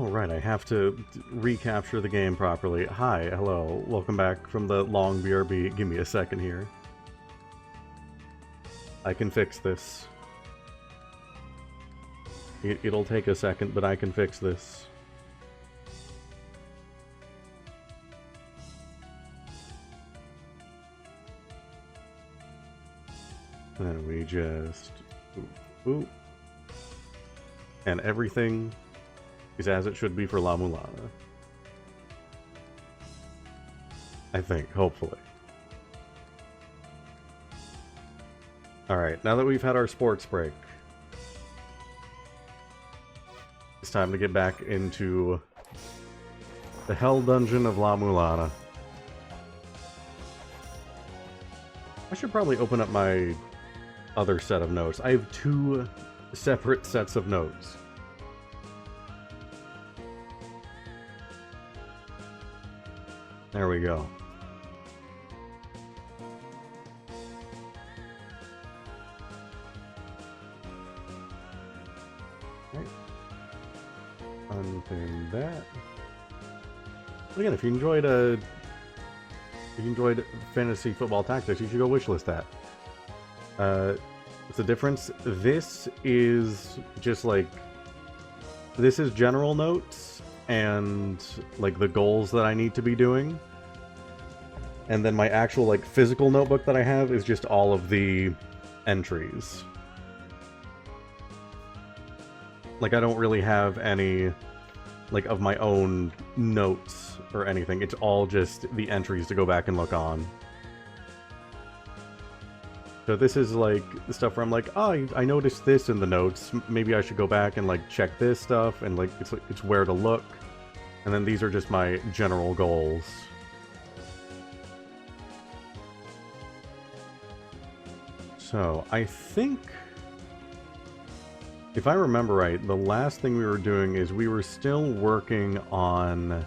Oh, right, I have to recapture the game properly. Hi, hello, welcome back from the long BRB. Give me a second here. I can fix this. It'll take a second, but I can fix this. And we just... Ooh. And everything is as it should be for La-Mulana. I think, hopefully. Alright, now that we've had our sports break, it's time to get back into the Hell Dungeon of La-Mulana. I should probably open up my other set of notes. I have two separate sets of notes. There we go. Right. Unpin that. Again, if you enjoyed fantasy football tactics, you should go wishlist that. What's the difference? This is just like, this is general notes and like the goals that I need to be doing. And then my actual like physical notebook that I have is just all of the entries. Like I don't really have any like of my own notes or anything. It's all just the entries to go back and look on. So this is like the stuff where I'm like, oh, I noticed this in the notes. Maybe I should go back and like check this stuff, and like it's where to look. And then these are just my general goals. So I think, if I remember right, the last thing we were doing is we were still working on...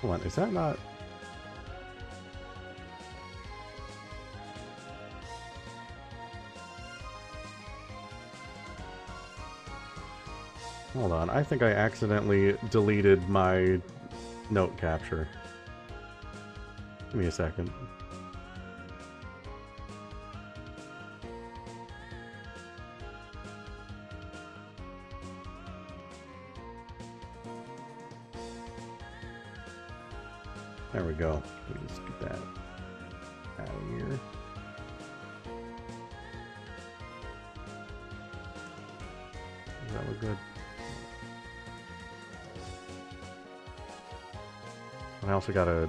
Hold on, is that not... Hold on, I think I accidentally deleted my note capture. Give me a second. There we go. Let me just get that out of here. Does that look good? I also gotta...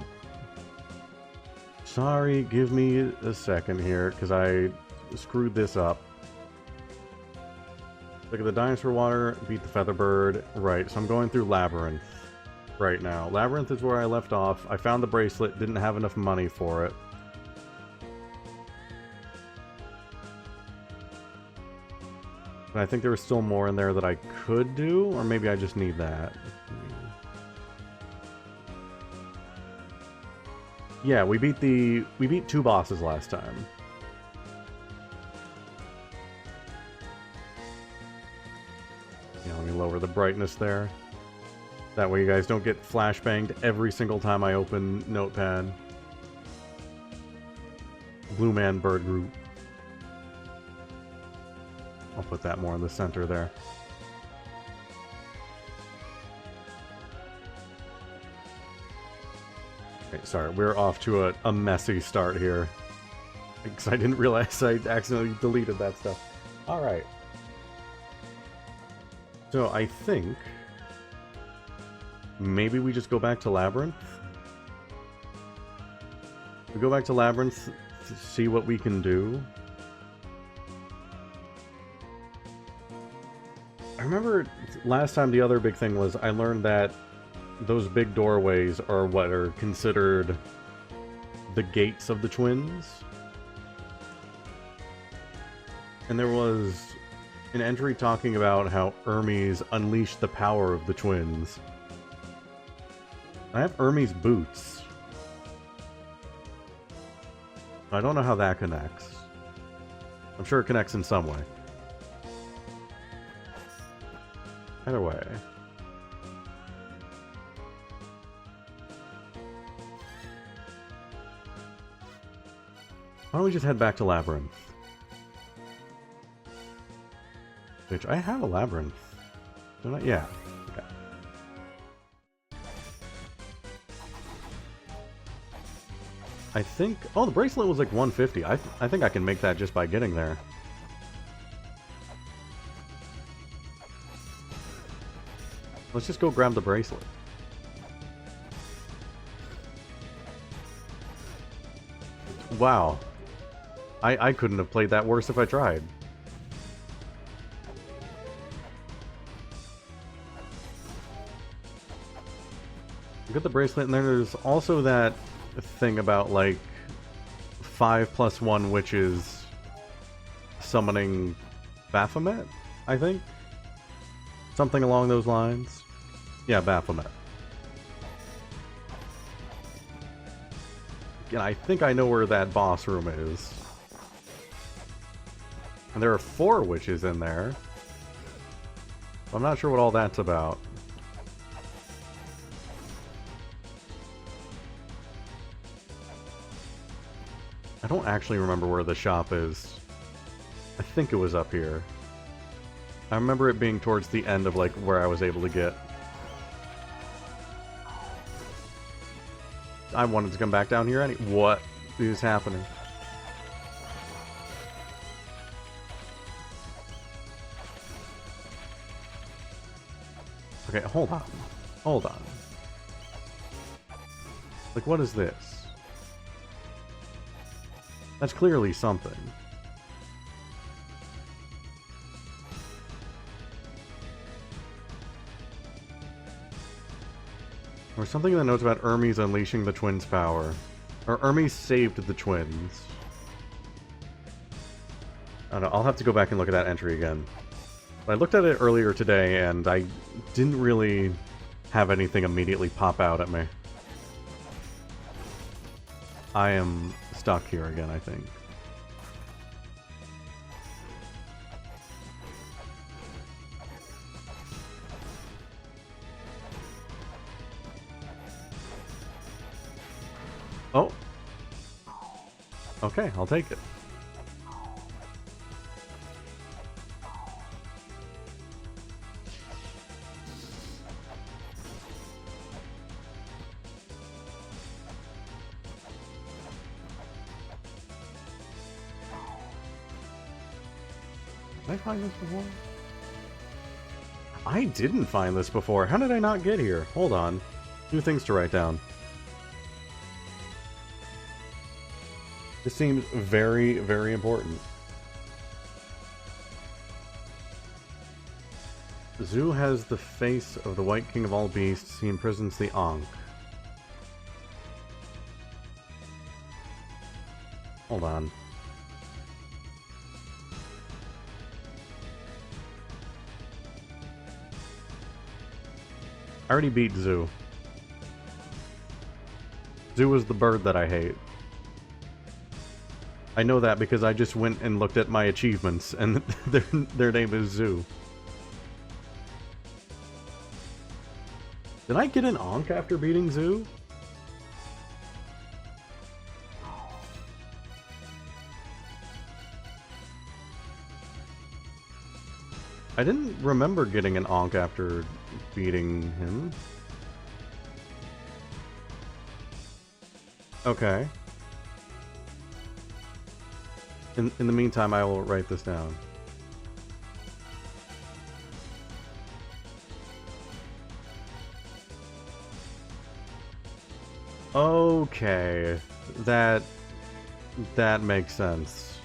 Sorry, give me a second here, because I screwed this up. Look at the dinosaur water, beat the featherbird. Right, so I'm going through Labyrinth right now. Labyrinth is where I left off. I found the bracelet, didn't have enough money for it. And I think there was still more in there that I could do, or maybe I just need that. Yeah, we beat two bosses last time. Yeah, let me lower the brightness there. That way you guys don't get flashbanged every single time I open Notepad. Blue Man Bird Group. I'll put that more in the center there. Okay, sorry, we're off to a messy start here. Because I didn't realize I accidentally deleted that stuff. Alright. So I think... maybe we just go back to Labyrinth? We go back to Labyrinth to see what we can do. I remember last time the other big thing was I learned that those big doorways are what are considered the gates of the twins. And there was an entry talking about how Hermes unleashed the power of the twins. I have Hermes boots. I don't know how that connects. I'm sure it connects in some way. Either way. Why don't we just head back to Labyrinth? Which, I have a Labyrinth. Don't I? Yeah. Okay. I think... Oh, the bracelet was like 150. I think I can make that just by getting there. Let's just go grab the bracelet. Wow. I couldn't have played that worse if I tried. Get the bracelet, and then there's also that thing about, like, 5+1 witches summoning Baphomet, I think? Something along those lines. Yeah, Baphomet. And I think I know where that boss room is. And there are 4 witches in there. I'm not sure what all that's about. I don't actually remember where the shop is. I think it was up here. I remember it being towards the end of, like, where I was able to get. I wanted to come back down here what is happening? Okay, hold on. Hold on. Like, what is this? That's clearly something. Or something in the notes about Hermes unleashing the twins' power. Or Hermes saved the twins. I don't know, I'll have to go back and look at that entry again. I looked at it earlier today, and I didn't really have anything immediately pop out at me. I am stuck here again, I think. Oh. Okay, I'll take it. Did I find this before? I didn't find this before. How did I not get here? Hold on. New things to write down. This seems very, very important. Zu has the face of the White King of all beasts. He imprisons the Ankh. Hold on. I already beat Zu. Zu was the bird that I hate. I know that because I just went and looked at my achievements, and their name is Zu. Did I get an Ankh after beating Zu? I didn't remember getting an Ankh after beating him. Okay. In the meantime, I will write this down. Okay. That makes sense.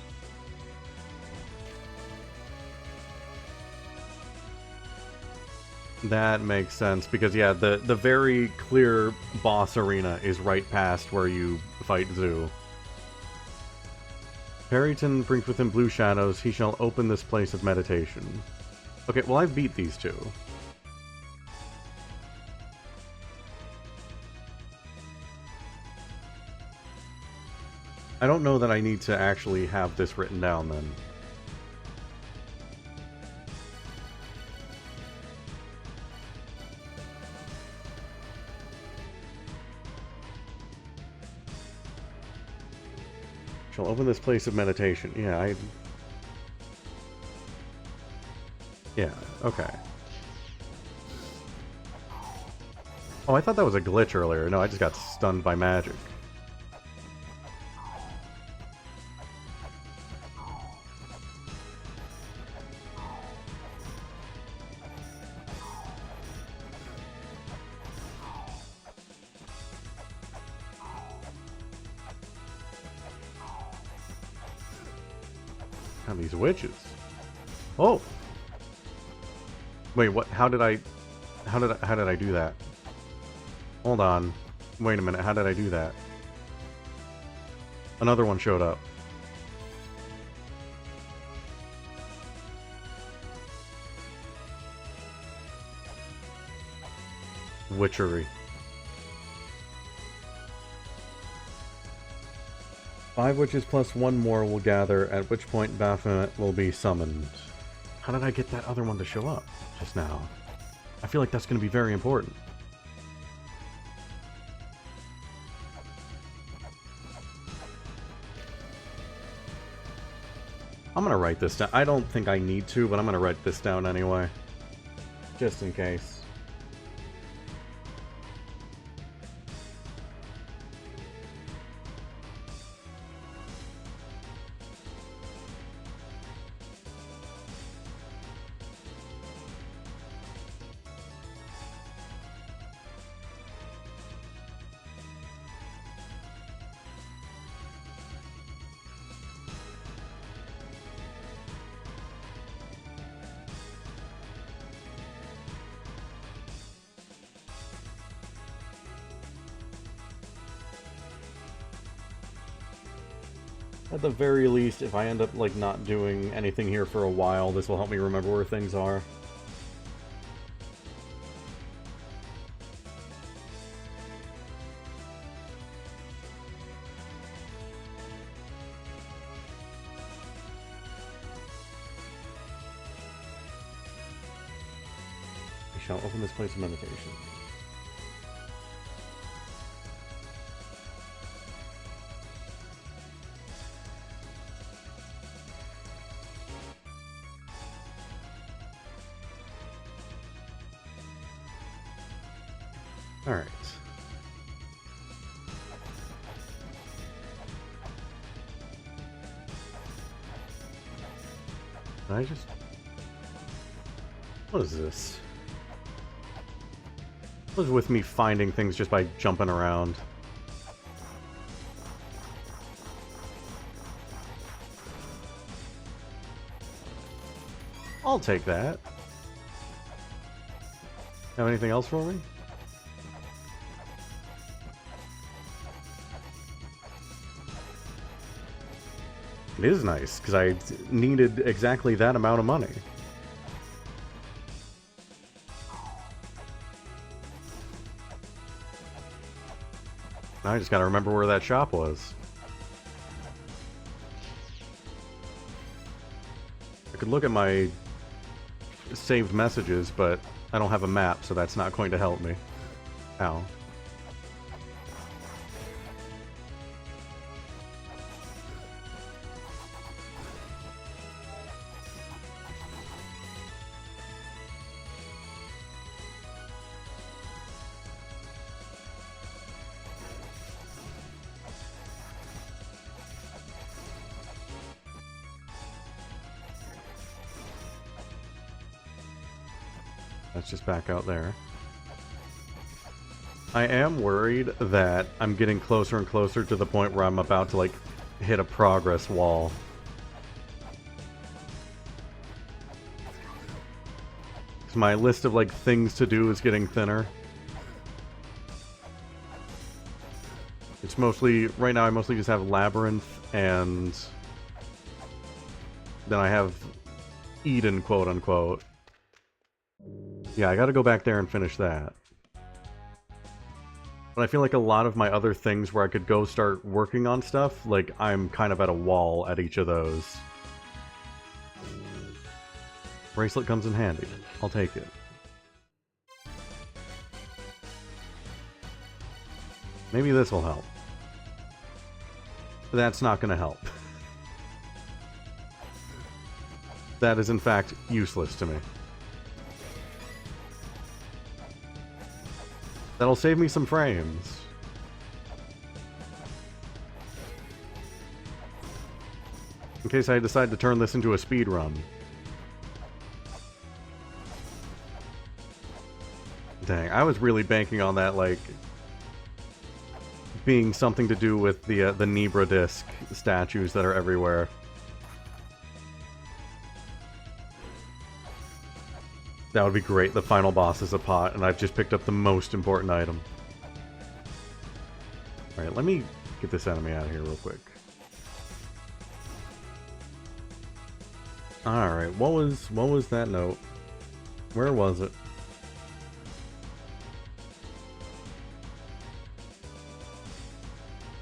That makes sense, because yeah, the very clear boss arena is right past where you fight Zu. Perryton brings with him blue shadows. He shall open this place of meditation. Okay, well, I've beat these two. I don't know that I need to actually have this written down, then. Shall open this place of meditation. Yeah, yeah, okay. Oh, I thought that was a glitch earlier. No, I just got stunned by magic. God, these witches. Oh! Wait, what? How did I do that? Hold on. Wait a minute, how did I do that? Another one showed up. Witchery. 5 witches plus 1 more will gather, at which point Baphomet will be summoned. How did I get that other one to show up just now? I feel like that's going to be very important. I'm going to write this down. I don't think I need to, but I'm going to write this down anyway. Just in case. At the very least, if I end up, like, not doing anything here for a while, this will help me remember where things are. We shall open this place of meditation. Alright. I just... What is this? What is with me finding things just by jumping around? I'll take that. Have anything else for me? It is nice, because I needed exactly that amount of money. Now I just gotta remember where that shop was. I could look at my saved messages, but I don't have a map, so that's not going to help me. Ow. That's just back out there. I am worried that I'm getting closer and closer to the point where I'm about to, like, hit a progress wall. My list of, like, things to do is getting thinner. It's mostly, right now I mostly just have Labyrinth, and then I have Eden, quote-unquote. Yeah, I gotta go back there and finish that. But I feel like a lot of my other things where I could go start working on stuff, like, I'm kind of at a wall at each of those. Bracelet comes in handy. I'll take it. Maybe this will help. That's not gonna help. that is in fact useless to me. That'll save me some frames. In case I decide to turn this into a speed run. Dang, I was really banking on that, like, being something to do with the Nebra disc statues that are everywhere. That would be great. The final boss is a pot, and I've just picked up the most important item. Alright, let me get this enemy out of here real quick. Alright, what was that note? Where was it?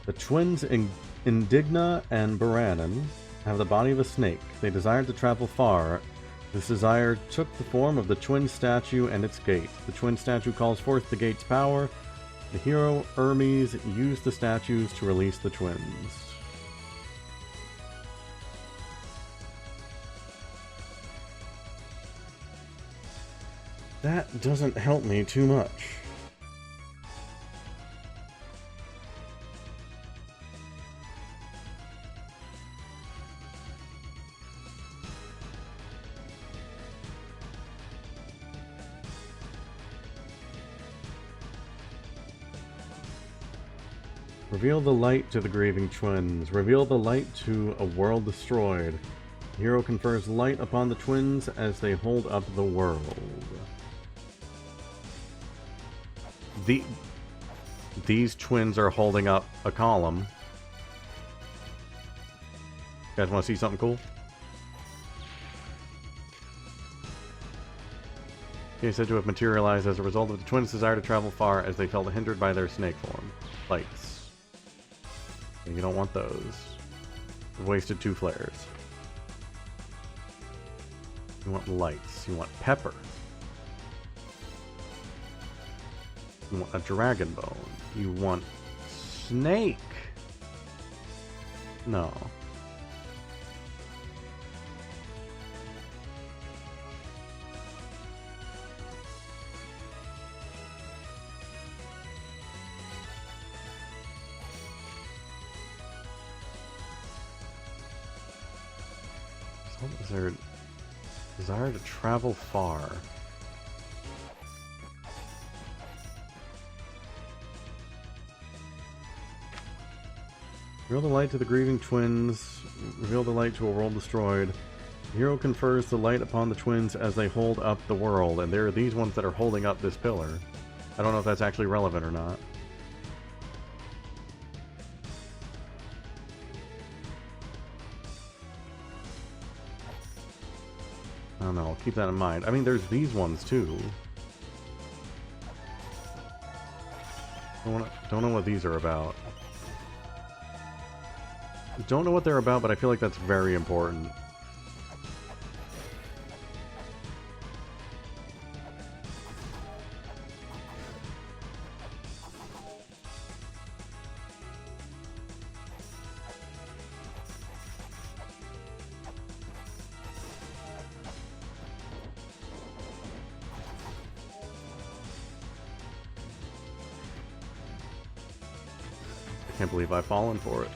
The twins Indigna and Baranin have the body of a snake. They desired to travel far. This desire took the form of the twin statue and its gate. The twin statue calls forth the gate's power. The hero Hermes used the statues to release the twins. That doesn't help me too much. Reveal the light to the grieving twins. Reveal the light to a world destroyed. The hero confers light upon the twins as they hold up the world. These twins are holding up a column. You guys want to see something cool? They said to have materialized as a result of the twins' desire to travel far as they felt hindered by their snake form. Lights. You don't want those. You've wasted 2 flares. You want lights. You want pepper. You want a dragon bone. You want snake. No. Is there a desire to travel far? Reveal the light to the grieving twins. Reveal the light to a world destroyed. The hero confers the light upon the twins as they hold up the world, and there are these ones that are holding up this pillar. I don't know if that's actually relevant or not. I don't know, I'll keep that in mind. I mean, there's these ones too. Don't know what these are about. Don't know what they're about, but I feel like that's very important. I can't believe I've fallen for it.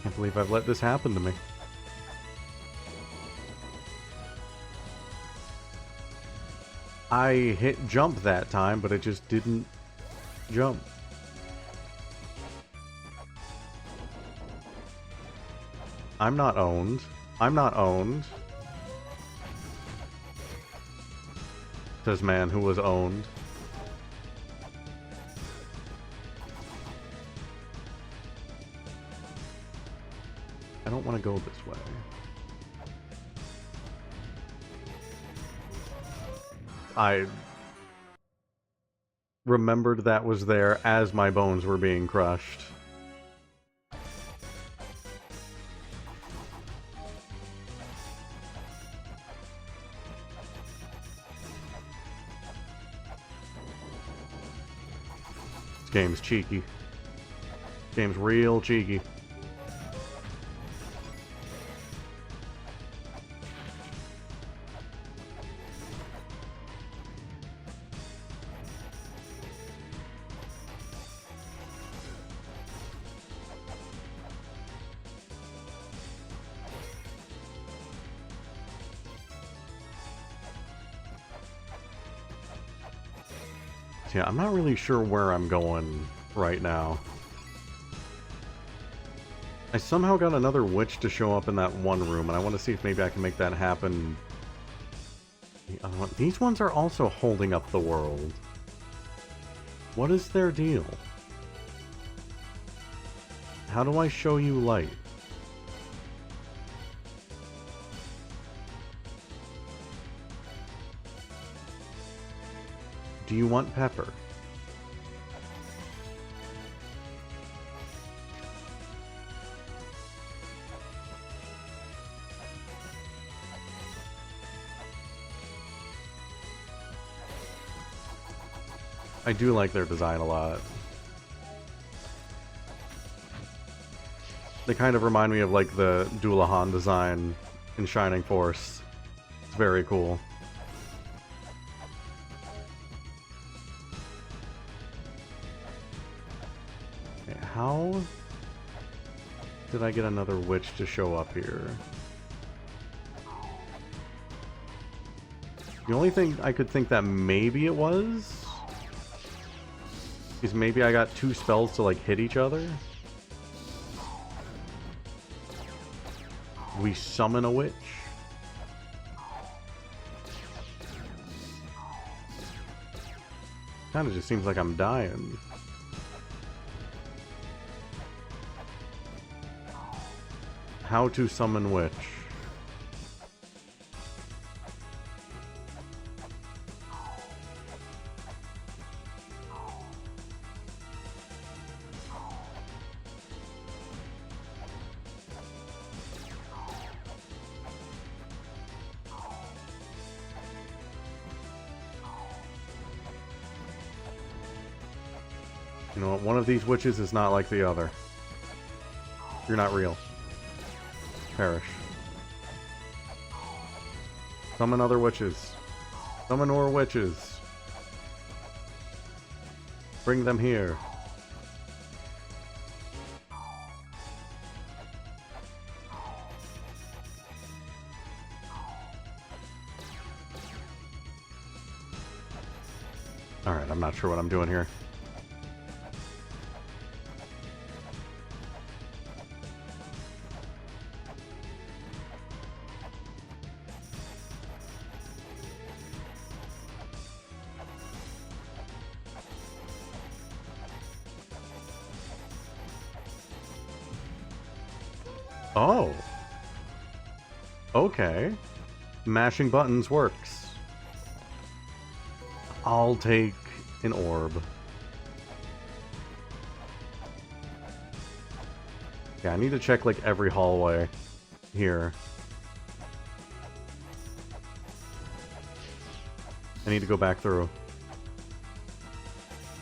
Can't believe I've let this happen to me. I hit jump that time, but it just didn't jump. I'm not owned. I'm not owned. Says man who was owned. I don't want to go this way. I remembered that was there as my bones were being crushed. This game's cheeky. Game's real cheeky. Yeah, I'm not really sure where I'm going right now. I somehow got another witch to show up in that one room, and I want to see if maybe I can make that happen. These ones are also holding up the world. What is their deal? How do I show you light? Do you want pepper? I do like their design a lot. They kind of remind me of like the Dullahan design in Shining Force. It's very cool. Okay, how did I get another witch to show up here? The only thing I could think that maybe it was is maybe I got two spells to like hit each other. We summon a witch. Kinda just seems like I'm dying. How to summon witch. You know what? One of these witches is not like the other. You're not real. Perish. Summon other witches. Summon more witches. Bring them here. Alright, I'm not sure what I'm doing here. Oh. Okay. Mashing buttons works. I'll take an orb. Yeah, I need to check, like, every hallway here. I need to go back through.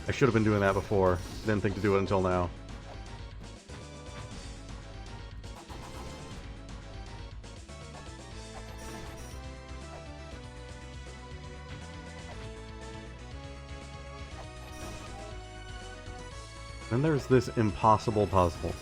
I should have been doing that before. Didn't think to do it until now. Then there's this impossible puzzle.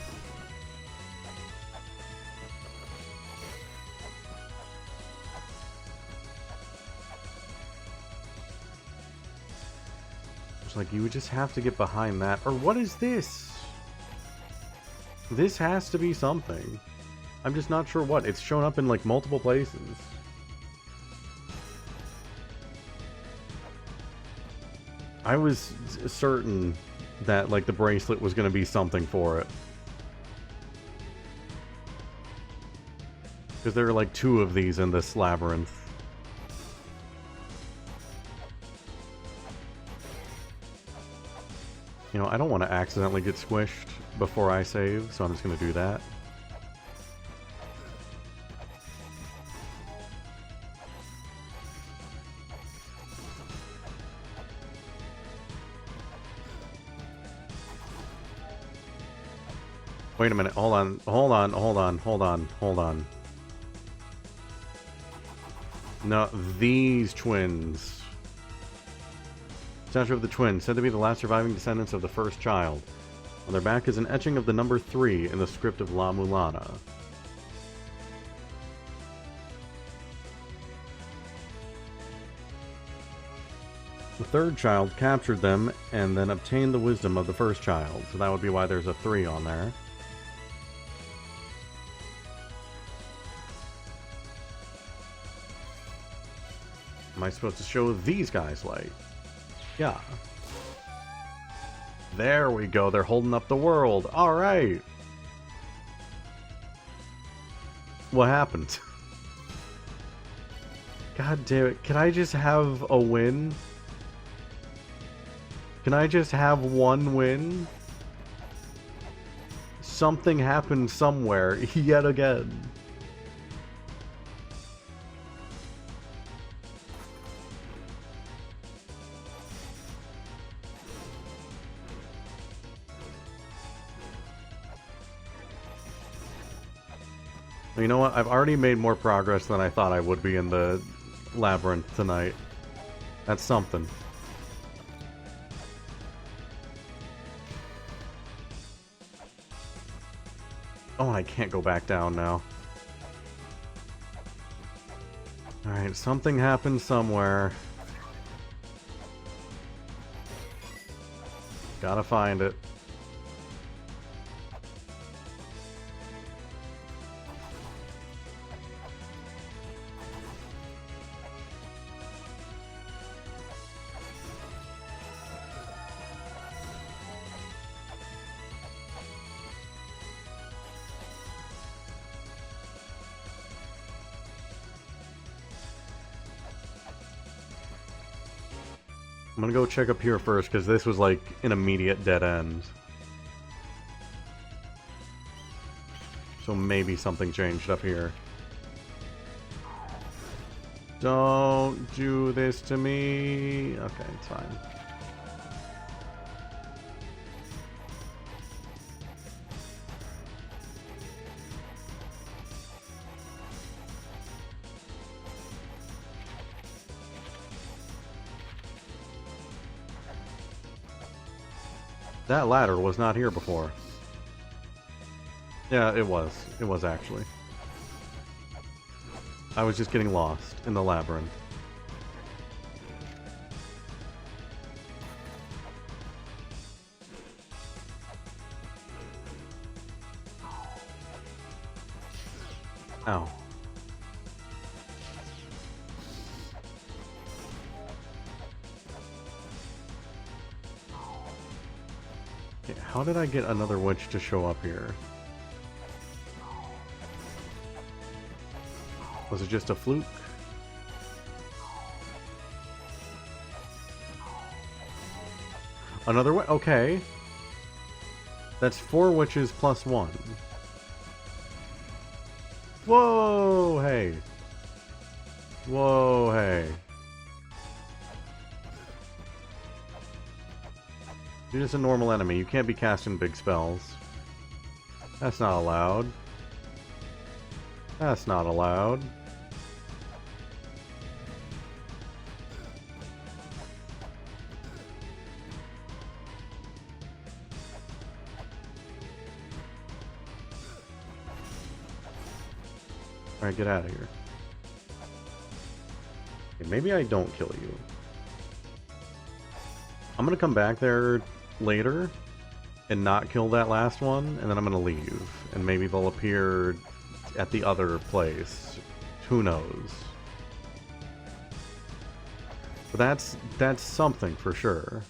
It's like you would just have to get behind that. Or what is this? This has to be something. I'm just not sure what. It's shown up in like multiple places. I was certain that like the bracelet was going to be something for it. Because there are like two of these in this labyrinth. You know, I don't want to accidentally get squished before I save, so I'm just going to do that. Wait a minute. Hold on. Hold on. Hold on. Hold on. Hold on. No, these twins. Statue of the twins, said to be the last surviving descendants of the first child. On their back is an etching of the number 3 in the script of La-Mulana. The third child captured them and then obtained the wisdom of the first child, so that would be why there's a 3 on there. Am I supposed to show these guys light? Yeah. There we go, they're holding up the world. Alright. What happened? God damn it, can I just have a win? Can I just have one win? Something happened somewhere, yet again. You know what? I've already made more progress than I thought I would be in the labyrinth tonight. That's something. Oh, I can't go back down now. Alright, something happened somewhere. Gotta find it. I'm gonna go check up here first, because this was like an immediate dead end. So maybe something changed up here. Don't do this to me. Okay, it's fine. That ladder was not here before. Yeah, it was. It was actually. I was just getting lost in the labyrinth. Ow. Okay, how did I get another witch to show up here? Was it just a fluke? Another witch? Okay. That's 4 witches plus 1. Whoa, hey. Whoa, hey. You're just a normal enemy. You can't be casting big spells. That's not allowed. That's not allowed. Alright, get out of here. Okay, maybe I don't kill you. I'm gonna come back there later and not kill that last one, and then I'm gonna leave. And maybe they'll appear at the other place. Who knows? But that's something for sure.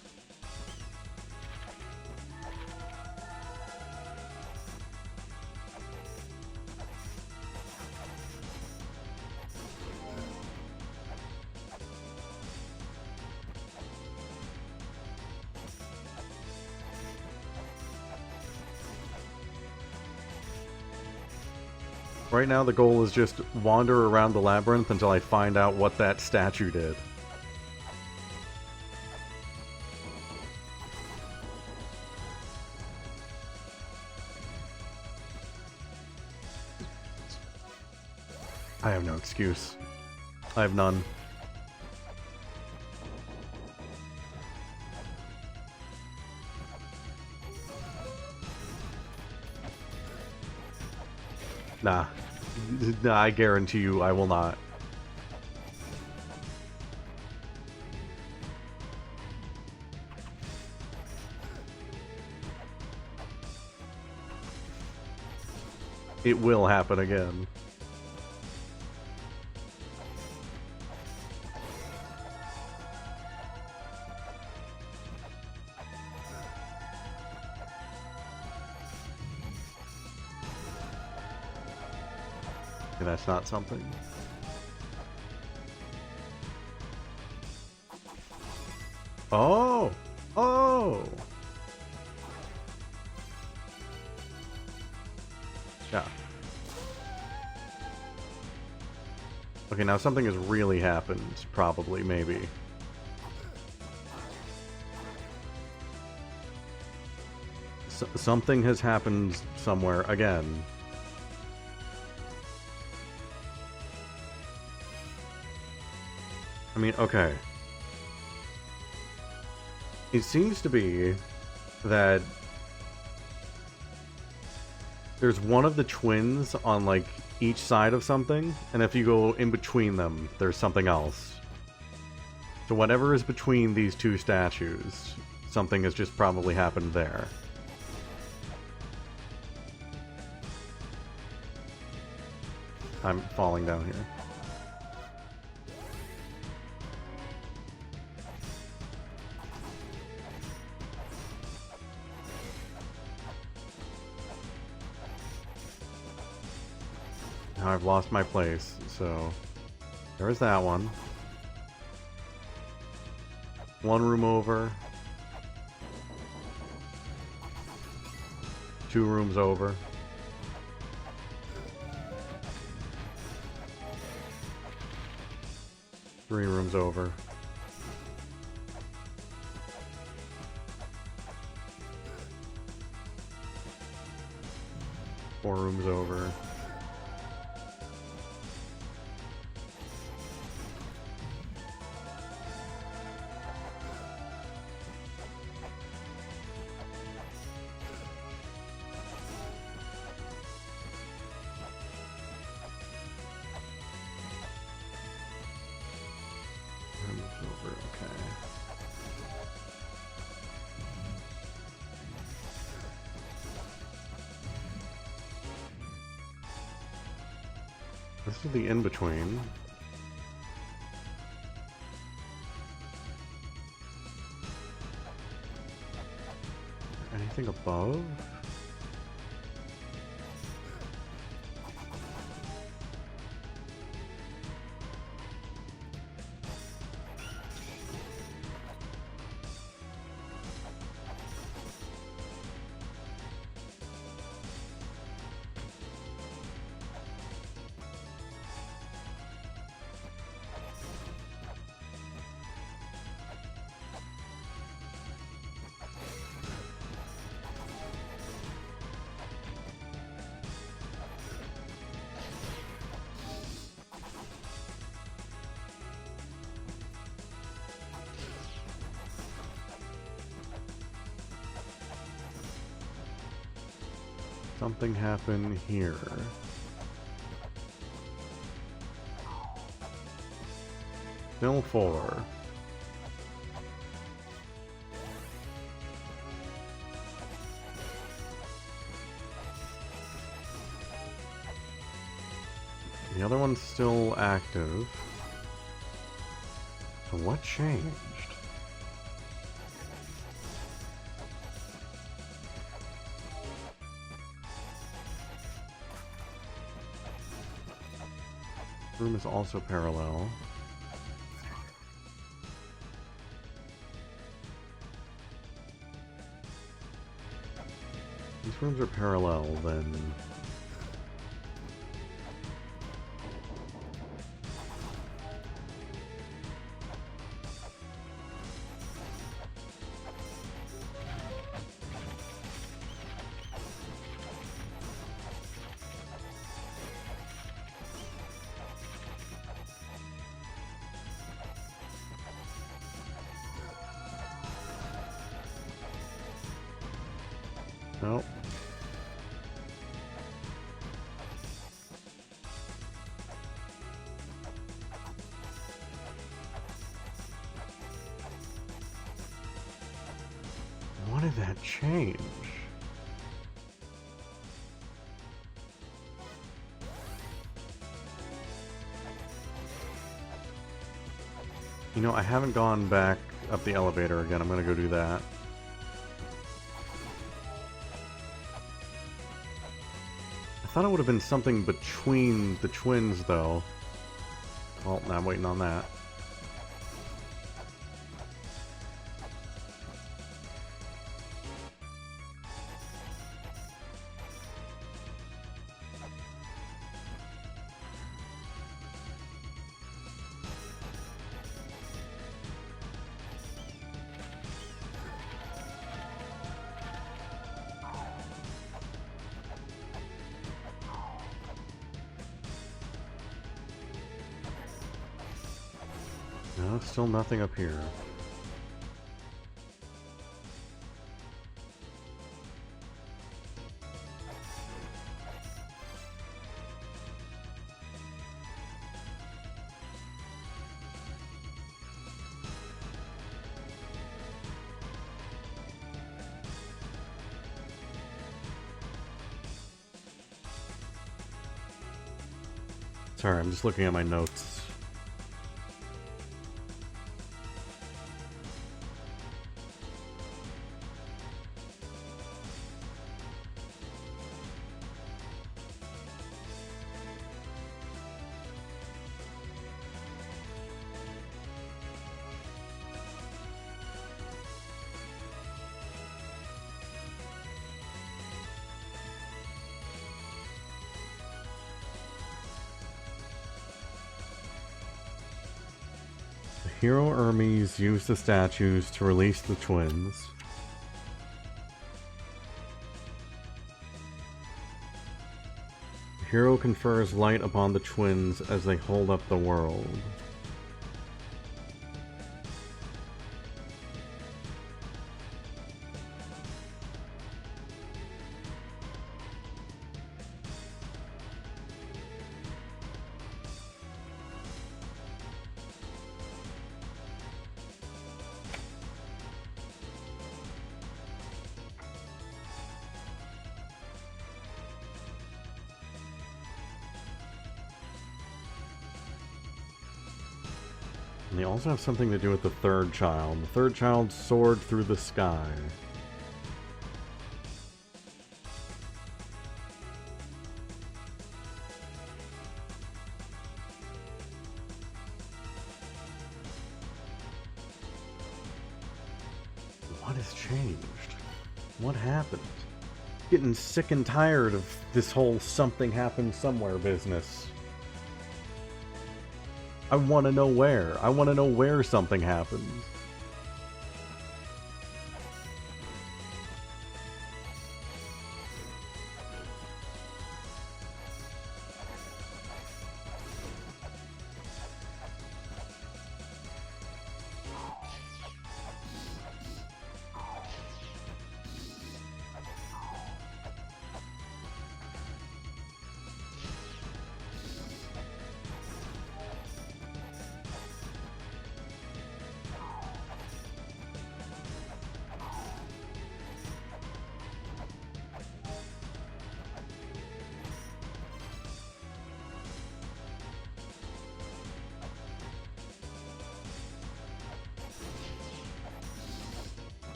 Right now the goal is just wander around the labyrinth until I find out what that statue did. I have no excuse. I have none. Nah. Nah, I guarantee you I will not. It will happen again. Okay, that's not something. Oh! Oh! Yeah. Okay, now something has really happened. Probably, maybe. Something has happened somewhere again. I mean, okay. It seems to be that there's one of the twins on, like, each side of something, and if you go in between them, there's something else. So whatever is between these two statues, something has just probably happened there. I'm falling down here. Now I've lost my place, so there's that one. One room over. 2 rooms over. Three rooms over. Four rooms over. This is the in-between. Anything above? Something happened here. Still 4. The other one's still active. So what changed? Room is also parallel. These rooms are parallel, then... Nope. What did that change? You know, I haven't gone back up the elevator again. I'm gonna go do that. I thought it would have been something between the twins, though. Well, now I'm waiting on that. No, still nothing up here. Sorry, I'm just looking at my notes. Hero Hermes used the statues to release the twins. The hero confers light upon the twins as they hold up the world. And they also have something to do with the third child. The third child soared through the sky. What has changed? What happened? Getting sick and tired of this whole something happened somewhere business. I want to know where. I want to know where something happens.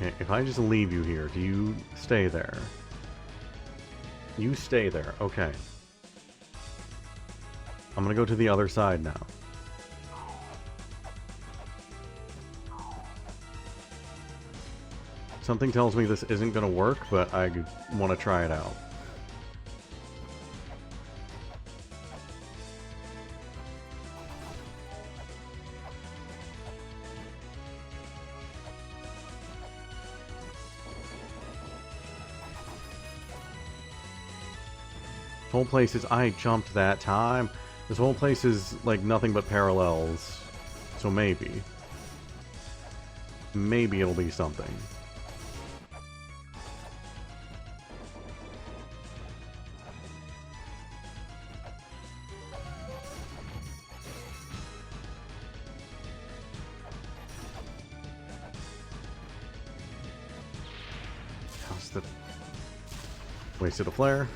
Okay, if I just leave you here, do you stay there? You stay there, okay. I'm gonna go to the other side now. Something tells me this isn't gonna work, but I want to try it out. Whole place is, I jumped that time. This whole place is, like, nothing but parallels. So maybe. Maybe it'll be something. Wasted a flare.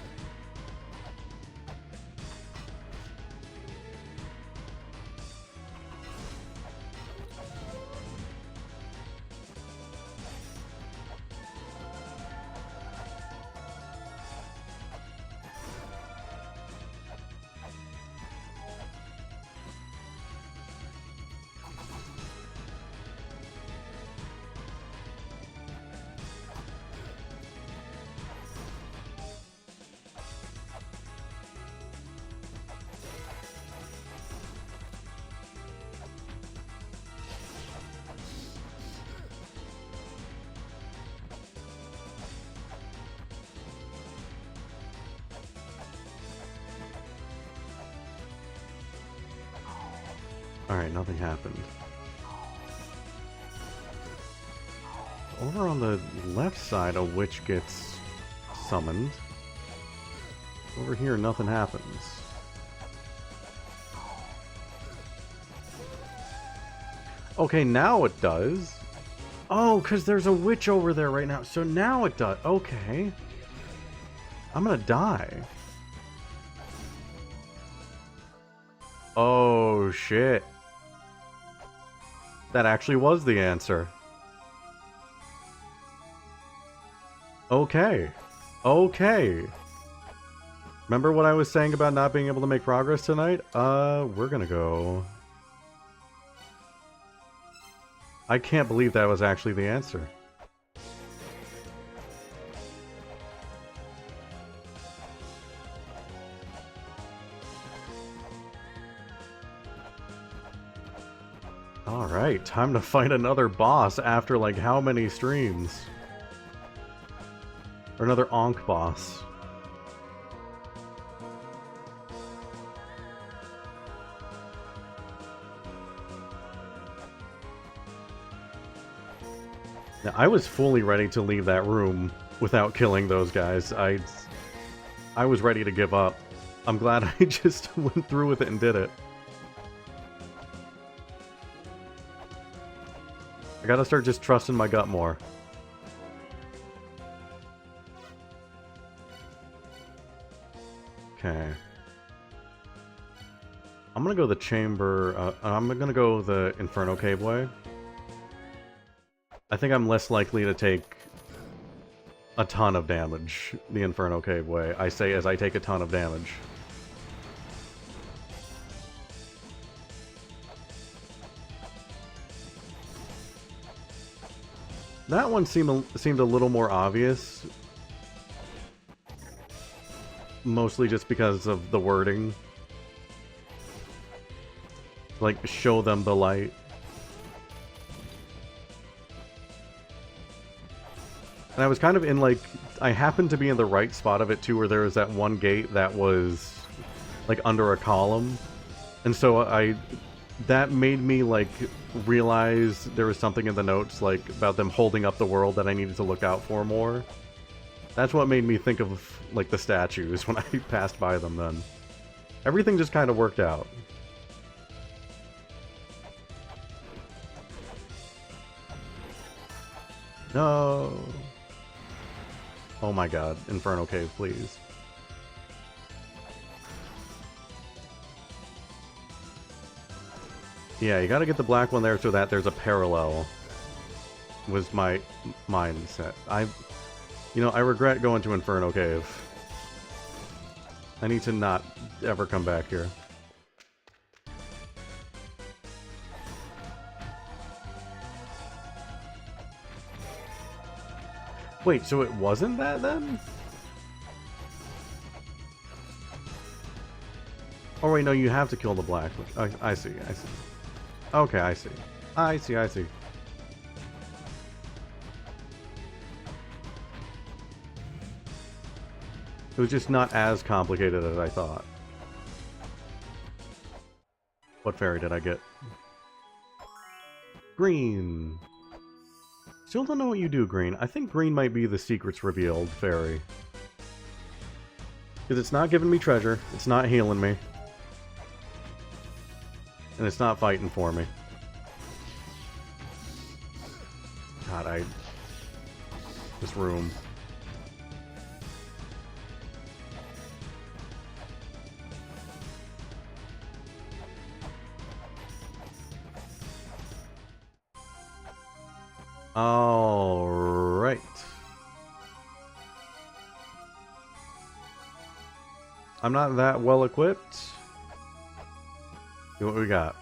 Alright, nothing happened. Over on the left side, a witch gets summoned. Over here, nothing happens. Okay, now it does. Oh, because there's a witch over there right now. So now it does. Okay. I'm gonna die. Oh, shit. That actually was the answer. Okay. Okay. Remember what I was saying about not being able to make progress tonight? We're gonna go... I can't believe that was actually the answer. Alright, time to fight another boss after like how many streams? Or another Ankh boss. Now, I was fully ready to leave that room without killing those guys. I was ready to give up. I'm glad I just went through with it and did it. I gotta start just trusting my gut more. Okay. I'm gonna go the chamber, I'm gonna go the Inferno Cave way. I think I'm less likely to take a ton of damage the Inferno Cave way. I say as I take a ton of damage. That one seemed a little more obvious. Mostly just because of the wording. Like, show them the light. And I was kind of in, like... I happened to be in the right spot of it, too, where there was that one gate that was, like, under a column. And so that made me, like, realize there was something in the notes, like, about them holding up the world that I needed to look out for more. That's what made me think of, like, the statues when I passed by them then. Everything just kind of worked out. No. Oh my god. Inferno Cave, please. Yeah, you gotta get the black one there so that there's a parallel. Was my mindset. You know, I regret going to Inferno Cave. I need to not ever come back here. Wait, so it wasn't that then? Oh wait, no, you have to kill the black one. I see, I see. Okay, I see. I see, I see. It was just not as complicated as I thought. What fairy did I get? Green. Still don't know what you do, Green. I think Green might be the secrets revealed fairy. Because it's not giving me treasure, it's not healing me, and it's not fighting for me. God, this room. Alright. I'm not that well equipped. See what we got.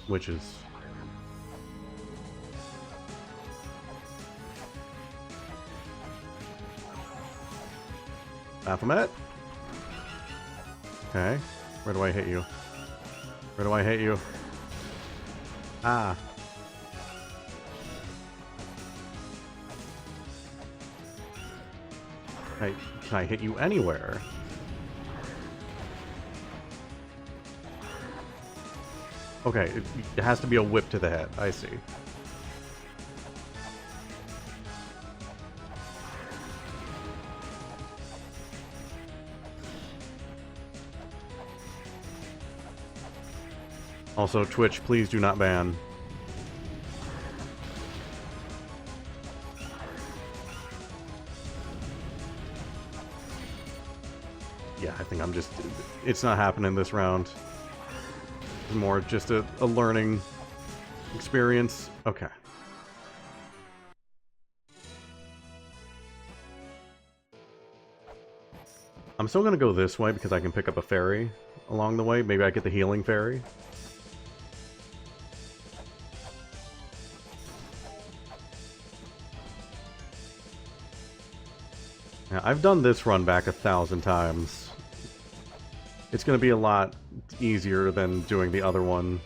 Witches. Baphomet. Okay. Where do I hit you? Where do I hit you? Ah. Hey, can I hit you anywhere? Okay, it has to be a whip to the head. I see. Also, Twitch, please do not ban. Yeah, I think I'm just... It's not happening this round. It's more just a learning experience. Okay. I'm still gonna go this way because I can pick up a fairy along the way. Maybe I get the healing fairy. Yeah, I've done this run back 1,000 times. It's going to be a lot easier than doing the other one.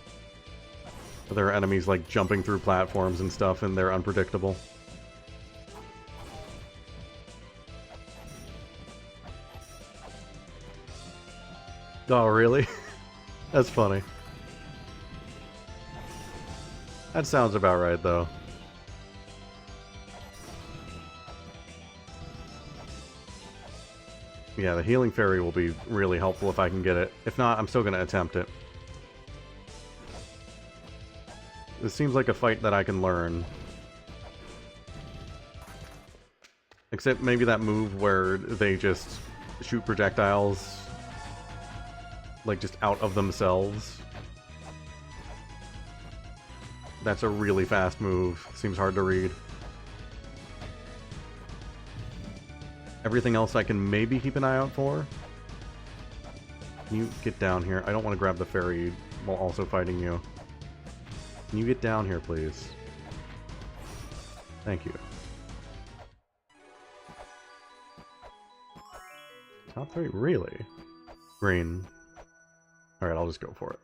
There are enemies like jumping through platforms and stuff, and they're unpredictable. Oh, really? That's funny. That sounds about right, though. Yeah, the healing fairy will be really helpful if I can get it. If not, I'm still going to attempt it. This seems like a fight that I can learn. Except maybe that move where they just shoot projectiles, like, just out of themselves. That's a really fast move. Seems hard to read. Everything else I can maybe keep an eye out for. Can you get down here? I don't want to grab the fairy while also fighting you. Can you get down here, please? Thank you. Top 3? Really? Green. Alright, I'll just go for it.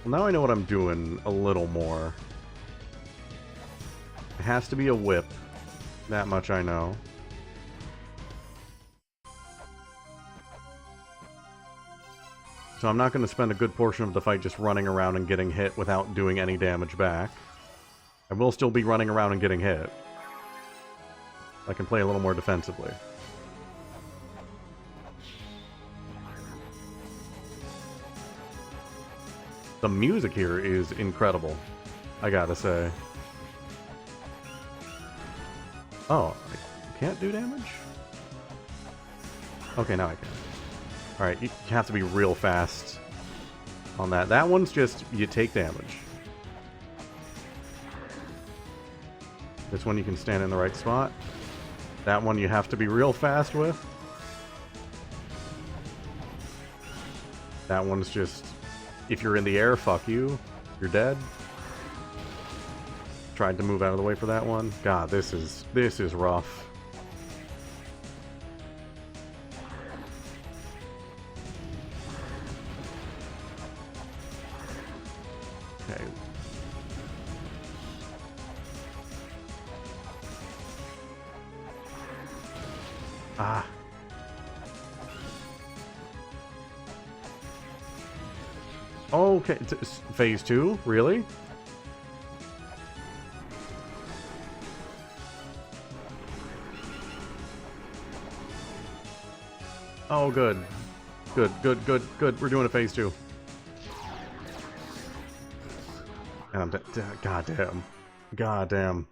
Now I know what I'm doing a little more. It has to be a whip. That much I know. So I'm not going to spend a good portion of the fight just running around and getting hit without doing any damage back. I will still be running around and getting hit. I can play a little more defensively. The music here is incredible, I gotta say. Oh, I can't do damage? Okay, now I can. Alright, you have to be real fast on that. That one's just, you take damage. This one you can stand in the right spot. That one you have to be real fast with. That one's just... If you're in the air, fuck you. You're dead. Tried to move out of the way for that one. God, this is rough. Okay. Ah. Okay, phase 2? Really? Oh, good. Good, good, good, good. We're doing a phase 2. God damn. God damn.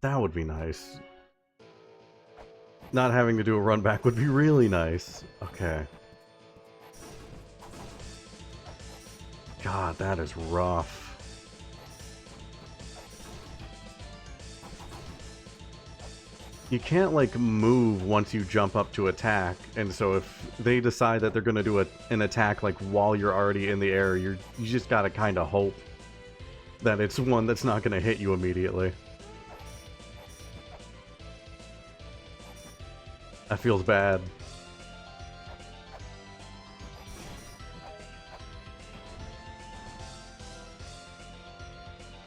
That would be nice. Not having to do a run back would be really nice. Okay. God, that is rough. You can't, like, move once you jump up to attack, and so if they decide that they're gonna do an attack, like, while you're already in the air, you just gotta kinda hope that it's one that's not gonna hit you immediately. That feels bad.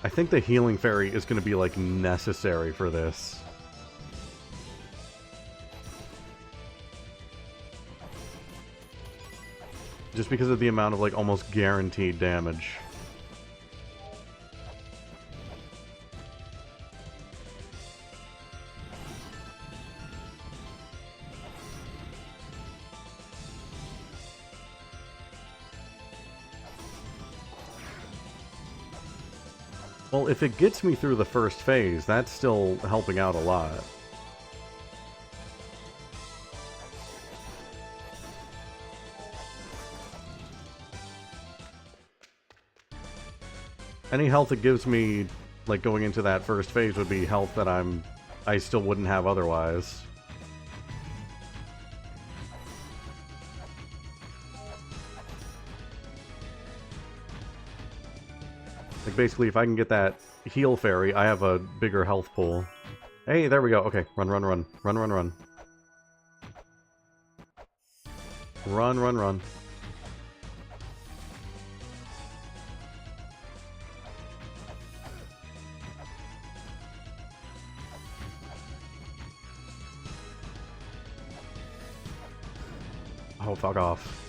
I think the healing fairy is gonna be, like, necessary for this. Just because of the amount of, like, almost guaranteed damage. Well, if it gets me through the first phase, that's still helping out a lot. Any health it gives me, like, going into that first phase would be health that I still wouldn't have otherwise. Like, basically, if I can get that heal fairy, I have a bigger health pool. Hey, there we go. Okay, run, run, run. Run, run, run. Run, run, run. Oh, fuck off.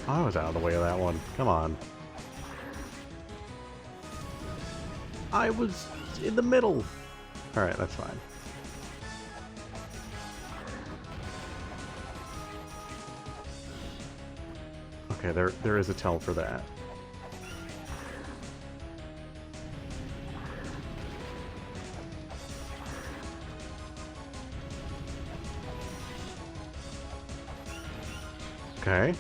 I was out of the way of that one. Come on. I was in the middle. Alright, that's fine. Okay, there is a tell for that. Okay.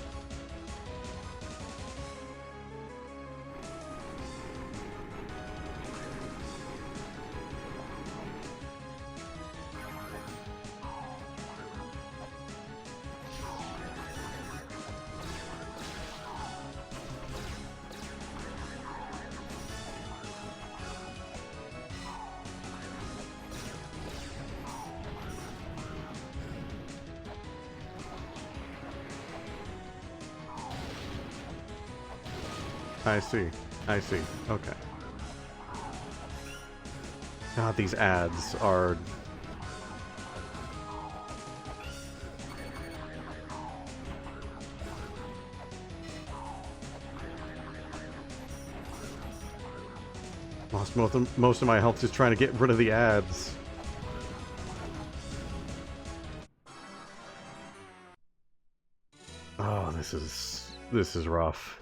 I see. I see. Okay. God, these ads are... Lost most of my health just trying to get rid of the ads. Oh, this is rough.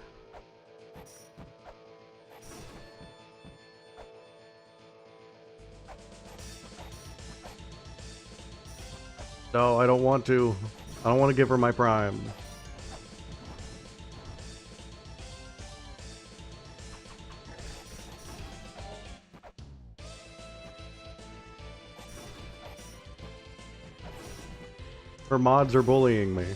No, I don't want to. I don't want to give her my prime. Her mods are bullying me.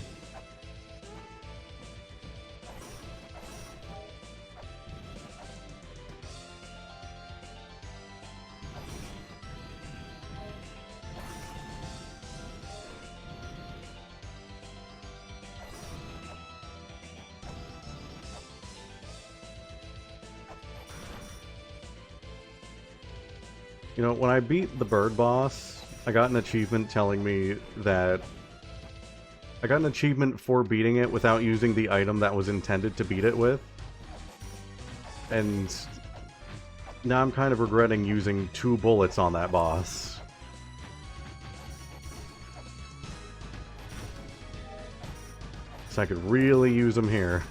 You know, when I beat the bird boss, I got an achievement telling me that... I got an achievement for beating it without using the item that was intended to beat it with. And now I'm kind of regretting using 2 bullets on that boss. So I could really use them here.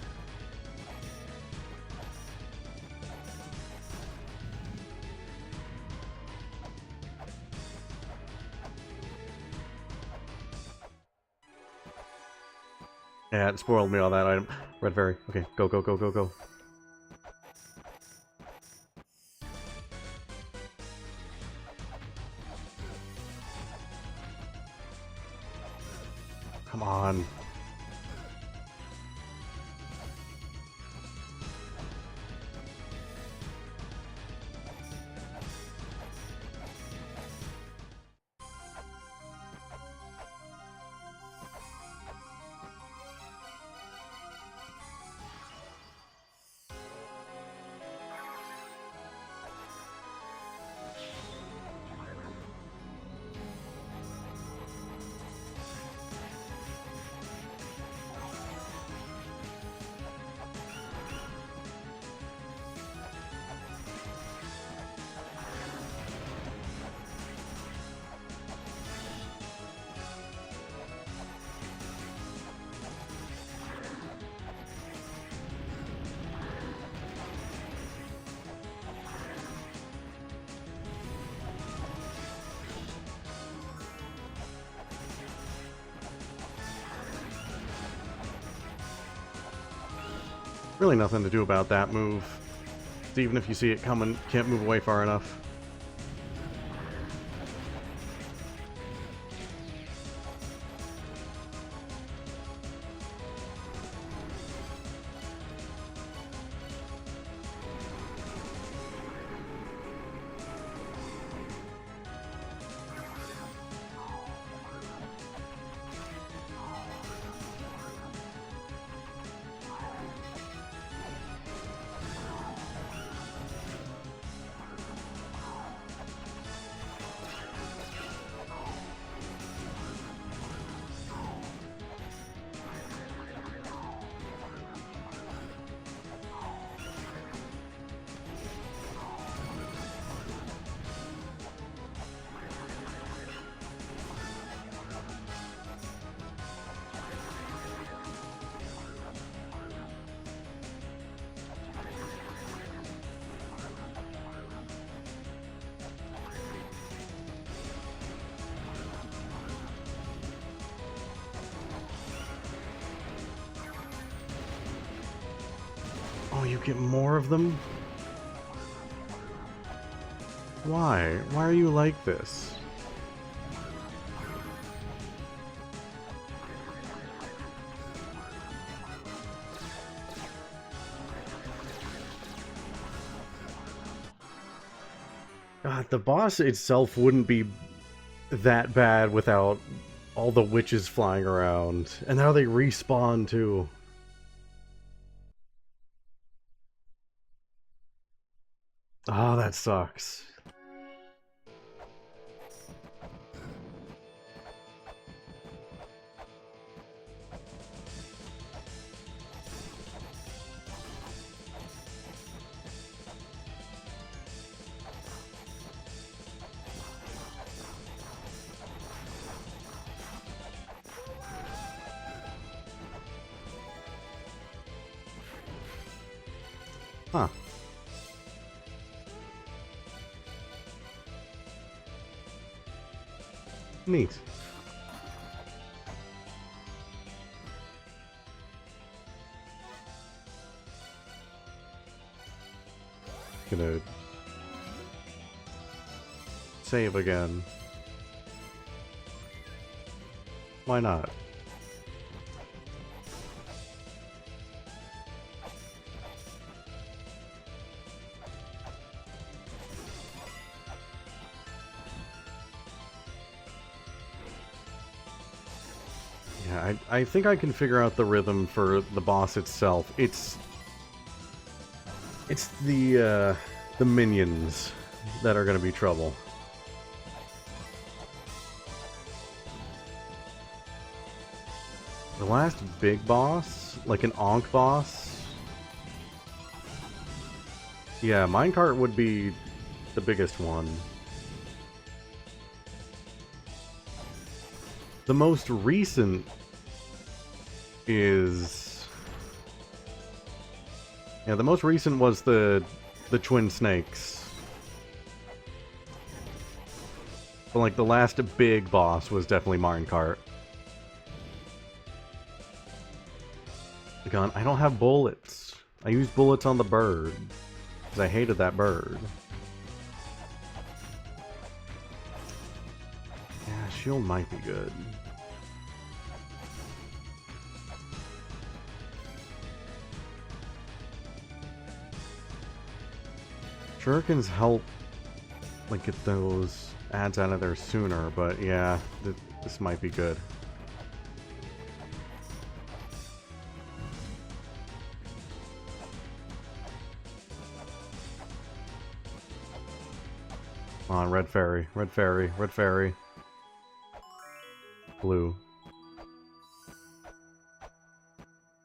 Yeah, it spoiled me on that item. Red Fairy. Okay, go, go, go, go, go. Come on. Really nothing to do about that move. Even if you see it coming, can't move away far enough. Oh, you get more of them? Why? Why are you like this? God, the boss itself wouldn't be that bad without all the witches flying around. And now they respawn, too. Oh, that sucks. Huh. Neat. Gonna save again. Why not? Yeah, I think I can figure out the rhythm for the boss itself. It's the minions that are gonna be trouble. The last big boss, like an Ankh boss. Yeah, minecart would be the biggest one. The most recent is... Yeah, the most recent was the twin snakes. But like the last big boss was definitely minecart. Gun, I don't have bullets. I used bullets on the bird. Because I hated that bird. Yeah, shield might be good. Shurikens help like get those ads out of there sooner, but yeah, this might be good. Come on, red fairy, red fairy, red fairy. Blue.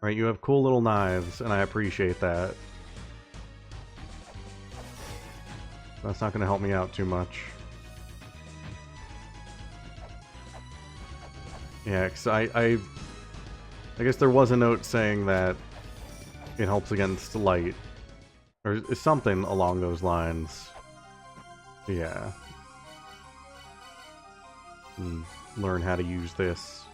Right, you have cool little knives, and I appreciate that. That's not going to help me out too much. Yeah, because I guess there was a note saying that it helps against light. Or something along those lines. Yeah. Learn how to use this.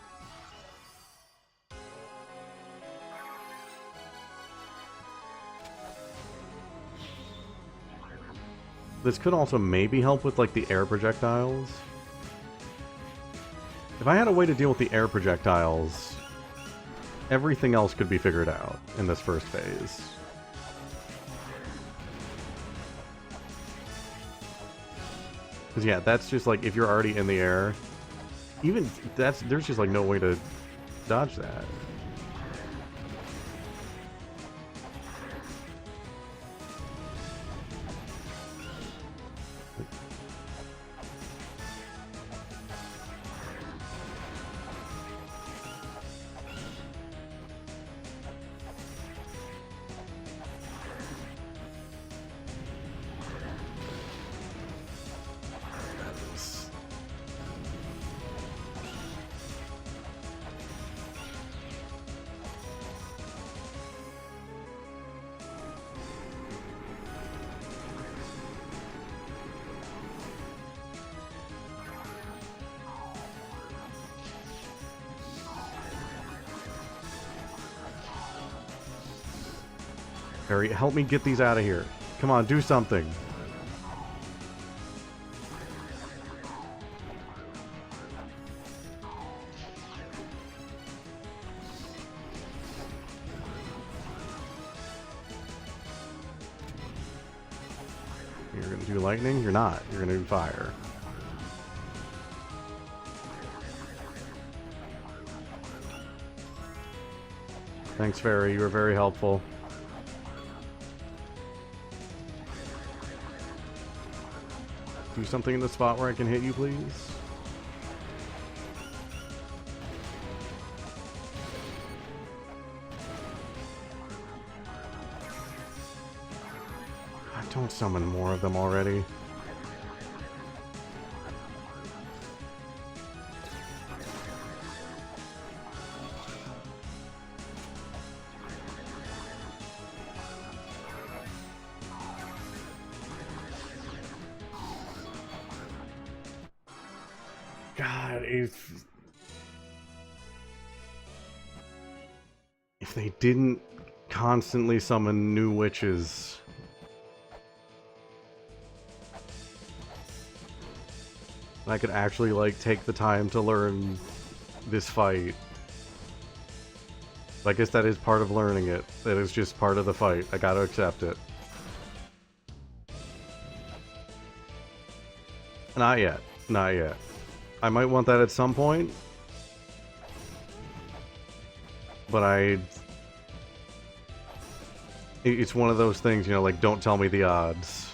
This could also maybe help with, like, the air projectiles. If I had a way to deal with the air projectiles, everything else could be figured out in this first phase. Because, yeah, that's just, like, if you're already in the air, even, there's just, like, no way to dodge that. Harry, help me get these out of here. Come on, do something. You're gonna do lightning? You're not. You're gonna do fire. Thanks, Fairy. You were very helpful. Do something in the spot where I can hit you, please. God, don't summon more of them already. God, if they didn't constantly summon new witches, I could actually, like, take the time to learn this fight. I guess that is part of learning it. That is just part of the fight. I gotta accept it. Not yet. Not yet. I might want that at some point. But it's one of those things, you know, like, don't tell me the odds.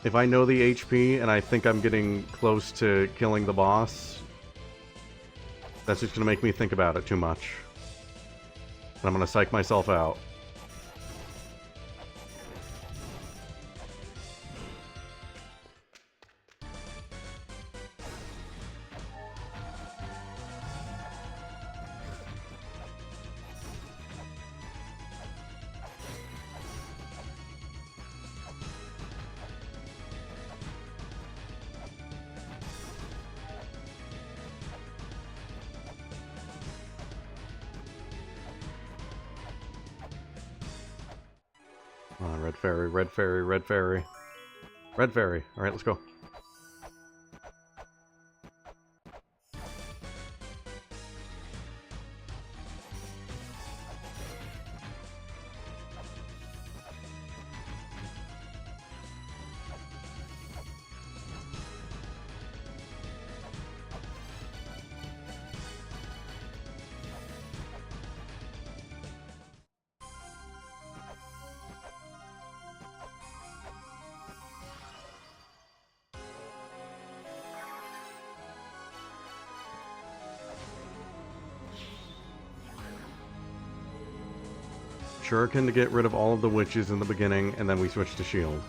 If I know the HP and I think I'm getting close to killing the boss, that's just gonna make me think about it too much. And I'm gonna psych myself out. Come on, red fairy, red fairy, red fairy. Red fairy. Alright, let's go. Shuriken to get rid of all of the witches in the beginning, and then we switch to shield.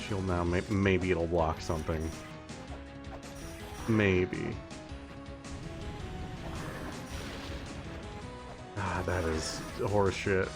Shield now, maybe it'll block something. Maybe. Ah, that is horse shit.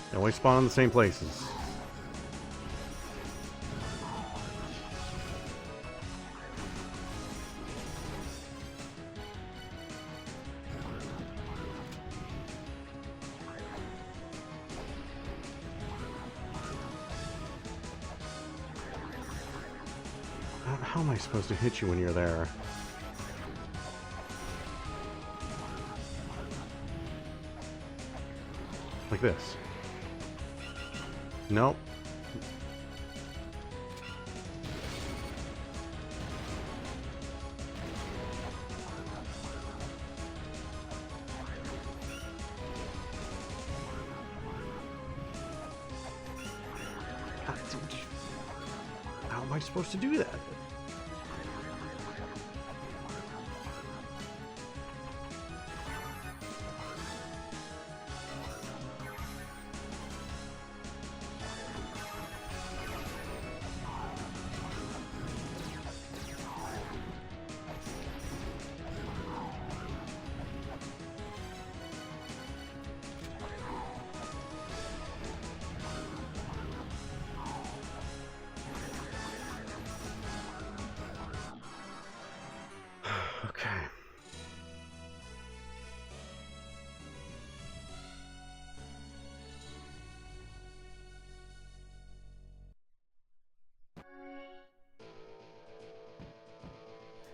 They always spawn in the same places. How am I supposed to hit you when you're there? Like this. Nope. How am I supposed to do that?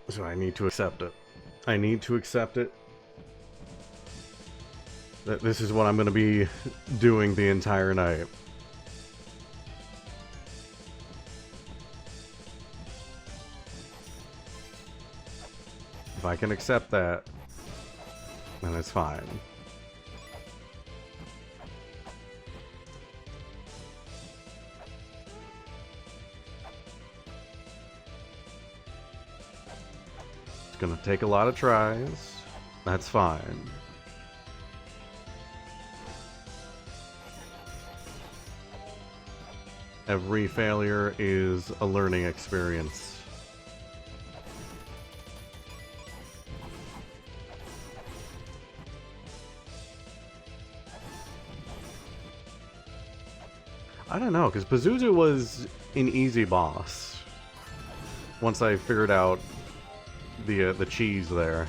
So I need to accept it. I need to accept it. That this is what I'm going to be doing the entire night. If I can accept that, then it's fine. It's gonna take a lot of tries. That's fine. Every failure is a learning experience. I don't know, because Pazuzu was an easy boss. Once I figured out the cheese there.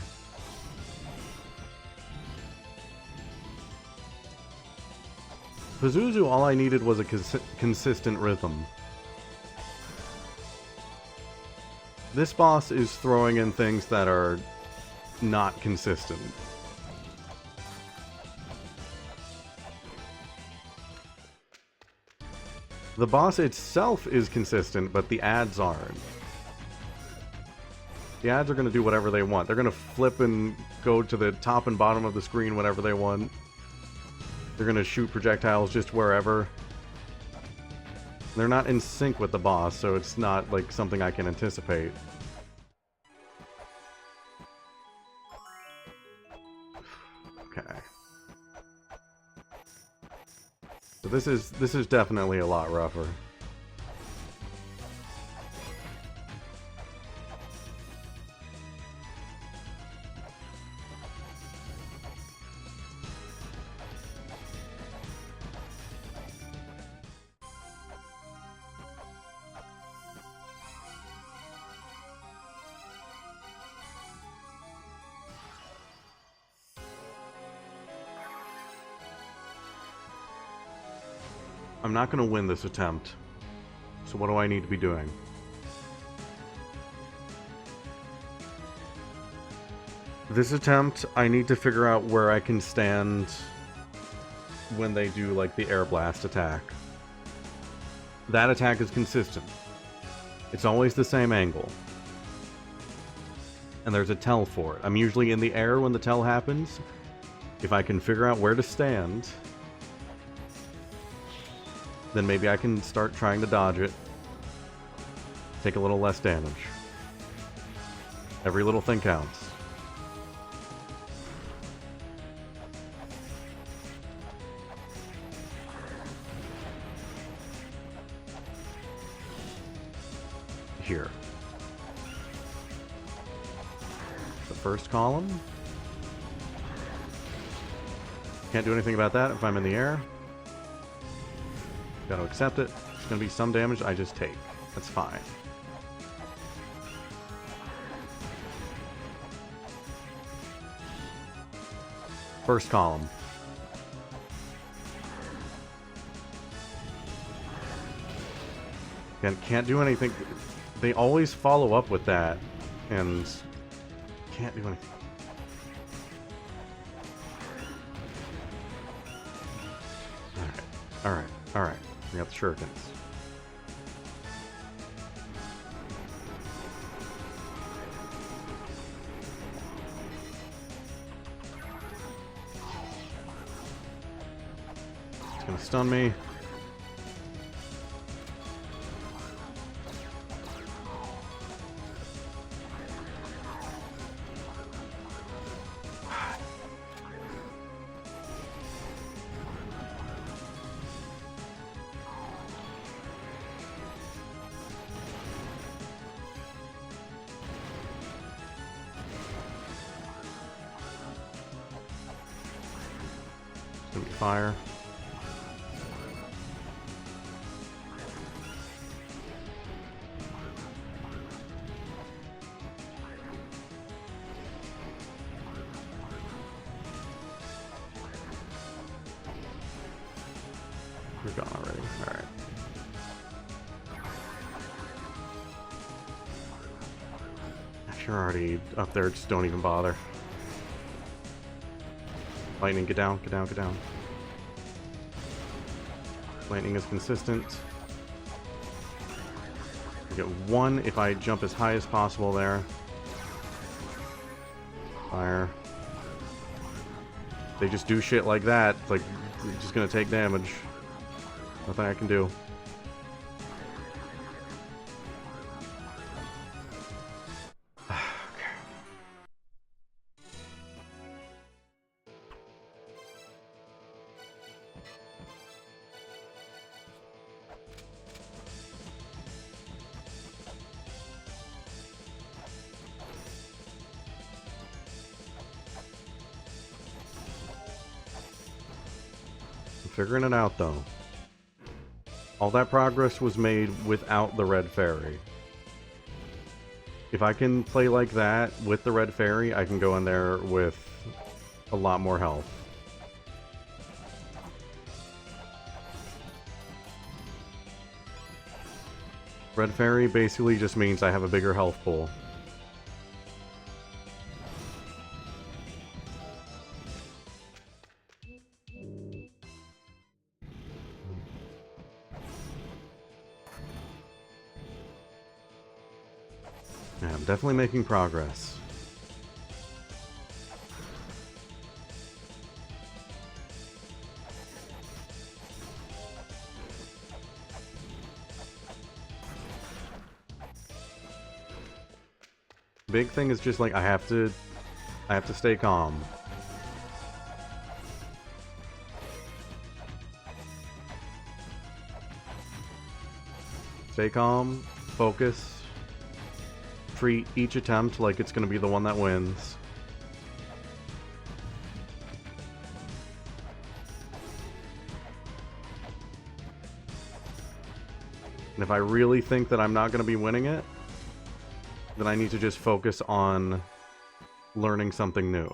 Pazuzu, all I needed was a consistent rhythm. This boss is throwing in things that are not consistent. The boss itself is consistent, but the ads aren't. The ads are going to do whatever they want. They're going to flip and go to the top and bottom of the screen whenever they want. They're going to shoot projectiles just wherever. They're not in sync with the boss, so it's not like something I can anticipate. Okay. So this is definitely a lot rougher. I'm not going to win this attempt. So what do I need to be doing? This attempt, I need to figure out where I can stand when they do, like, the air blast attack. That attack is consistent. It's always the same angle. And there's a tell for it. I'm usually in the air when the tell happens. If I can figure out where to stand, then maybe I can start trying to dodge it. Take a little less damage. Every little thing counts. Here. The first column. Can't do anything about that if I'm in the air. Gotta accept it. It's gonna be some damage I just take. That's fine. First column. Again, can't do anything. They always follow up with that, and can't do anything. Alright, alright. We got the shurikens. It's gonna stun me. Fire. You're gone already. Alright. If you're already up there, just don't even bother. Lightning, get down, get down, get down. Lightning is consistent. I get 1 if I jump as high as possible there. Fire. They just do shit like that. It's like, you're just gonna take damage. Nothing I can do. Figuring it out, though. All that progress was made without the red fairy. If I can play like that with the red fairy, I can go in there with a lot more health. Red fairy basically just means I have a bigger health pool. Yeah, I'm definitely making progress. Big thing is just like I have to stay calm. Stay calm, focus. Treat each attempt like it's going to be the one that wins. And if I really think that I'm not going to be winning it, then I need to just focus on learning something new.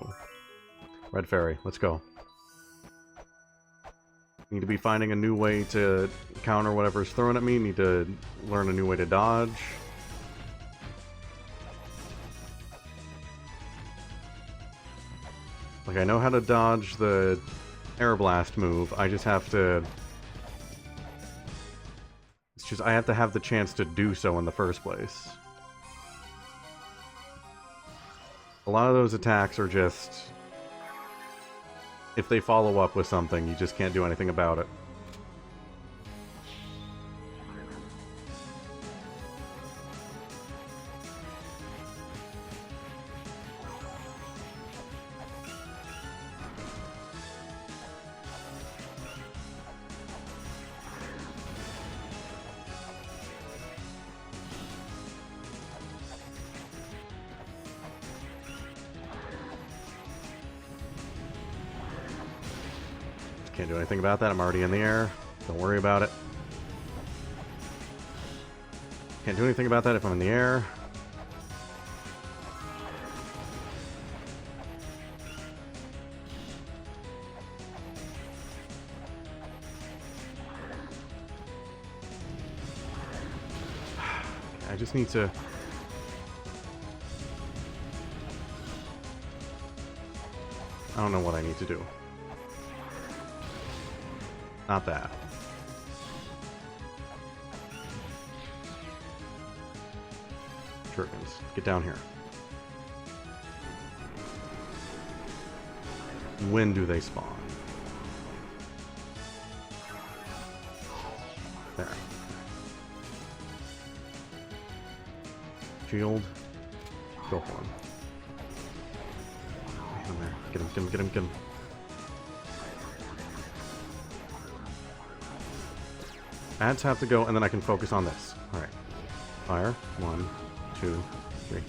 Red fairy, let's go. Need to be finding a new way to counter whatever's thrown at me. Need to learn a new way to dodge. Like, I know how to dodge the air blast move. I just have to... It's just, I have to have the chance to do so in the first place. A lot of those attacks are just... If they follow up with something, you just can't do anything about it. Can't do anything about that. I'm already in the air. Don't worry about it. Can't do anything about that if I'm in the air. I just need to... I don't know what I need to do. Not that. Shurikens, get down here. When do they spawn? There. Shield. Go for him. Get him there. Get him, get him, get him, get him. Ads have to go, and then I can focus on this. Alright. Fire. 1, 2, 3.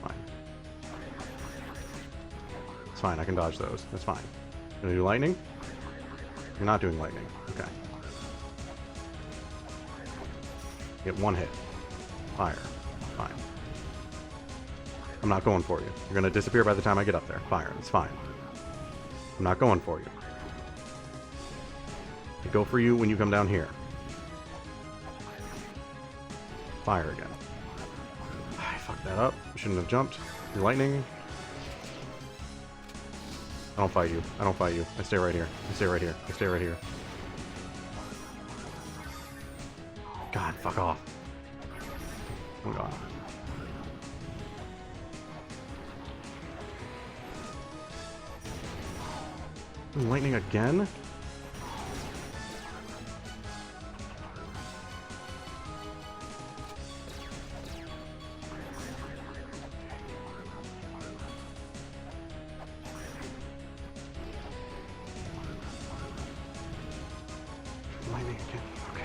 Fine. It's fine, I can dodge those. That's fine. Gonna do lightning? You're not doing lightning. Okay. Get 1 hit. Fire. Fine. I'm not going for you. You're gonna disappear by the time I get up there. Fire. It's fine. I'm not going for you. I go for you when you come down here. Fire again. I fucked that up. Shouldn't have jumped. You're lightning. I don't fight you. I don't fight you. I stay right here. I stay right here. I stay right here. God, fuck off. Oh god. Lightning again? Lightning again. Okay.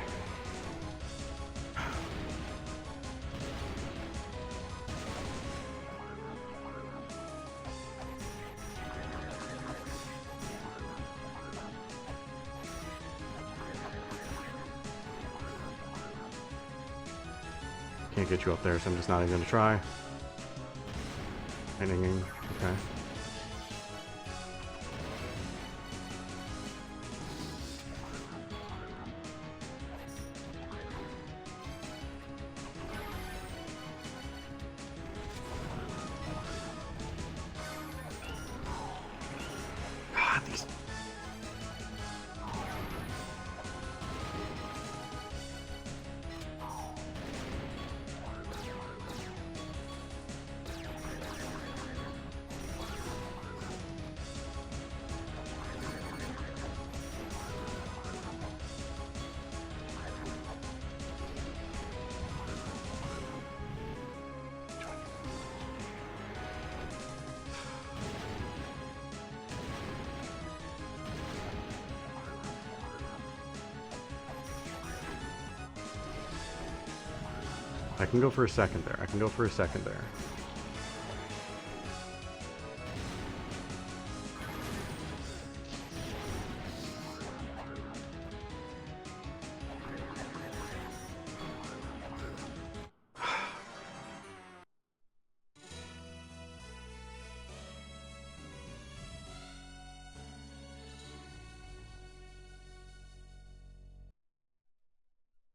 Can't get you up there, so I'm just not even gonna try. Lightning, okay. God, these... I can go for a second there. I can go for a second there.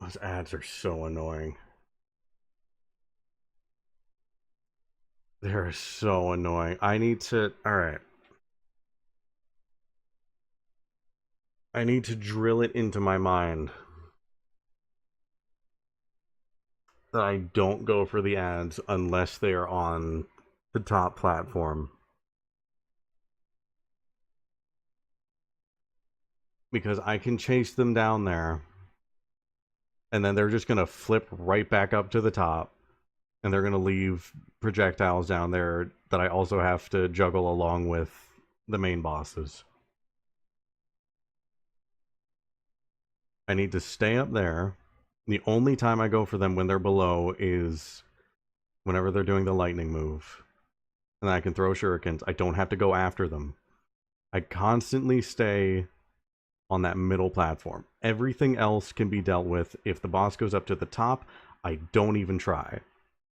Those ads are so annoying. They're so annoying. I need to... Alright. I need to drill it into my mind that I don't go for the ads unless they are on the top platform. Because I can chase them down there, and then they're just going to flip right back up to the top, and they're going to leave projectiles down there that I also have to juggle along with the main bosses. I need to stay up there. The only time I go for them when they're below is whenever they're doing the lightning move. And I can throw shurikens. I don't have to go after them. I constantly stay on that middle platform. Everything else can be dealt with. If the boss goes up to the top, I don't even try.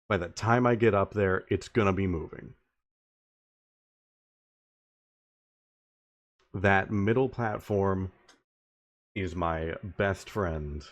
By the time I get up there, it's gonna be moving. That middle platform is my best friend.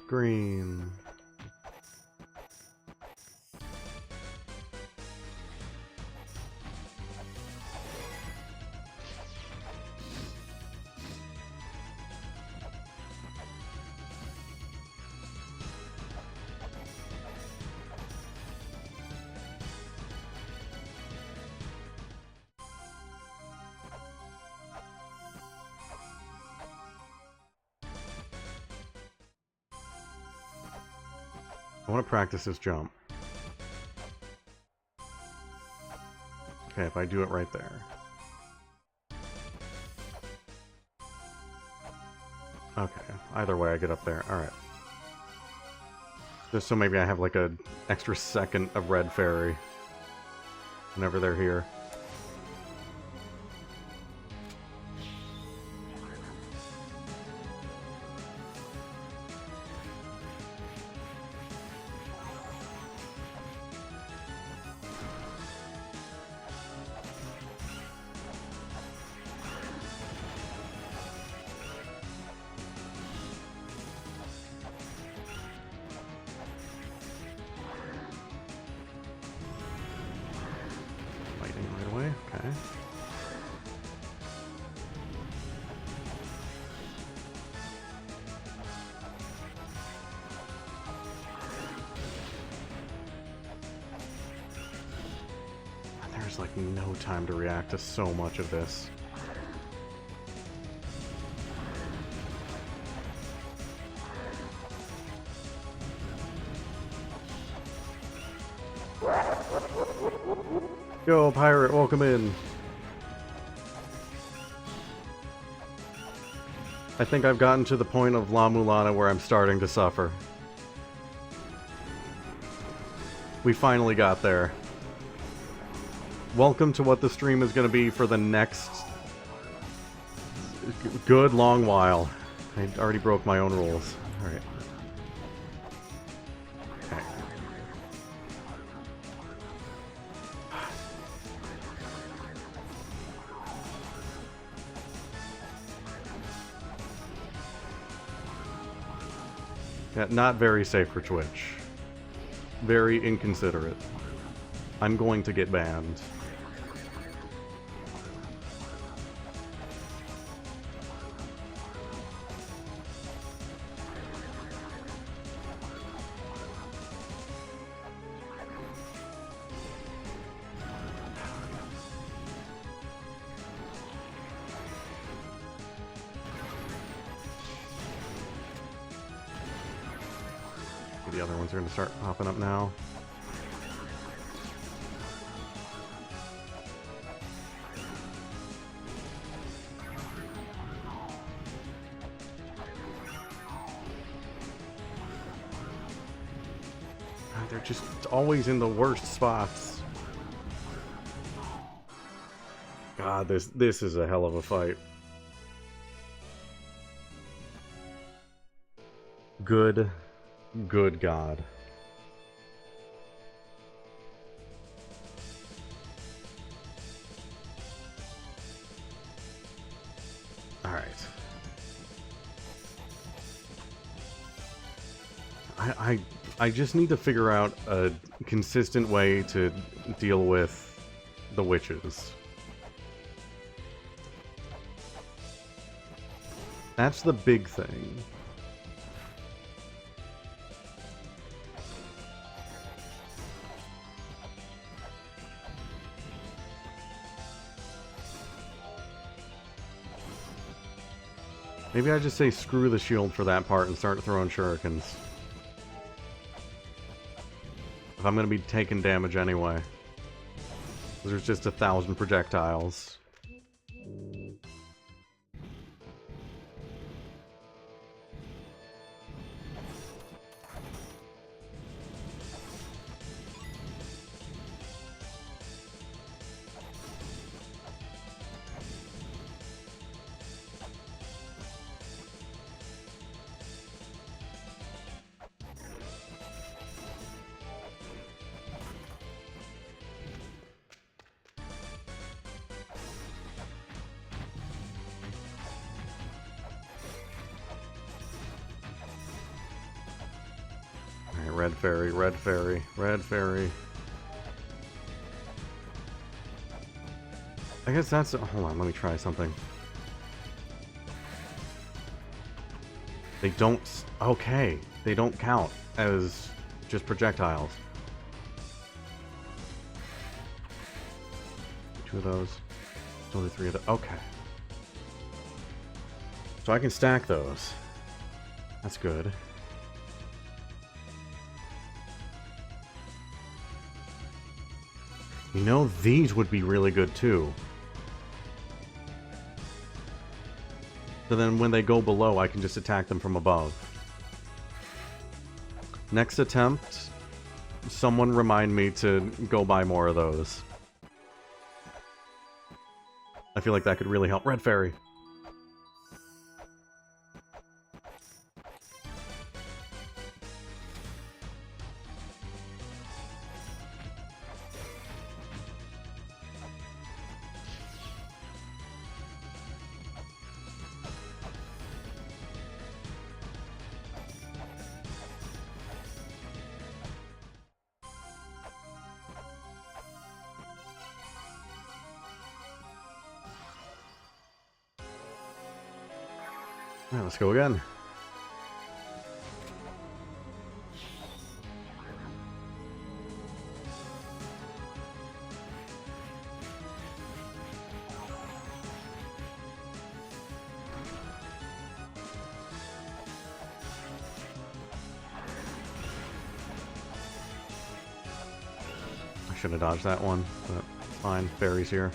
Green. I want to practice this jump. Okay, if I do it right there. Okay, either way I get up there. Alright. Just so maybe I have like an extra second of red fairy whenever they're here. Okay. There's like no time to react to so much of this. Yo, pirate, welcome in. I think I've gotten to the point of La-Mulana where I'm starting to suffer. We finally got there. Welcome to what the stream is going to be for the next good long while. I already broke my own rules. Alright. Okay. Yeah, not very safe for Twitch. Very inconsiderate. I'm going to get banned. The other ones are going to start popping up now. God, they're just always in the worst spots. God, this is a hell of a fight. Good God. Alright. I just need to figure out a consistent way to deal with the witches. That's the big thing. Maybe I just say screw the shield for that part and start throwing shurikens. If I'm gonna be taking damage anyway. There's just 1,000 projectiles. red fairy, red fairy, red fairy. I guess that's... Hold on, let me try something. They don't... Okay, they don't count as just projectiles. 2 of those. Only 3 of those. Okay. So I can stack those. That's good. You know, these would be really good too. So then when they go below, I can just attack them from above. Next attempt, someone remind me to go buy more of those. I feel like that could really help. Red Fairy. Alright, let's go again. I should have dodged that one, but fine. Fairy's here.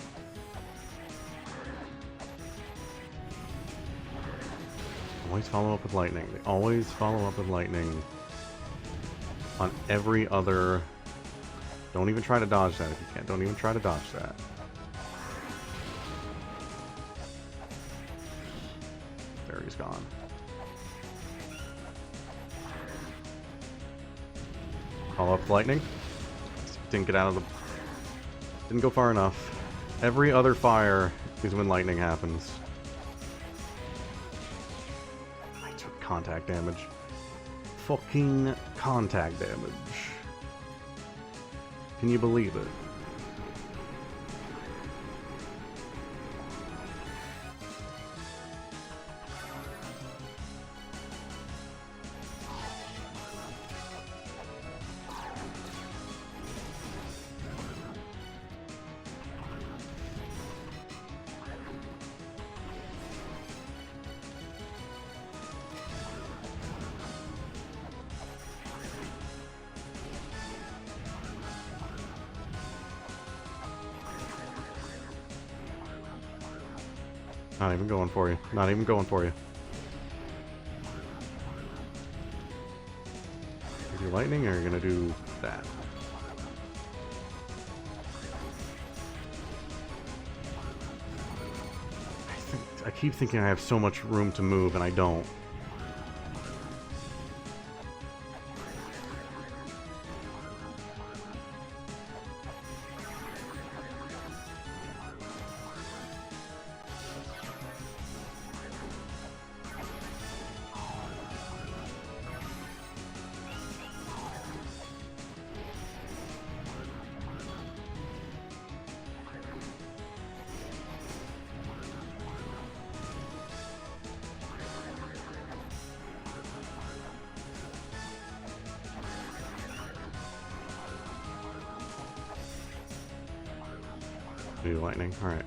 Always follow up with lightning. They always follow up with lightning on every other... Don't even try to dodge that if you can. Don't even try to dodge that. Fairy's gone. Follow up with lightning. Didn't get out of the... Didn't go far enough. Every other fire is when lightning happens. Contact damage. Fucking contact damage. Can you believe it? Not even going for you. Not even going for you. You do lightning, or are you gonna do that? I keep thinking I have so much room to move, and I don't. Do lightning. All right.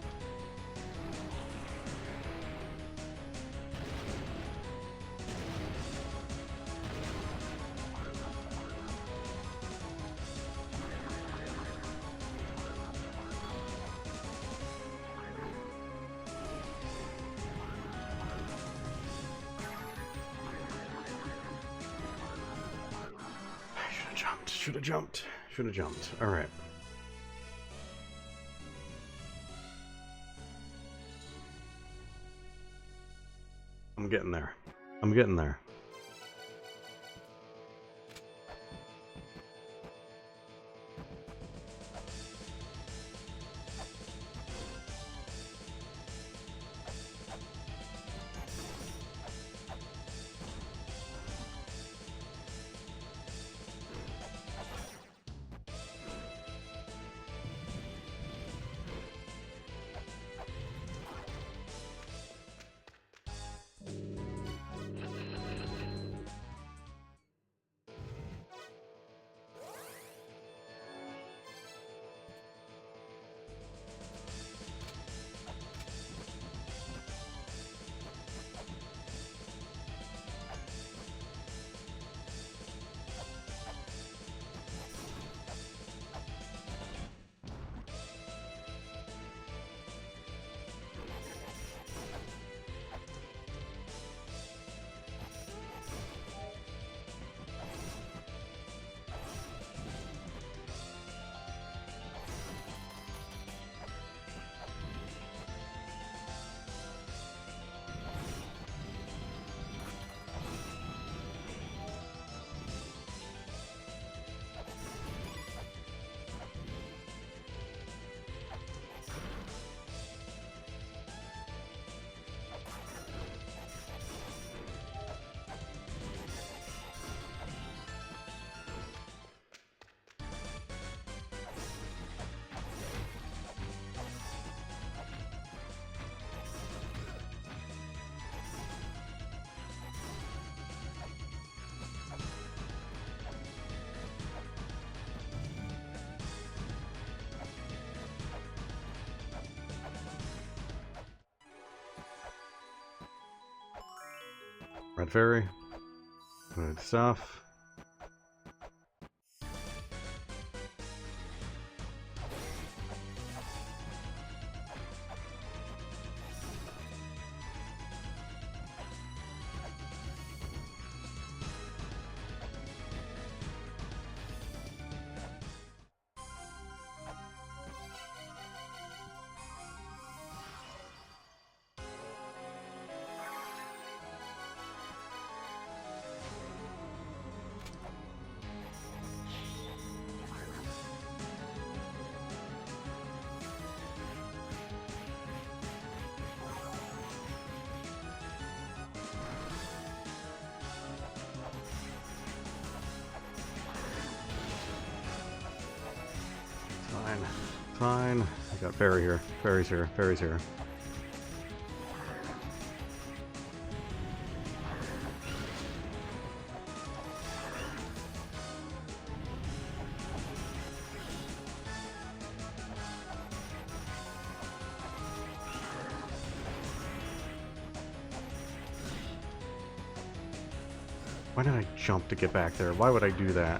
I should have jumped. Should have jumped. Should have jumped. All right. I'm getting there. I'm getting there. Red Fairy. Good stuff. Fine. I got Fairy here. Fairy's here. Fairy's here. Why did I jump to get back there? Why would I do that?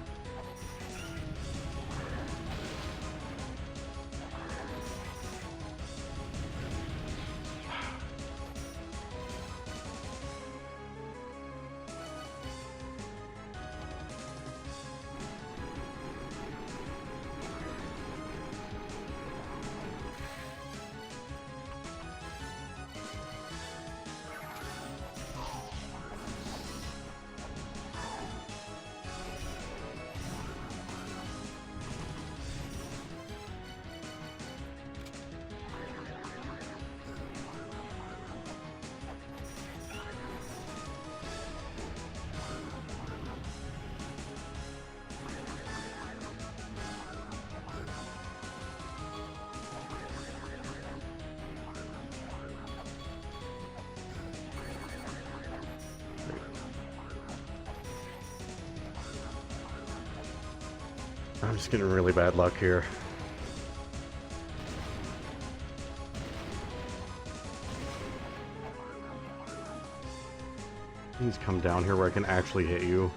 I'm just getting really bad luck here. Please come down here where I can actually hit you.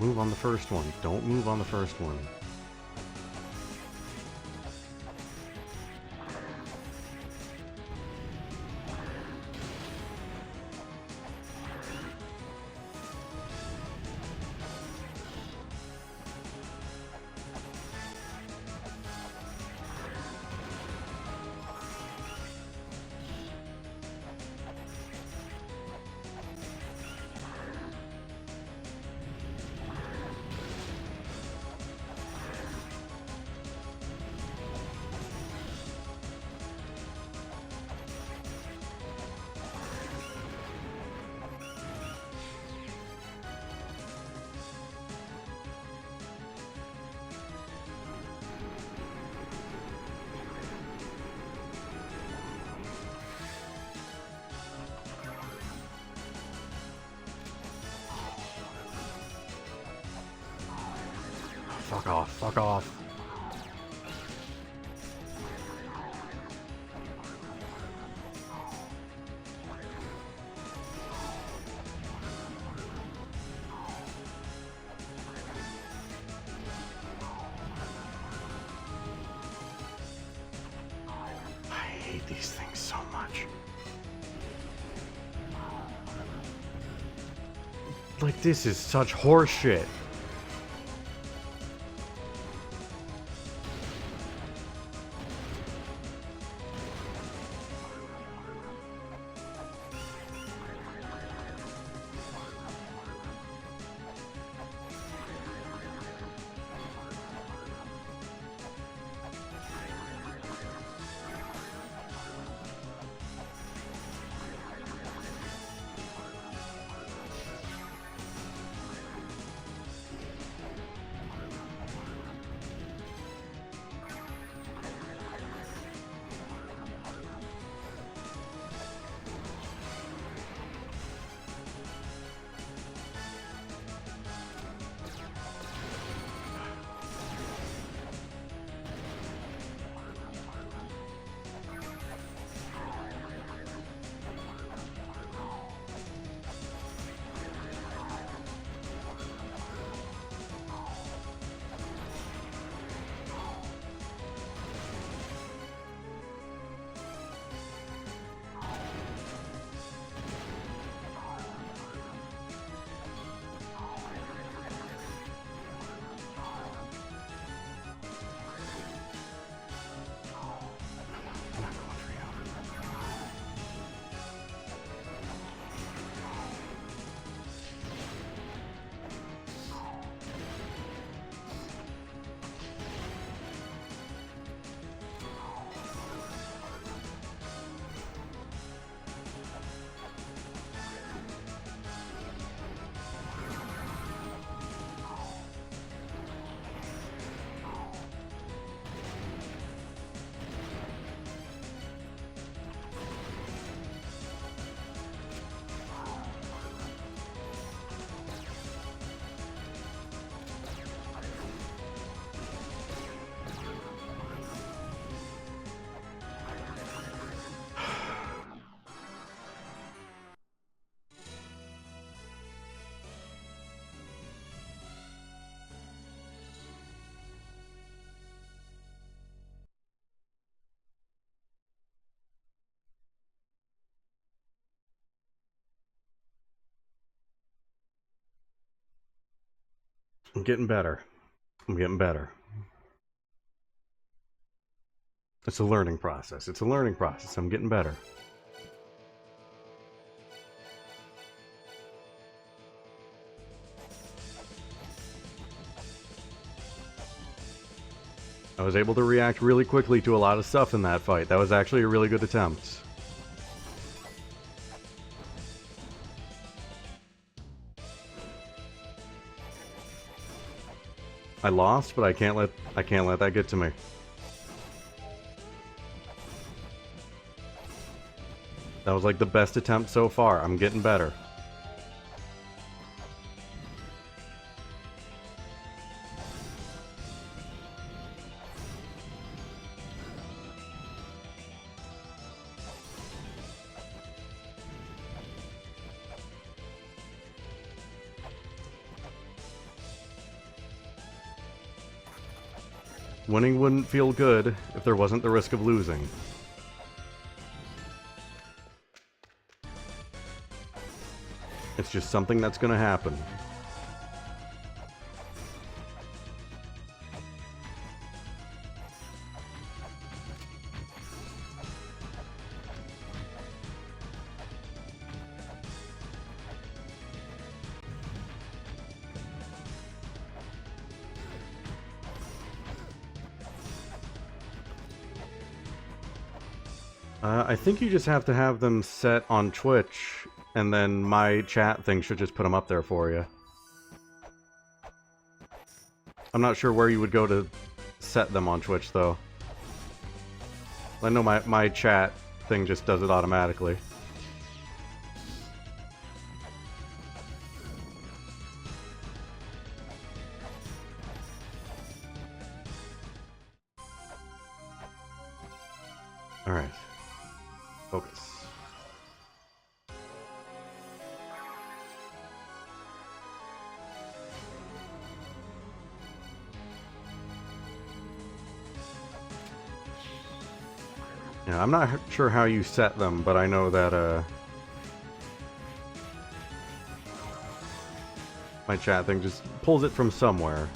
Move on the first one. Don't move on the first one. fuck off, fuck off. I hate these things so much. Like, this is such horseshit. I'm getting better. I'm getting better. It's a learning process. It's a learning process. I'm getting better. I was able to react really quickly to a lot of stuff in that fight. That was actually a really good attempt. I lost, but I can't let that get to me. That was like the best attempt so far. I'm getting better. Winning wouldn't feel good if there wasn't the risk of losing. It's just something that's gonna happen. I think you just have to have them set on Twitch, and then my chat thing should just put them up there for you. I'm not sure where you would go to set them on Twitch, though. I know my chat thing just does it automatically. Yeah, I'm not sure how you set them, but I know that, my chat thing just pulls it from somewhere.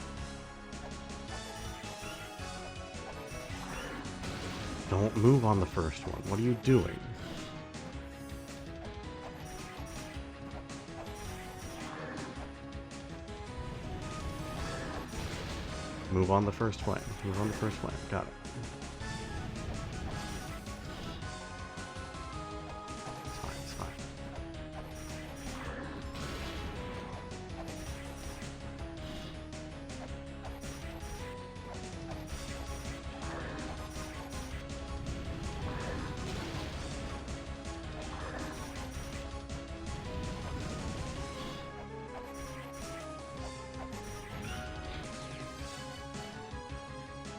Don't move on the first one. What are you doing? Move on the first plane. Move on the first plane. Got it. It's fine, it's fine.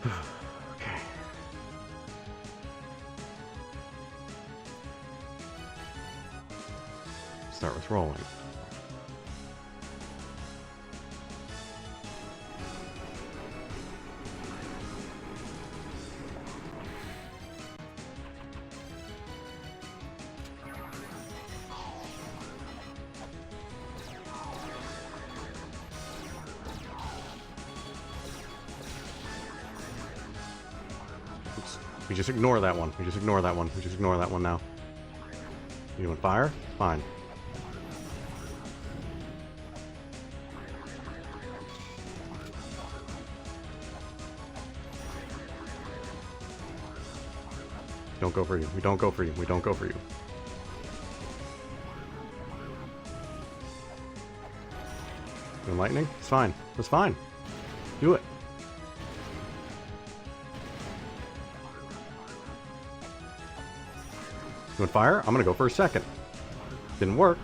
Okay. Start with rolling. We just ignore that one. We just ignore that one. We just ignore that one now. You doing fire? Fine. Don't go for you. We don't go for you. We don't go for you. Doing lightning? It's fine. It's fine. Do it. Doing fire? I'm gonna go for a second. Didn't work.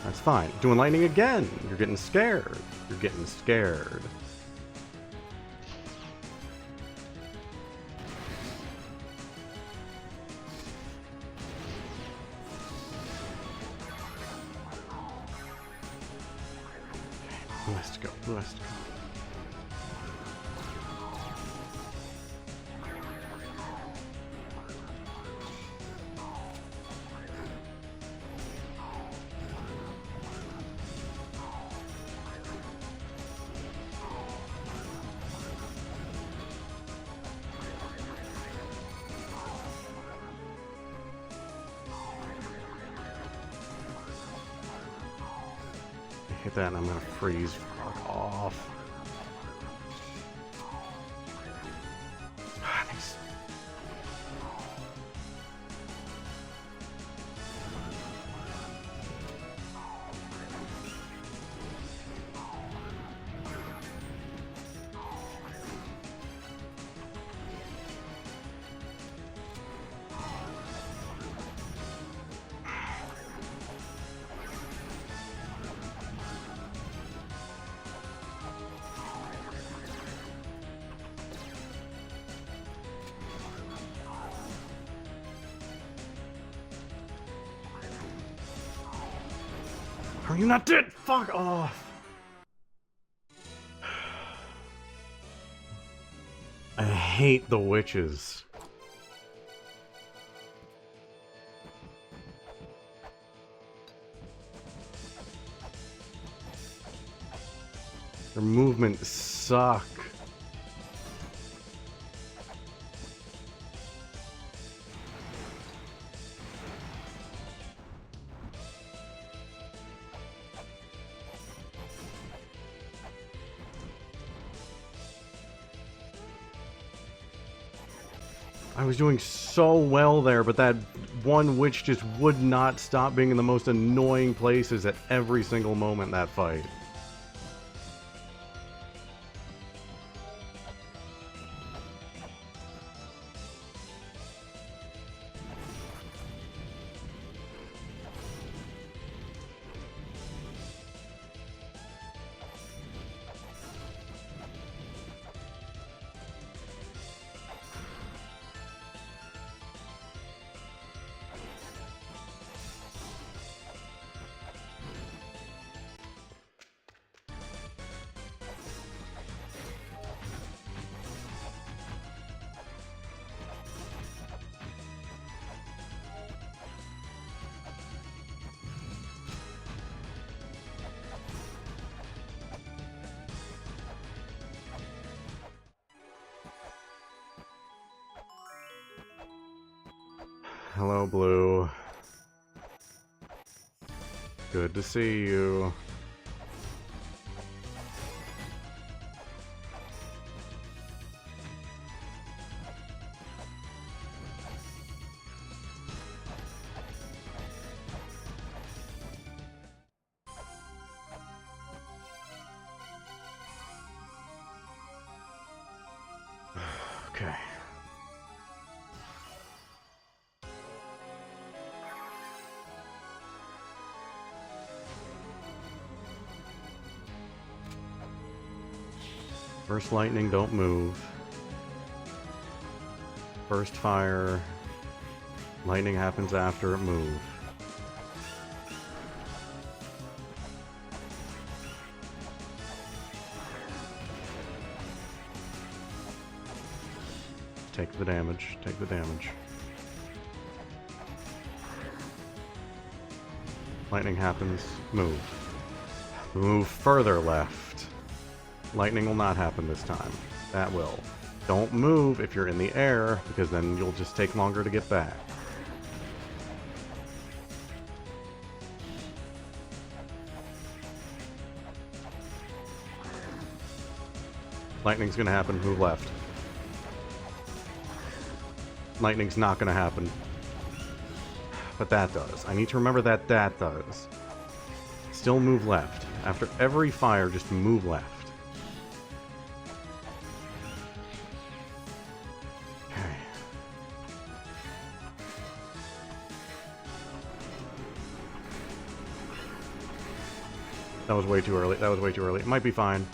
That's fine. Doing lightning again. You're getting scared. You're getting scared. Who has to go? Who has to go? Hit that and I'm gonna freeze. Fuck off. Nice. Are you not dead? Fuck off. I hate the witches. Their movements suck. I was doing so well there, but that one witch just would not stop being in the most annoying places at every single moment in that fight. Hello, Blue. Good to see you. Okay. First lightning, don't move. First fire, lightning happens after, move. Take the damage, take the damage. Lightning happens, move. Move further left. Lightning will not happen this time. That will. Don't move if you're in the air, because then you'll just take longer to get back. Lightning's gonna happen, move left. Lightning's not gonna happen. But that does. I need to remember that that does. Still move left. After every fire, just move left. Okay. That was way too early. That was way too early. It might be fine.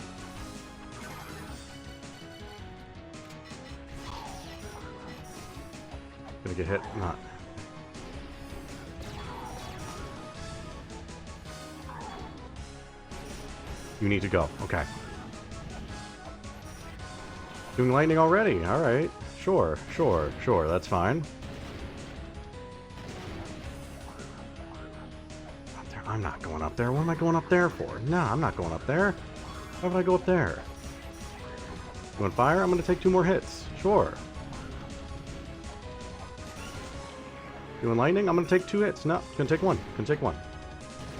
Gonna get hit? Not. You need to go. Okay. Doing lightning already. Alright. Sure, sure, sure. That's fine. Up there. I'm not going up there. What am I going up there for? No, I'm not going up there. Why would I go up there? Doing fire? I'm going to take 2 more hits. Sure. Doing lightning? I'm going to take 2 hits. No, gonna take 1. Gonna take 1.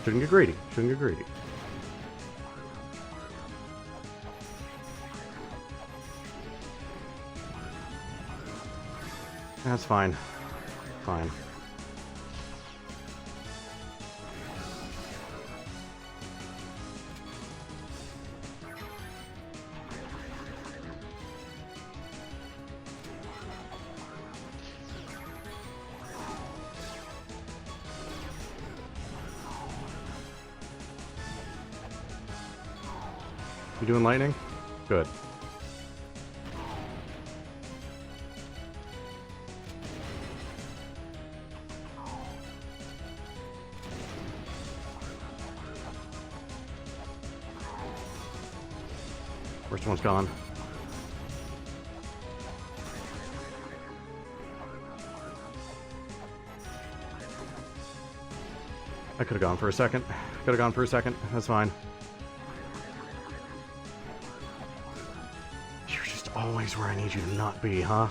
Shouldn't get greedy. Shouldn't get greedy. That's fine. Fine. You doing lightning? Good. First one's gone. I could have gone for a second. Could have gone for a second. That's fine. You're just always where I need you to not be, huh?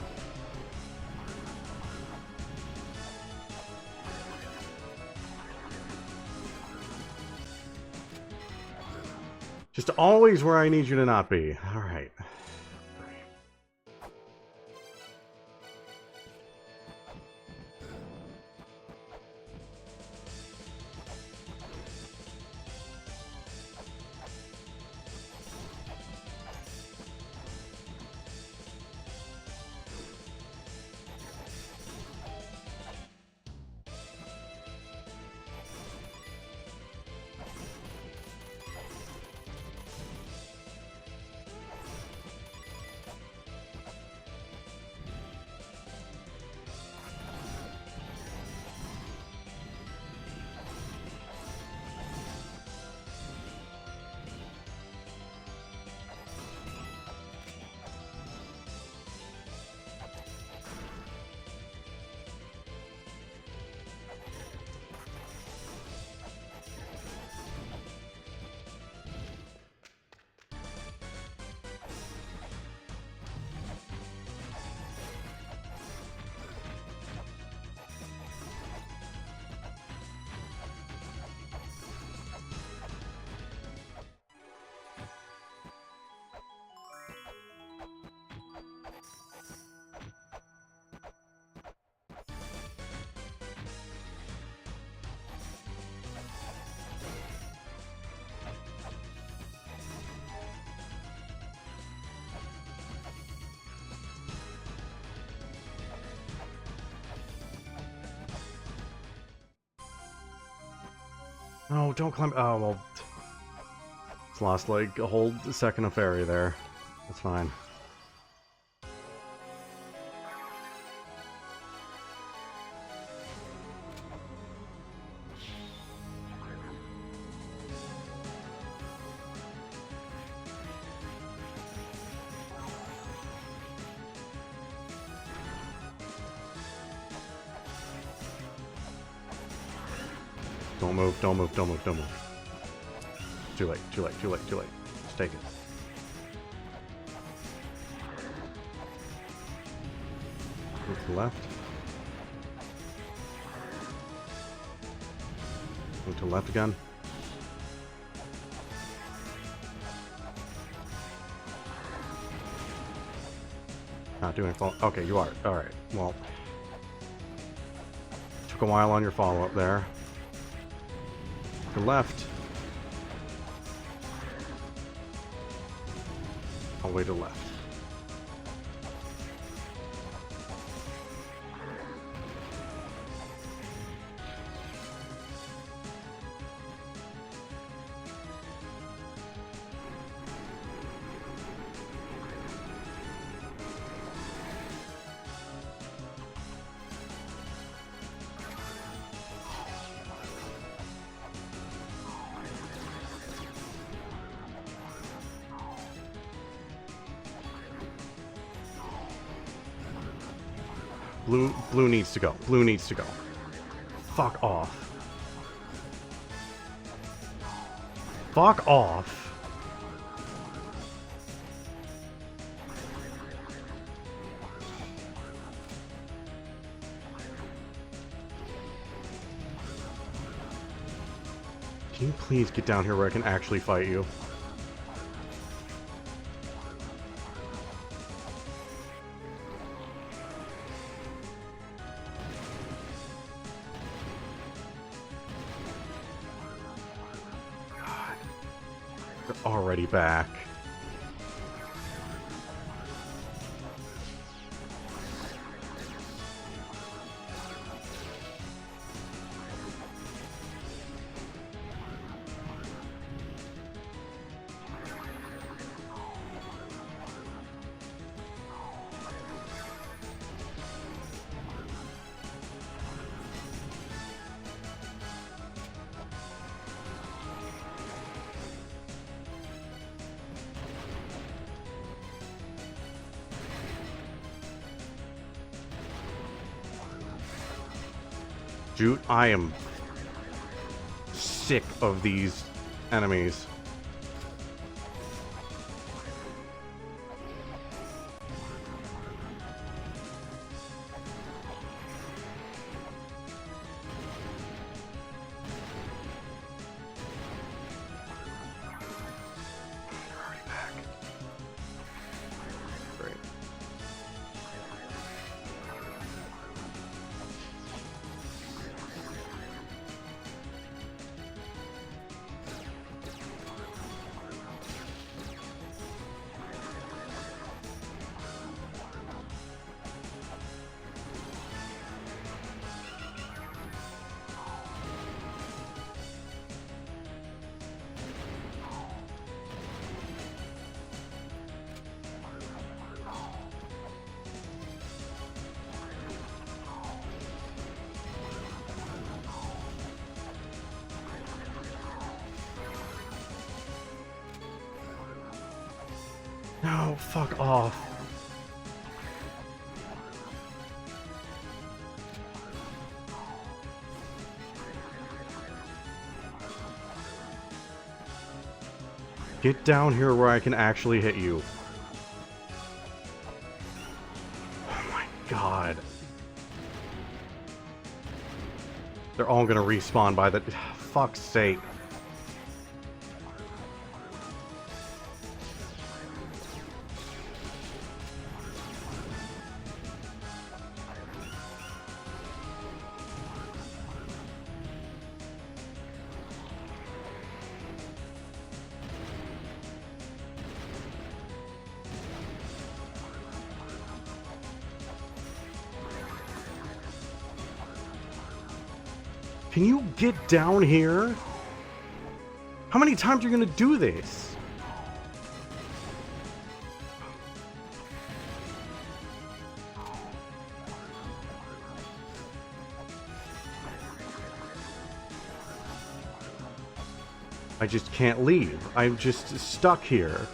Just always where I need you to not be. Alright. Oh, don't climb. Oh, well. It's lost like a whole second of fairy there. That's fine. Don't move, don't move, don't move, don't move. Too late, too late, too late, too late. Just take it. Move to the left. Move to the left again. Not doing follow. Okay, you are. Alright, well. Took a while on your follow-up there. To the left. All the way to the left. Blue needs to go. Blue needs to go. Fuck off. Fuck off. Can you please get down here where I can actually fight you? Already back. Dude, I am sick of these enemies. They're already back. Great. No, fuck off. Get down here where I can actually hit you. Oh my god. They're all gonna respawn by the... Fuck's sake. Can you get down here? How many times are you gonna do this? I just can't leave. I'm just stuck here.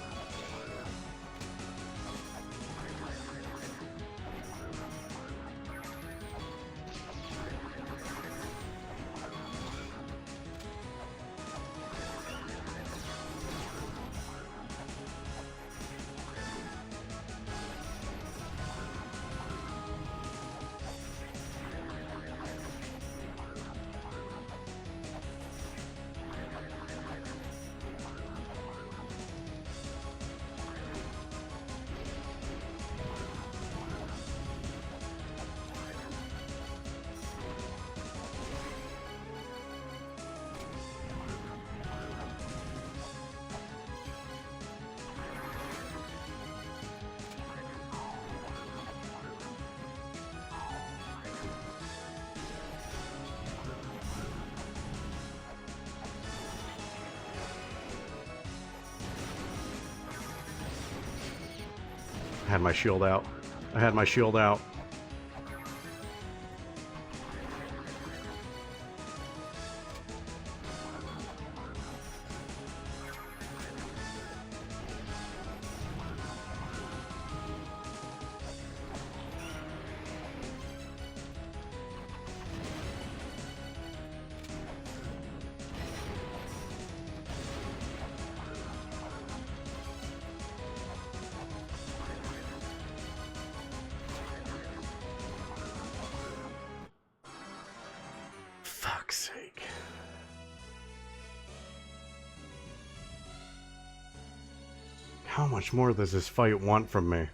I had my shield out. I had my shield out. Fuck's sake. How much more does this fight want from me?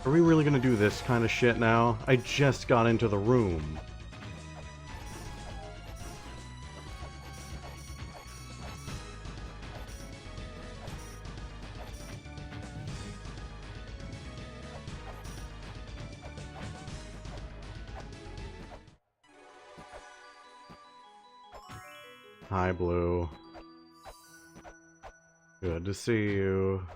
Are we really gonna do this kind of shit now? I just got into the room. Hi, Blue. Good to see you.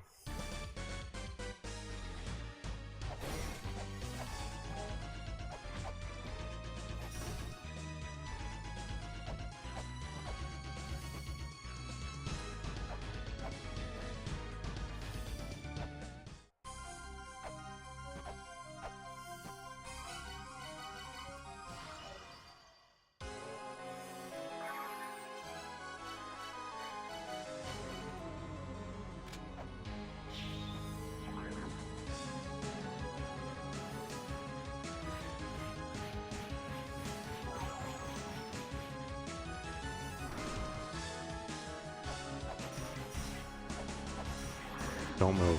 Don't move.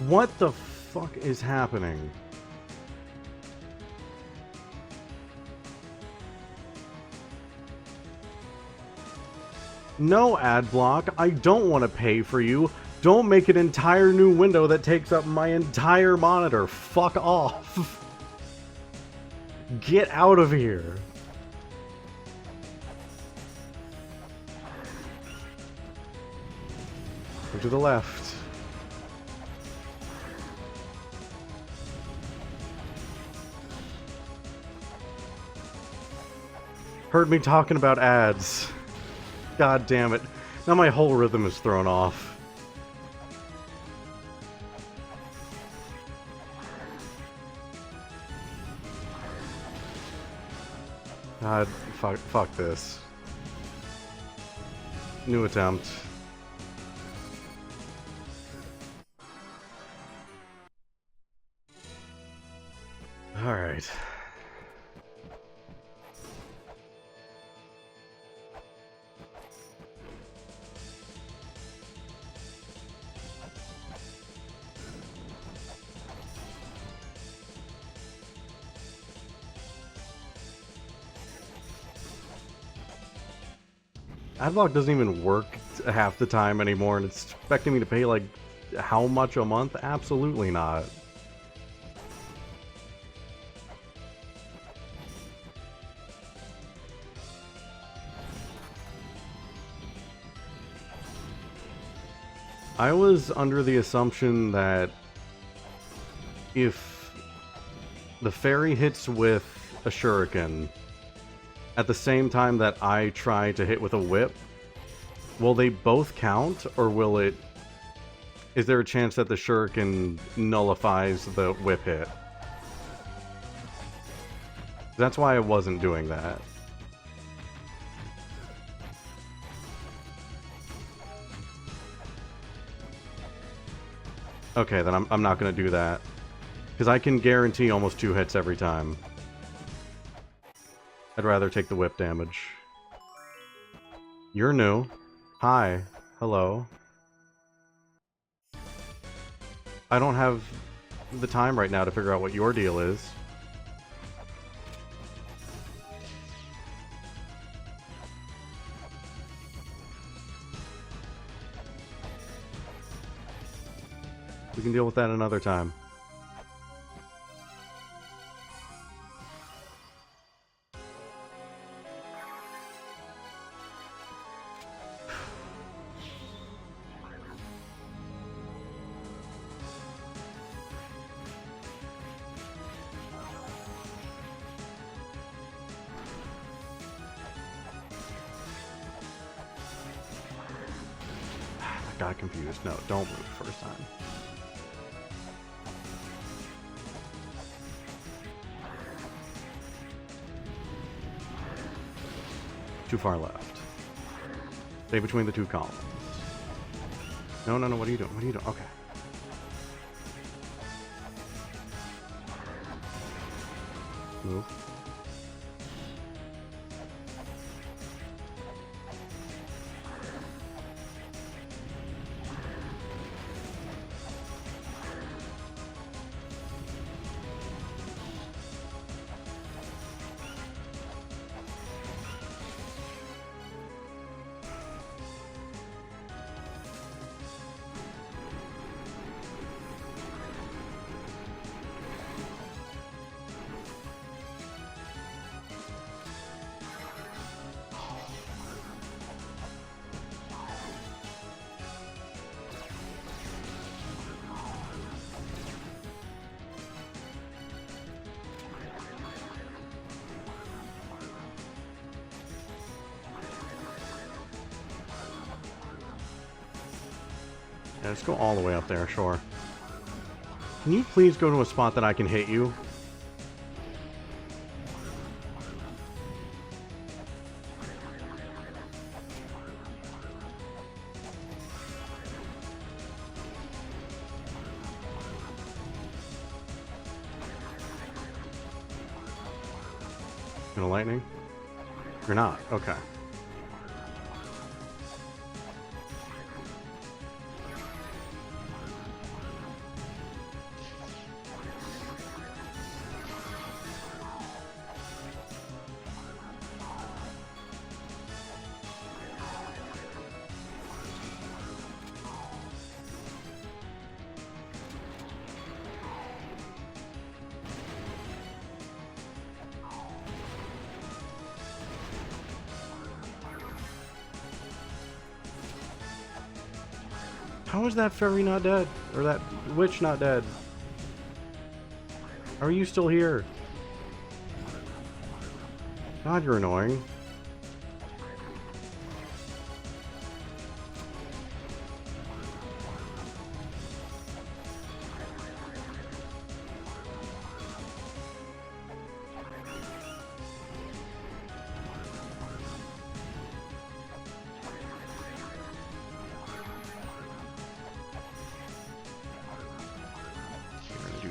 What the fuck is happening? No, ad block. I don't want to pay for you. Don't make an entire new window that takes up my entire monitor. Fuck off. Get out of here. Go to the left. Heard me talking about ads. God damn it. Now my whole rhythm is thrown off. God, fuck this. New attempt. Alright. Adblock doesn't even work half the time anymore, and it's expecting me to pay, like, how much a month? Absolutely not. I was under the assumption that if the fairy hits with a shuriken at the same time that I try to hit with a whip, will they both count, or will it... Is there a chance that the shuriken nullifies the whip hit? That's why I wasn't doing that. Okay, then I'm not gonna do that. Because I can guarantee almost 2 hits every time. I'd rather take the whip damage. You're new. Hi. Hello. I don't have the time right now to figure out what your deal is. We can deal with that another time. I got confused. No, don't move first time. Too far left. Stay between the 2 columns. No, no, no, what are you doing? What are you doing? Okay. Move. Yeah, let's go all the way up there, sure. Can you please go to a spot that I can hit you? Gonna lightning? You're not. Okay. How is that fairy not dead? Or that witch not dead? How are you still here? God, you're annoying.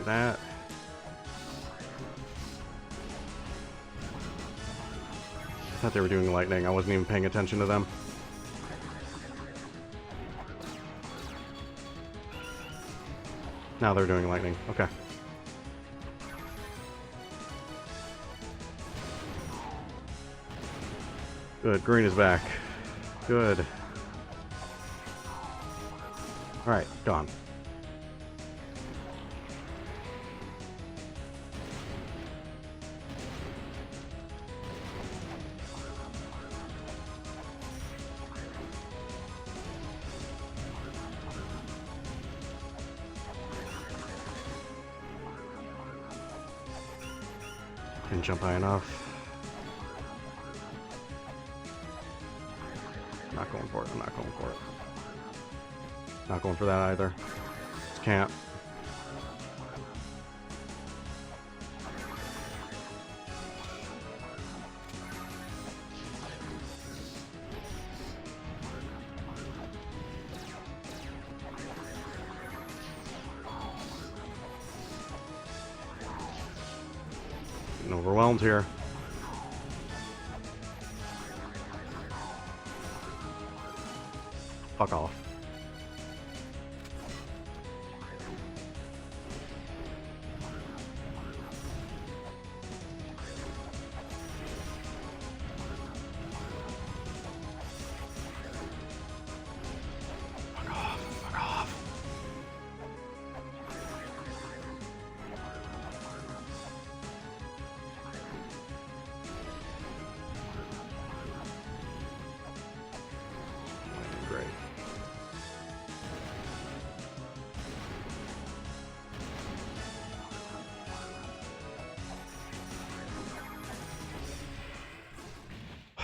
that. I thought they were doing lightning. I wasn't even paying attention to them. Now they're doing lightning. Okay. Good. Green is back. Good. Alright, gone. Didn't jump high enough. Not going for it. I'm not going for it. Not going for that either. Just can't. Getting overwhelmed here. Fuck off. Fuck off. Fuck off. Great.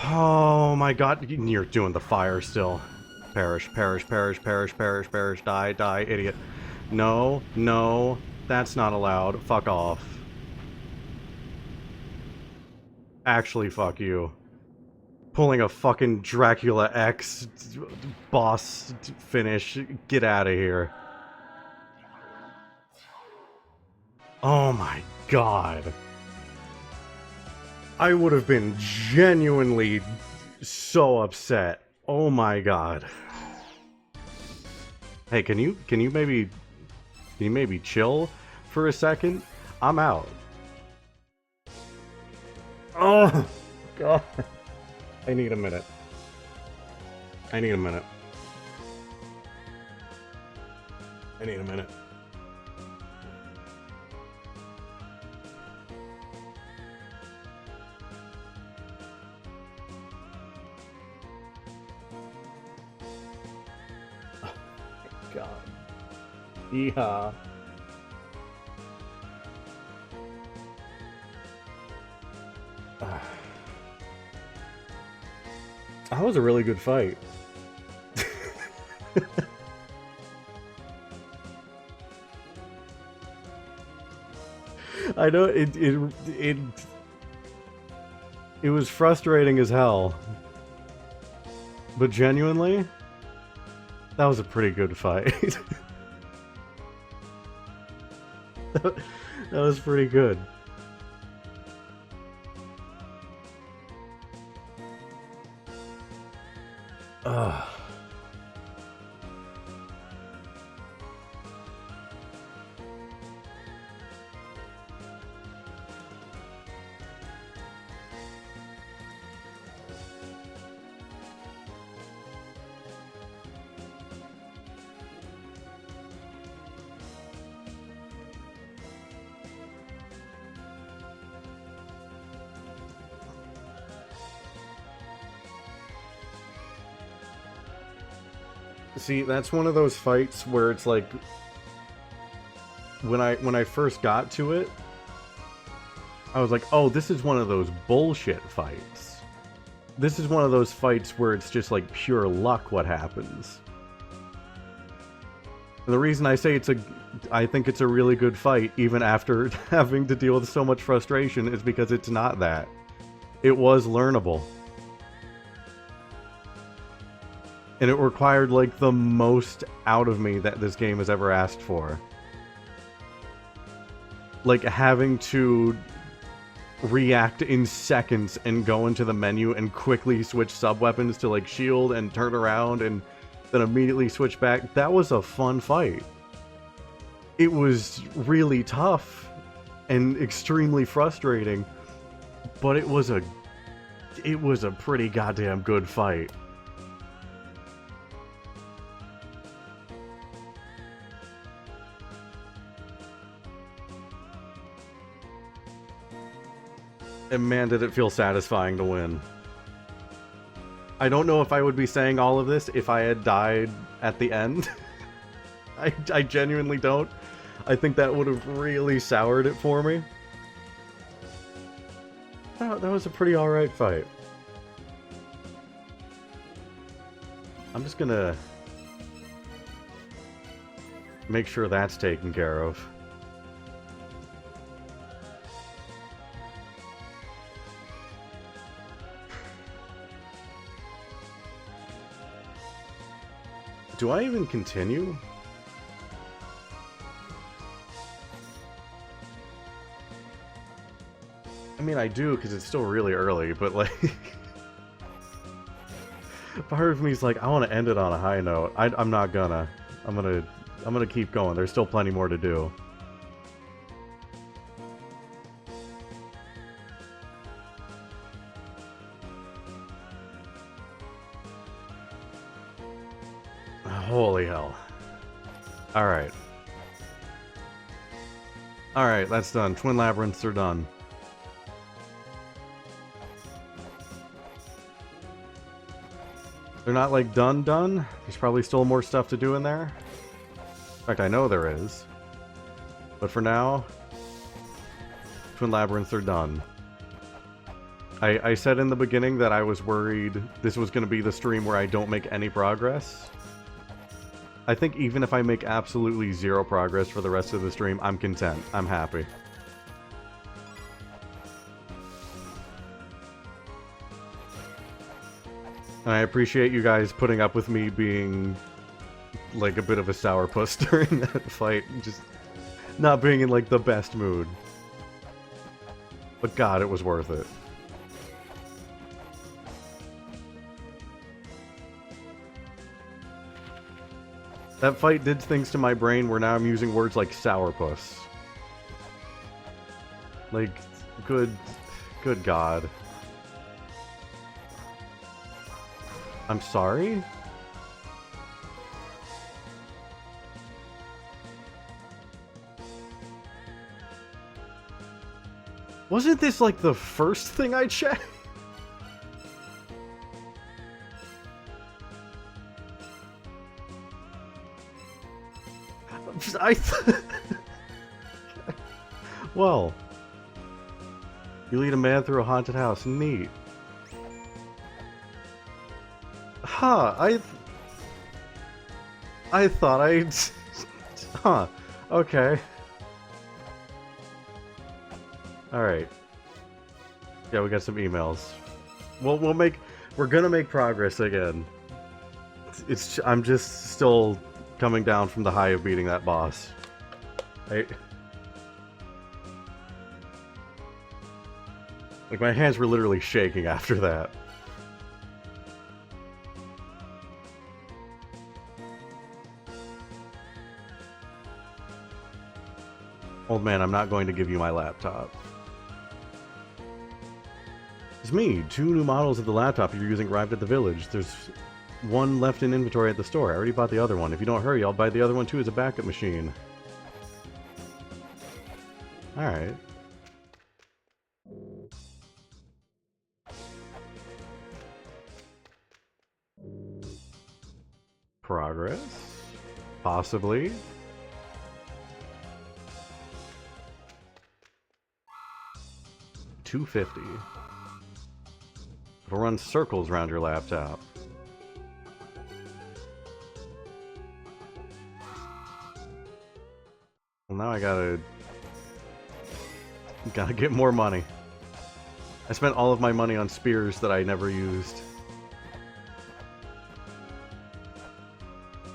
Oh my god, you're doing the fire still. Perish, perish, perish, perish, perish, perish, die, die, idiot. No, no, that's not allowed. Fuck off. Actually, fuck you. Pulling a fucking Dracula X boss finish. Get out of here. Oh my god. I would have been genuinely so upset. Oh my god. Hey, can you maybe chill for a second? I'm out. Oh god. I need a minute. I need a minute. I need a minute. God. Yeah. That was a really good fight. I know it was frustrating as hell. But genuinely, that was a pretty good fight. That was pretty good. Ugh. See, that's one of those fights where it's like when I first got to it, I was like, "Oh, this is one of those bullshit fights. This is one of those fights where it's just like pure luck what happens." And the reason I say I think it's a really good fight even after having to deal with so much frustration is because it's not that. It was learnable. And it required, like, the most out of me that this game has ever asked for. like having to react in seconds and go into the menu and quickly switch sub-weapons to like shield and turn around and then immediately switch back. That was a fun fight. It was really tough and extremely frustrating, but it was a pretty goddamn good fight. And man, did it feel satisfying to win. I don't know if I would be saying all of this if I had died at the end. I genuinely don't. I think that would have really soured it for me. That was a pretty alright fight. I'm just gonna make sure that's taken care of. Do I even continue? I mean, I do, because it's still really early, but like... part of me's like, I want to end it on a high note. I'm not gonna. I'm gonna keep going. There's still plenty more to do. Holy hell. Alright. Alright, that's done. Twin Labyrinths are done. They're not, like, done. There's probably still more stuff to do in there. In fact, I know there is. But for now, Twin Labyrinths are done. I said in the beginning that I was worried this was going to be the stream where I don't make any progress. I think even if I make absolutely zero progress for the rest of the stream, I'm content. I'm happy. And I appreciate you guys putting up with me being like a bit of a sourpuss during that fight. Just not being in like the best mood. But God, it was worth it. That fight did things to my brain where now I'm using words like sourpuss. Like, good God. I'm sorry? Wasn't this like the first thing I checked? Well, you lead a man through a haunted house. Neat. Huh, I thought I'd... Huh, okay. Alright. Yeah, we got some emails. We're gonna make progress again. I'm just still coming down from the high of beating that boss. Like, my hands were literally shaking after that. Old man, I'm not going to give you my laptop. It's me. 2 new models of the laptop you're using arrived at the village. There's one left in inventory at the store. I already bought the other one. If you don't hurry, I'll buy the other one too as a backup machine. Alright. Progress? Possibly. $250. It'll run circles around your laptop. Well, now I gotta get more money. I spent all of my money on spears that I never used.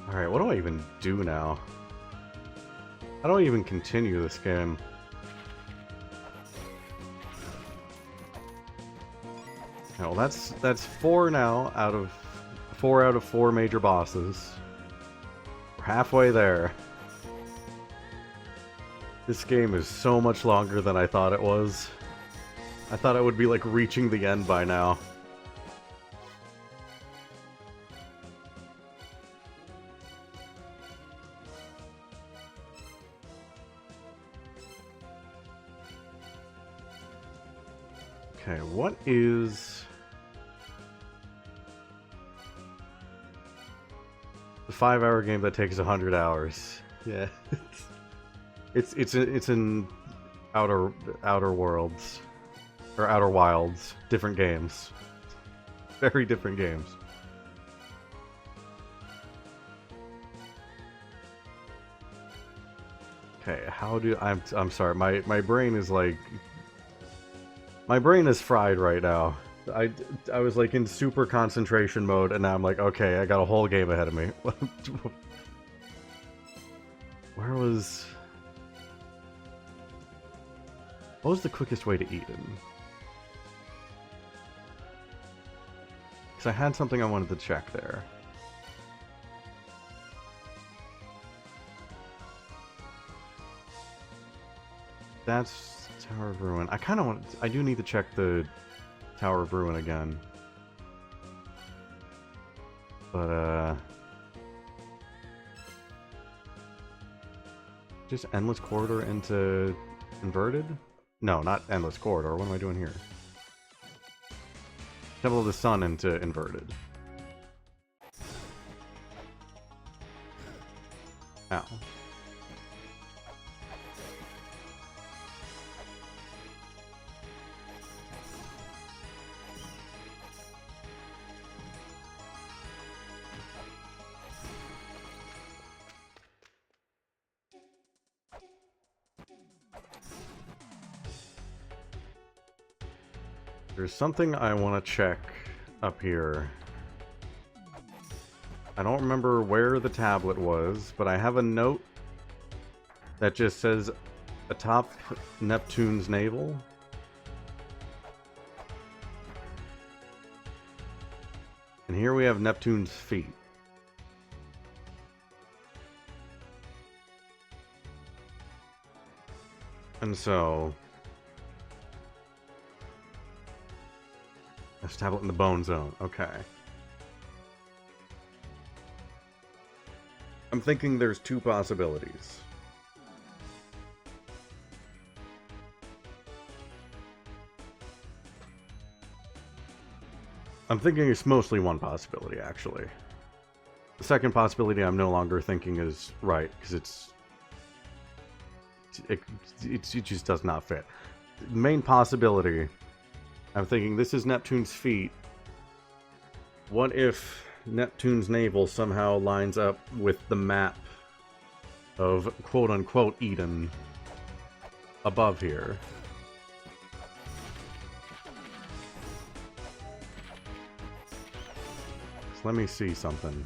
Alright, what do I even do now? How do I even continue this game? Well, that's 4 now out of 4 major bosses. We're halfway there. This game is so much longer than I thought it was. I thought I would be like reaching the end by now. Okay, what is the 5-hour game that takes 100 hours? Yeah, it's in Outer Worlds or Outer Wilds, different games, very different games. Okay, how do I'm sorry, my brain is like. My brain is fried right now. I was like in super concentration mode, and now I'm like, okay, I got a whole game ahead of me. Where was... What was the quickest way to Eden? Because I had something I wanted to check there. That's Tower of Ruin. I kind of want... I do need to check the Tower of Ruin again. But, just Endless Corridor into Inverted? No, not Endless Corridor. What am I doing here? Temple of the Sun into Inverted. Ow. There's something I want to check up here. I don't remember where the tablet was, but I have a note that just says atop Neptune's navel. And here we have Neptune's feet. And so... This tablet in the bone zone. Okay. I'm thinking there's 2 possibilities. I'm thinking it's mostly 1 possibility, actually. The second possibility I'm no longer thinking is right, because it just does not fit. The main possibility... I'm thinking this is Neptune's feet. What if Neptune's navel somehow lines up with the map of quote-unquote Eden above here? So let me see something.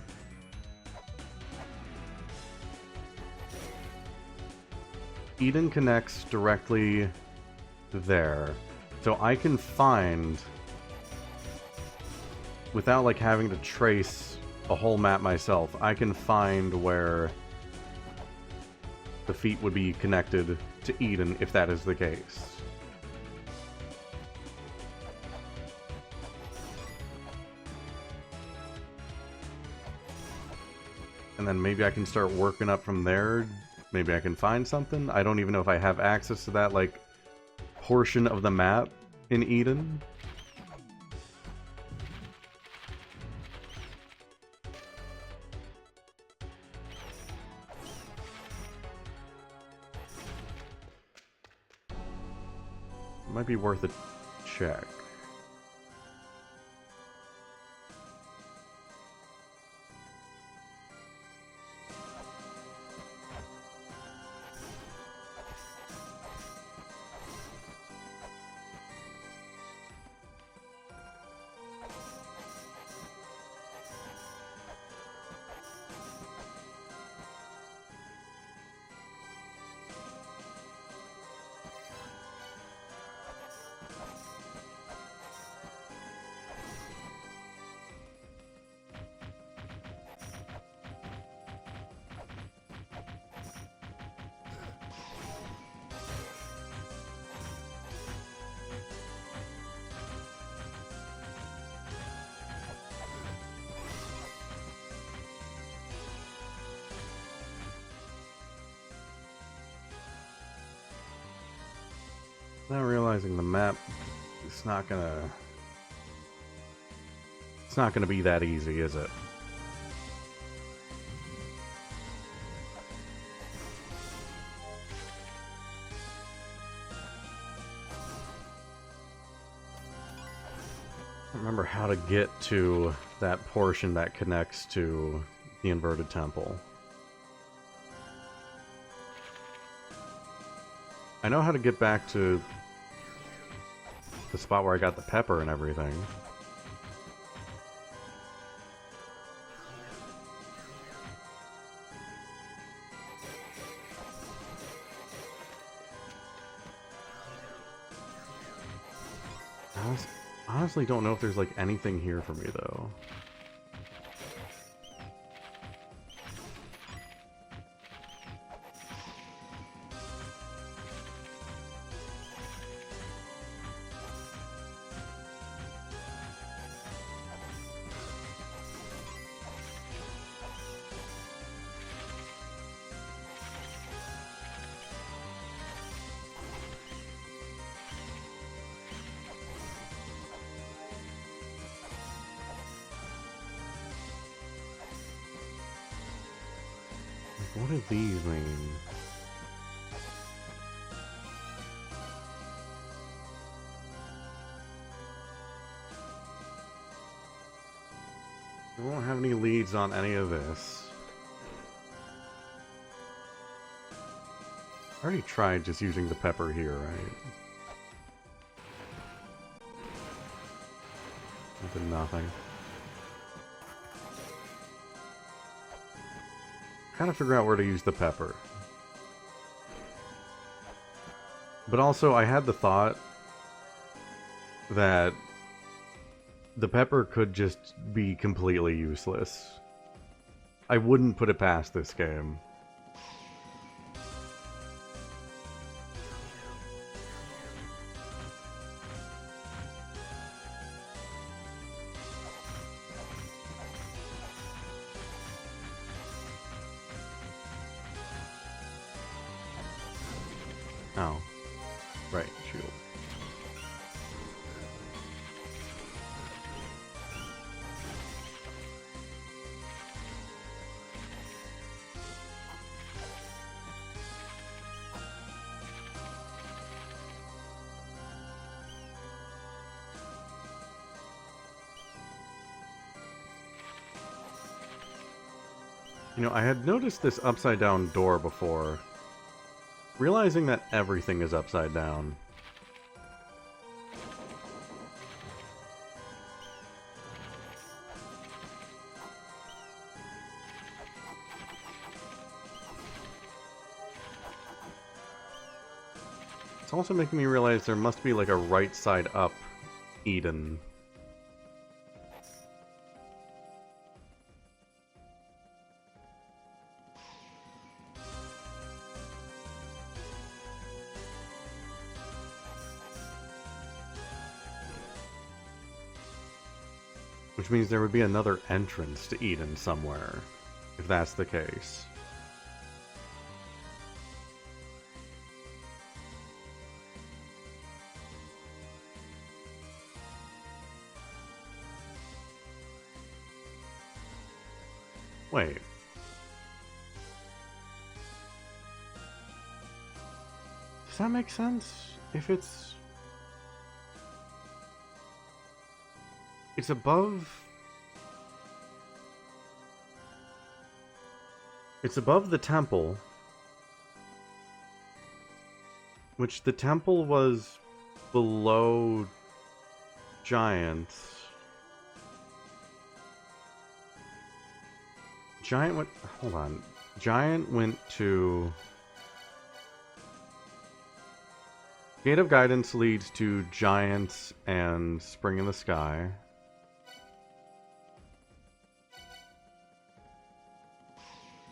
Eden connects directly there. So I can find, without like having to trace a whole map myself, I can find where the feet would be connected to Eden if that is the case. And then maybe I can start working up from there. Maybe I can find something. I don't even know if I have access to that, like, portion of the map in Eden. Might be worth a check. Not realizing the map, it's not gonna be that easy, is it? I don't remember how to get to that portion that connects to the inverted temple. I know how to get back to the spot where I got the pepper and everything. I honestly don't know if there's like anything here for me though. What do these mean? I won't have any leads on any of this. I already tried just using the pepper here, right? I did nothing. Gotta figure out where to use the pepper. But also, I had the thought that the pepper could just be completely useless. I wouldn't put it past this game. Oh. Right, shield. You know, I had noticed this upside down door before, realizing that everything is upside down. It's also making me realize there must be like a right side up Eden. Which means there would be another entrance to Eden somewhere, if that's the case. Wait. Does that make sense? If it's above... It's above the temple. Which the temple was below Giant. Giant went... Hold on. Giant went to... Gate of Guidance leads to Giant and Spring in the Sky.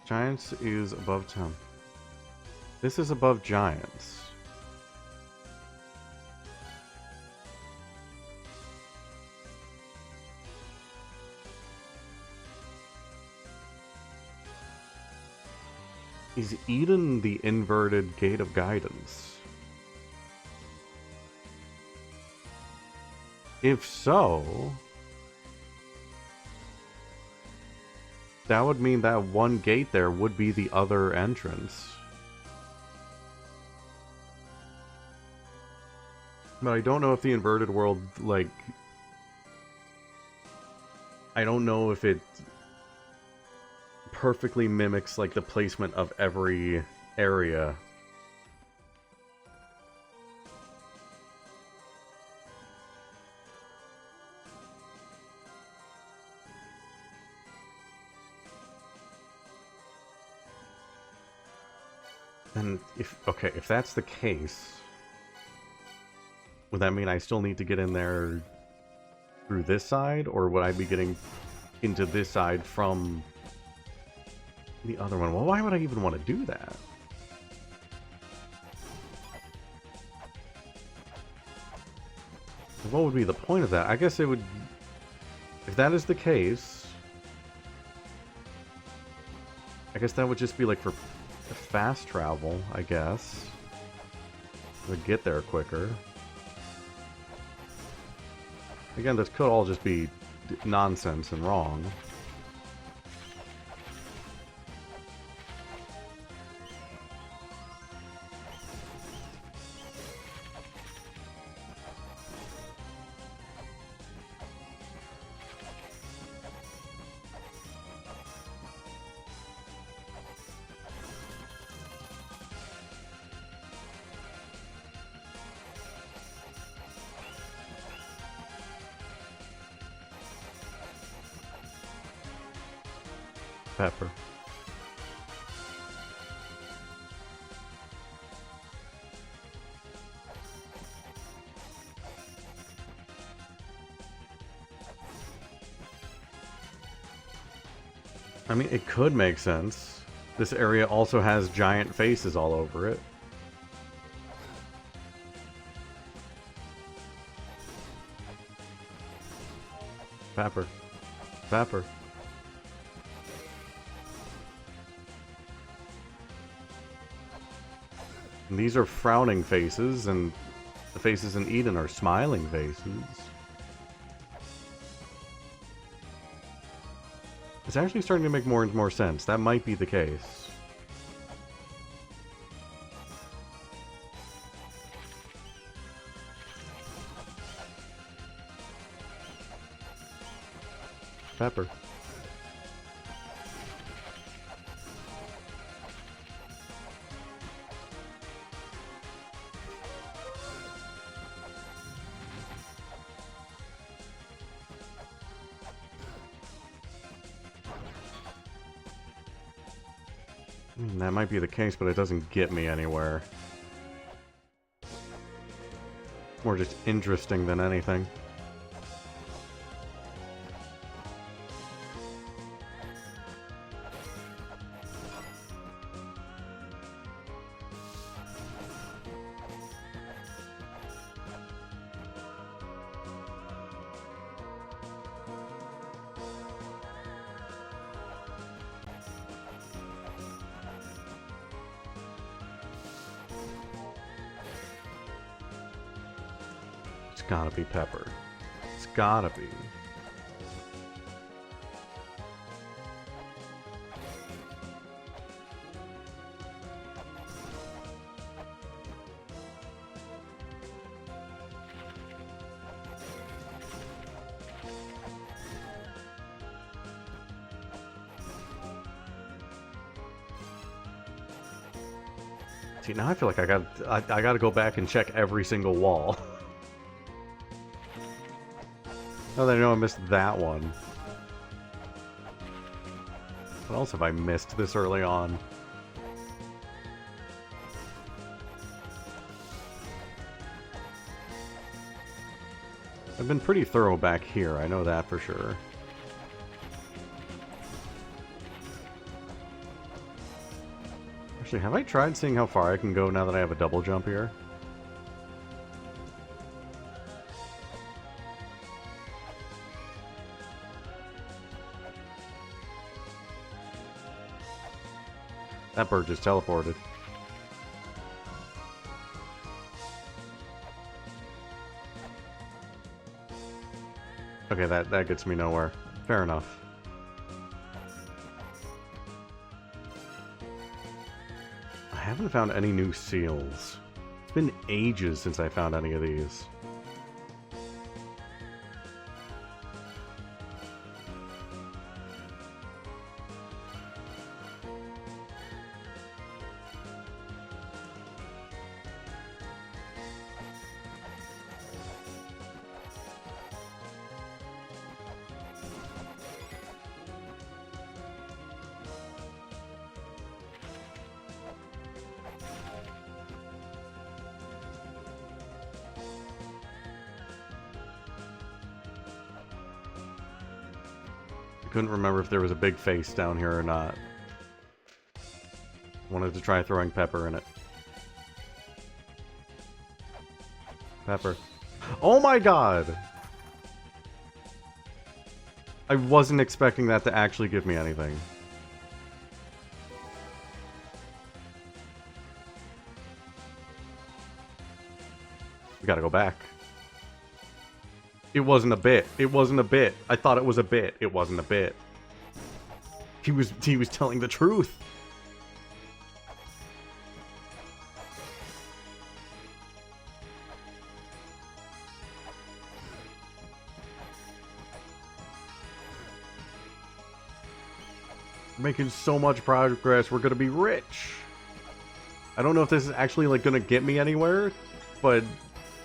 Giants is above Temple. This is above Giants. Is Eden the inverted Gate of Guidance? If so, that would mean that one gate there would be the other entrance. But I don't know if the inverted world, like... I don't know if it perfectly mimics, like, the placement of every area. And if that's the case, would that mean I still need to get in there through this side, or would I be getting into this side from the other one? Well, why would I even want to do that? What would be the point of that? I guess it would... If that is the case, I guess that would just be like for fast travel, I guess. Would get there quicker. Again, this could all just be nonsense and wrong. Pepper. I mean, it could make sense. This area also has giant faces all over it. Pepper. Pepper. And these are frowning faces, and the faces in Eden are smiling faces. It's actually starting to make more and more sense. That might be the case. Pepper. That might be the case, but it doesn't get me anywhere. More just interesting than anything. It's gotta be Pepper. It's gotta be. See, now I feel like I gotta go back and check every single wall. Now that I know I missed that one. What else have I missed this early on? I've been pretty thorough back here, I know that for sure. Actually, have I tried seeing how far I can go now that I have a double jump here? That bird just teleported. Okay, that gets me nowhere. Fair enough. I haven't found any new seals. It's been ages since I found any of these. Couldn't remember if there was a big face down here or not. Wanted to try throwing pepper in it. Pepper. Oh my god! I wasn't expecting that to actually give me anything. We gotta go back. It wasn't a bit. It wasn't a bit. I thought it was a bit. It wasn't a bit. He was telling the truth. We're making so much progress. We're gonna be rich. I don't know if this is actually like gonna get me anywhere, but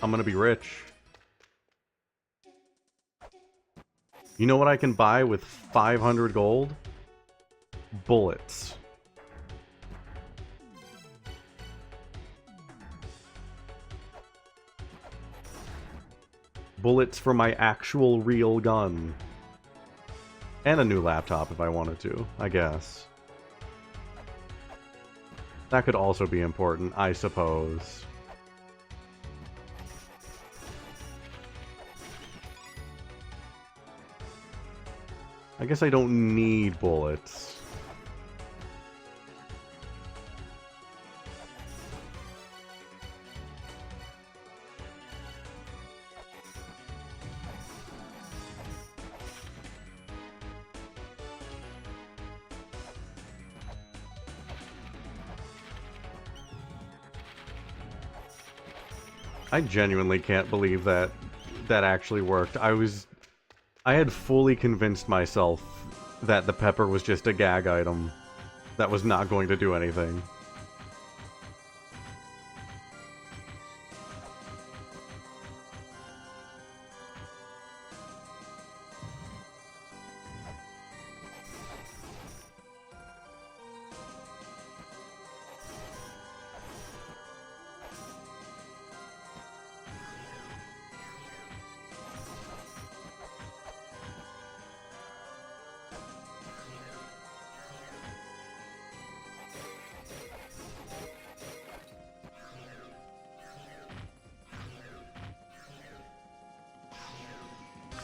I'm gonna be rich. You know what I can buy with 500 gold? Bullets. Bullets for my actual real gun. And a new laptop if I wanted to, I guess. That could also be important, I suppose. I guess I don't need bullets. I genuinely can't believe that that actually worked. I had fully convinced myself that the pepper was just a gag item that was not going to do anything.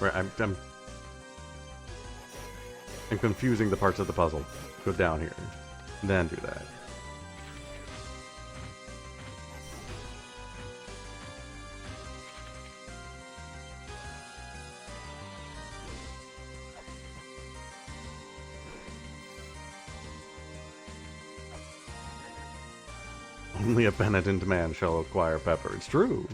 Right, I'm confusing the parts of the puzzle. Go down here. Then do that. Only a penitent man shall acquire pepper. It's true.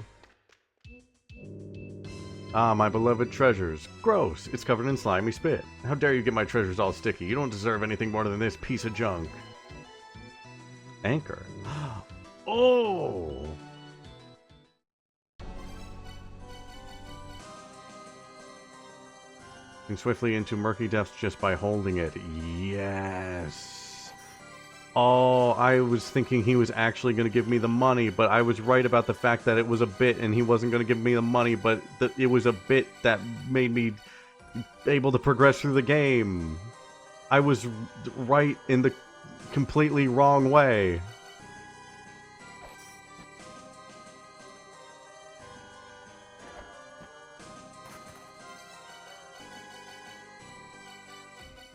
Ah, my beloved treasures. Gross! It's covered in slimy spit. How dare you get my treasures all sticky? You don't deserve anything more than this piece of junk. Anchor. Oh! You can swiftly into murky depths just by holding it. Yes! Oh, I was thinking he was actually going to give me the money, but I was right about the fact that it was a bit and he wasn't going to give me the money, but it was a bit that made me able to progress through the game. I was right in the completely wrong way.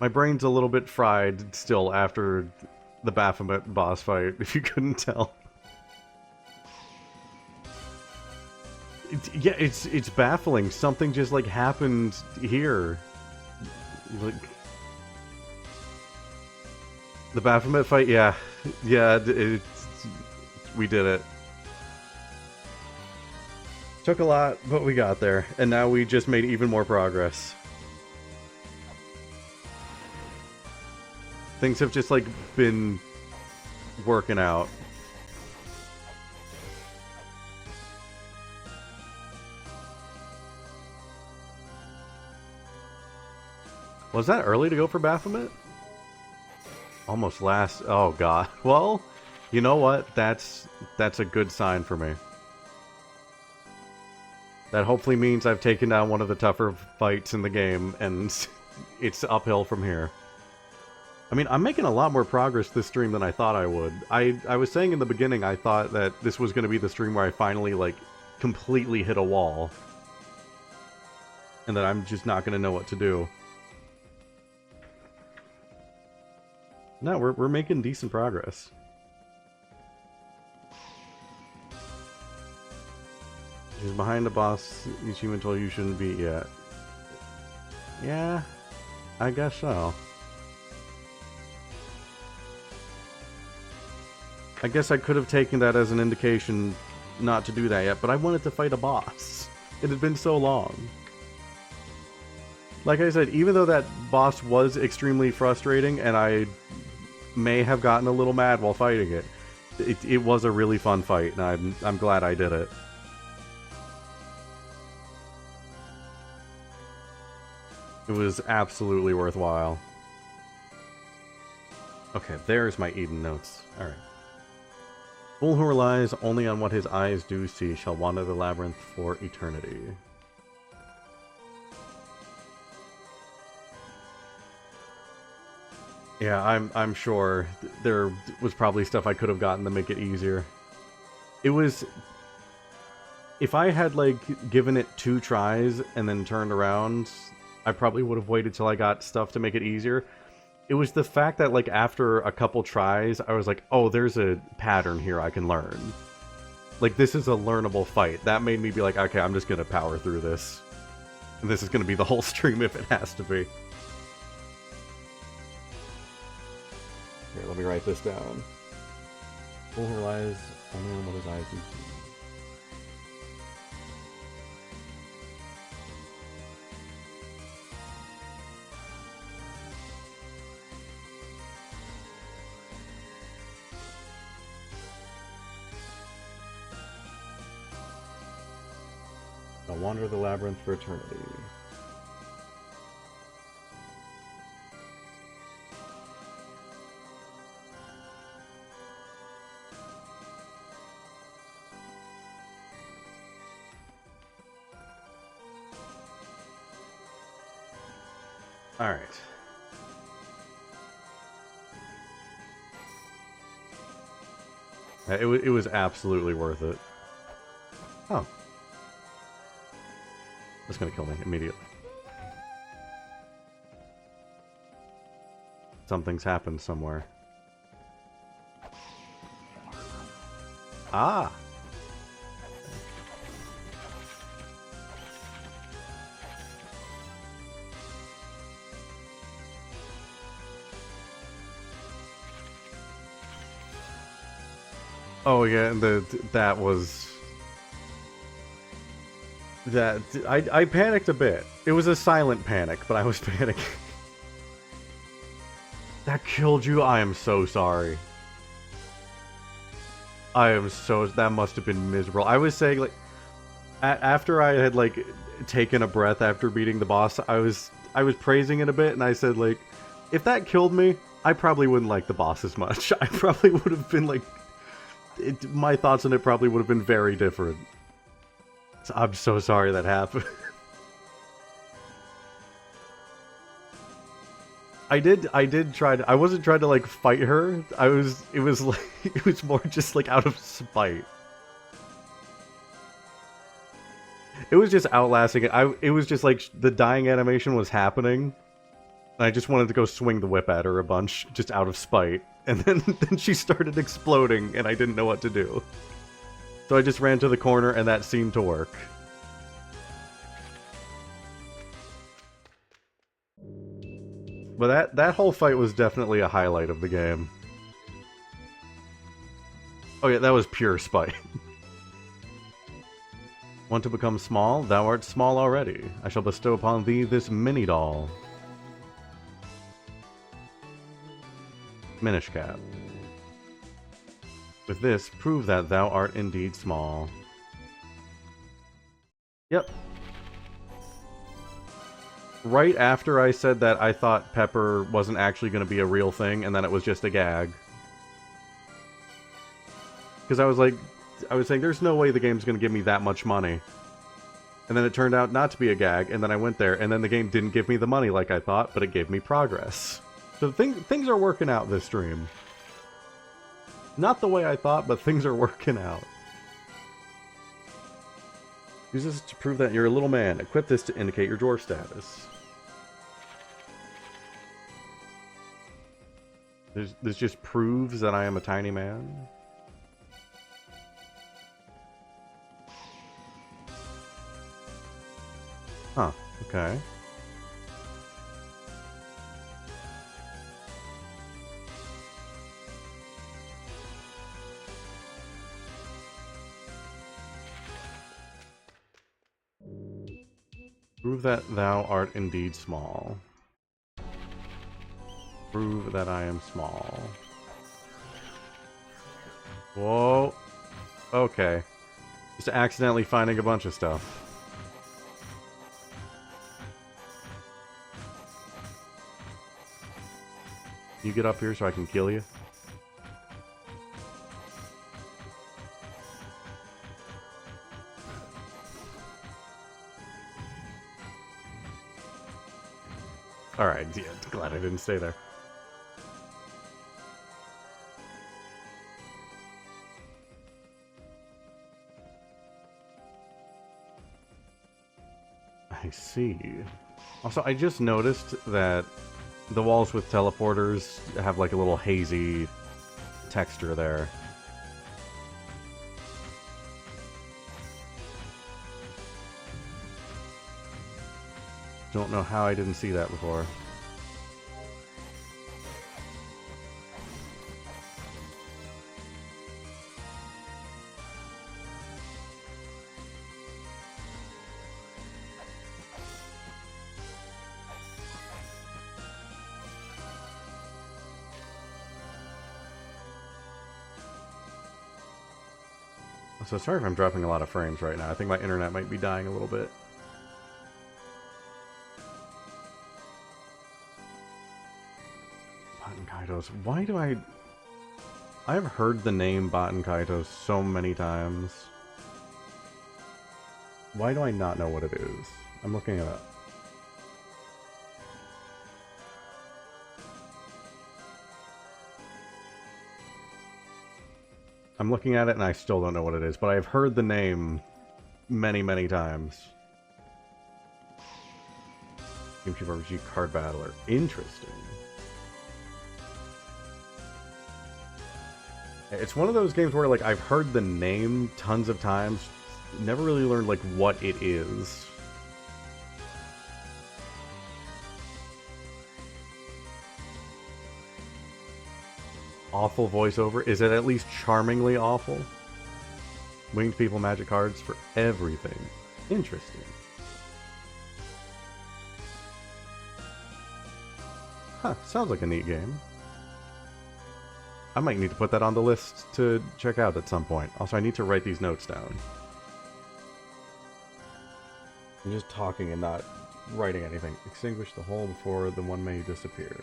My brain's a little bit fried still after the Baphomet boss fight, if you couldn't tell. Yeah, it's baffling. Something just like happened here. Like the Baphomet fight, yeah, we did it. Took a lot, but we got there, and now we just made even more progress. Things have just like been working out. Was that early to go for Baphomet? Almost last. Oh god. Well, you know what? That's a good sign for me. That hopefully means I've taken down one of the tougher fights in the game, and it's uphill from here. I mean, I'm making a lot more progress this stream than I thought I would. I was saying in the beginning I thought that this was going to be the stream where I finally, like, completely hit a wall. And that I'm just not going to know what to do. No, we're making decent progress. She's behind the boss. Each human told you shouldn't be yet. Yeah, I guess so. I guess I could have taken that as an indication not to do that yet, but I wanted to fight a boss. It had been so long. Like I said, even though that boss was extremely frustrating, and I may have gotten a little mad while fighting it, it was a really fun fight, and I'm glad I did it. It was absolutely worthwhile. Okay, there's my Eden notes. Alright. Fool who relies only on what his eyes do see shall wander the labyrinth for eternity. Yeah, I'm sure there was probably stuff I could have gotten to make it easier. It was... If I had, like, given it 2 tries and then turned around, I probably would have waited till I got stuff to make it easier. It was the fact that, like, after a couple tries, I was like, oh, there's a pattern here I can learn. Like, this is a learnable fight. That made me be like, okay, I'm just gonna power through this. And this is gonna be the whole stream if it has to be. Here, let me write this down. Fool who relies only on what his eyes do see. I'll wander the labyrinth for eternity. Alright. It was absolutely worth it. Oh. That's gonna kill me immediately. Something's happened somewhere. Ah! Oh yeah, and that was... I panicked a bit. It was a silent panic, but I was panicking. That killed you? I am so sorry. That must have been miserable. I was saying, like, after I had, like, taken a breath after beating the boss, I was praising it a bit, and I said, like, if that killed me, I probably wouldn't like the boss as much. I probably would have been, like... my thoughts on it probably would have been very different. So I'm so sorry that happened. I did try to... I wasn't trying to, like, fight her. It was like... It was more just, like, out of spite. It was just outlasting it. It was just, like, the dying animation was happening. And I just wanted to go swing the whip at her a bunch, just out of spite. And then she started exploding, and I didn't know what to do. So I just ran to the corner, and that seemed to work. But that whole fight was definitely a highlight of the game. Oh yeah, that was pure spite. Want to become small? Thou art small already. I shall bestow upon thee this mini doll. Minish Cap. With this, prove that thou art indeed small. Yep. Right after I said that I thought Pepper wasn't actually going to be a real thing, and that it was just a gag. Because I was saying, there's no way the game's going to give me that much money. And then it turned out not to be a gag, and then I went there, and then the game didn't give me the money like I thought, but it gave me progress. So things are working out this stream. Not the way I thought, but things are working out. Use this to prove that you're a little man. Equip this to indicate your dwarf status. This just proves that I am a tiny man. Huh, okay. Prove that thou art indeed small. Prove that I am small. Whoa. Okay. Just accidentally finding a bunch of stuff. You get up here so I can kill you? Alright, yeah, glad I didn't stay there. I see. Also, I just noticed that the walls with teleporters have like a little hazy texture there. Don't know how I didn't see that before. So sorry if I'm dropping a lot of frames right now. I think my internet might be dying a little bit. Baten Kaitos. Why do I've heard the name Baten Kaitos so many times. Why do I not know what it is? I'm looking it up. I'm looking at it and I still don't know what it is, but I've heard the name many, many times. GameCube RPG Card Battler. Interesting. It's one of those games where, like, I've heard the name tons of times, never really learned, like, what it is. Awful voiceover. Is it at least charmingly awful? Winged people magic cards for everything. Interesting. Huh, sounds like a neat game. I might need to put that on the list to check out at some point. Also, I need to write these notes down. I'm just talking and not writing anything. Extinguish the hole before the one may disappear.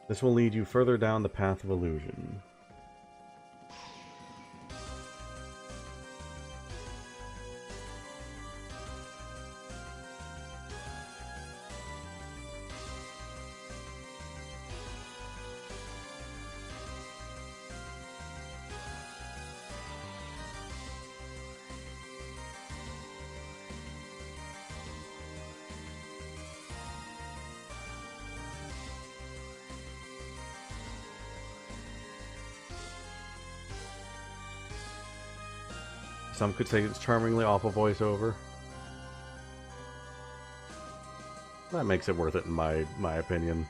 This will lead you further down the path of illusion. Some could say it's charmingly awful voiceover. That makes it worth it in my opinion.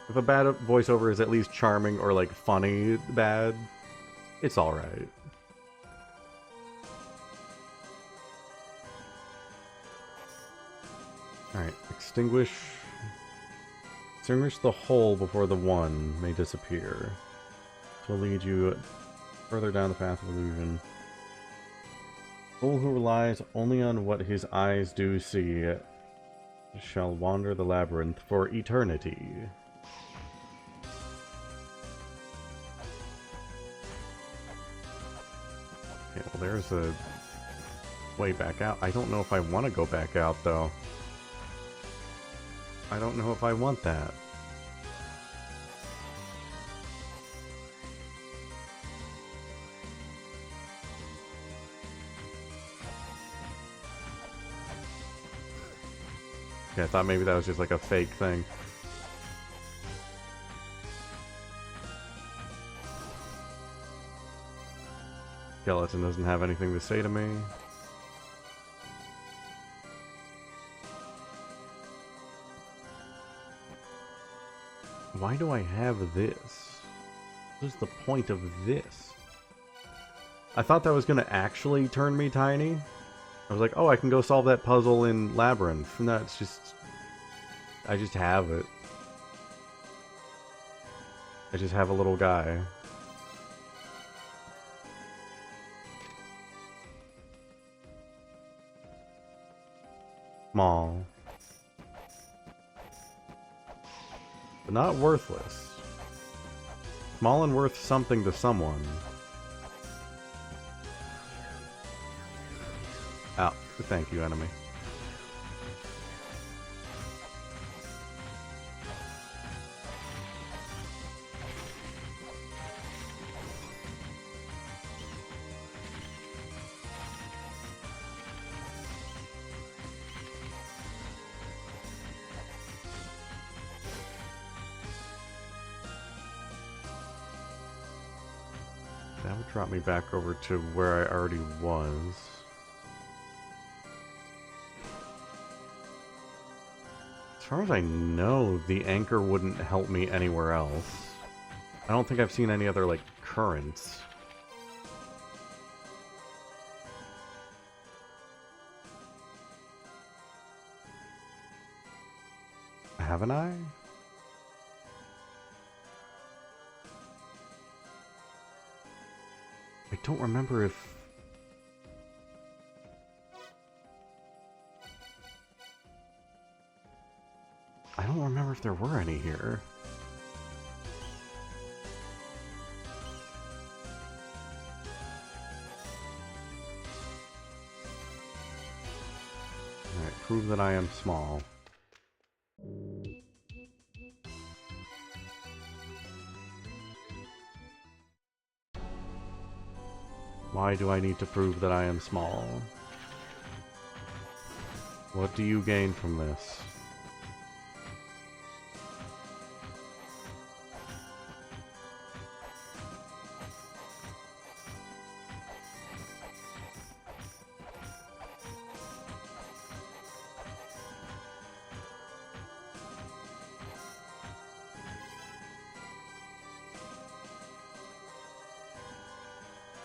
If a bad voiceover is at least charming or like funny bad, it's alright. Alright, extinguish the hole before the one may disappear. This will lead you further down the path of illusion. Fool who relies only on what his eyes do see shall wander the labyrinth for eternity. Okay, well there's a way back out. I don't know if I want to go back out though. I don't know if I want that. Yeah, I thought maybe that was just like a fake thing. Skeleton doesn't have anything to say to me. Why do I have this? What is the point of this? I thought that was going to actually turn me tiny. I was like, oh, I can go solve that puzzle in Labyrinth. No, it's just... I just have it. I just have a little guy. Small. But not worthless. Small and worth something to someone. Ow. Thank you, enemy. That would drop me back over to where I already was. As far as I know, the anchor wouldn't help me anywhere else. I don't think I've seen any other, like, currents. Haven't I? I don't remember if... I don't remember if there were any here. Alright, prove that I am small. Why do I need to prove that I am small? What do you gain from this?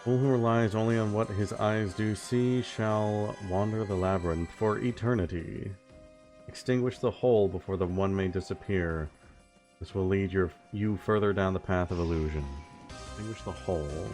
Fool who relies only on what his eyes do see shall wander the labyrinth for eternity. Extinguish the hole before the one may disappear. This will lead you further down the path of illusion. Extinguish the hole.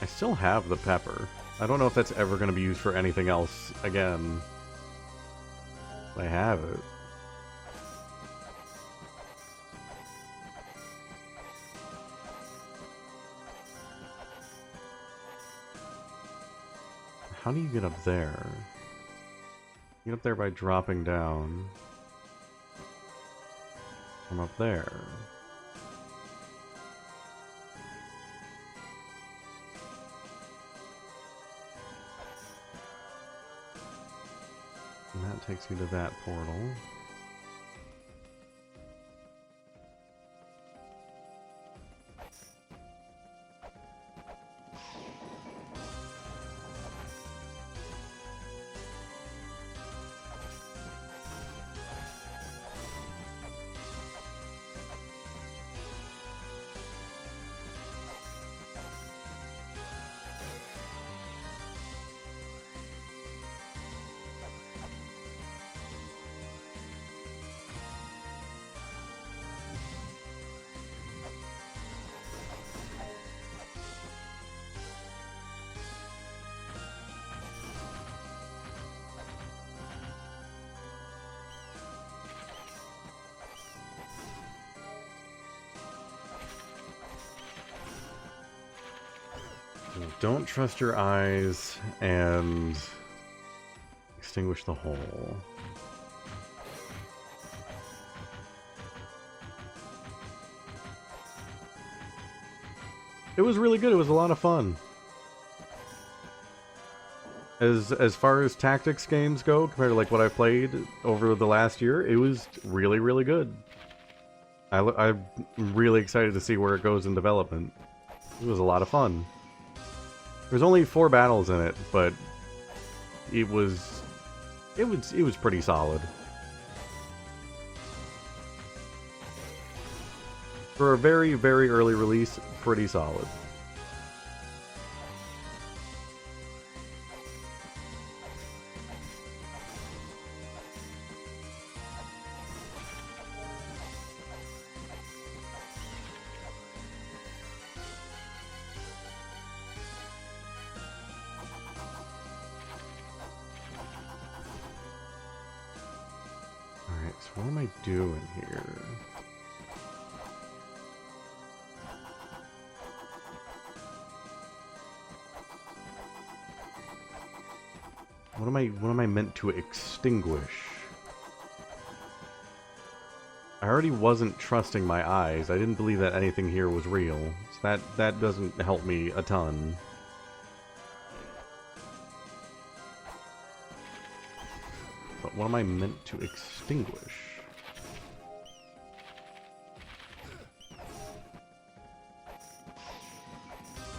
I still have the pepper. I don't know if that's ever going to be used for anything else again. I have it. how do you get up there? Get up there by dropping down from up there. And that takes you to that portal. Don't trust your eyes and extinguish the hole. It was really good. It was a lot of fun. As far as tactics games go, compared to like what I played over the last year, it was really, really good. I'm really excited to see where it goes in development. It was a lot of fun. There's only 4 battles in it, but it was pretty solid. For a very, very early release, pretty solid. Alright, so what am I doing here? What am I meant to extinguish? I already wasn't trusting my eyes. I didn't believe that anything here was real. So that doesn't help me a ton. But what am I meant to extinguish?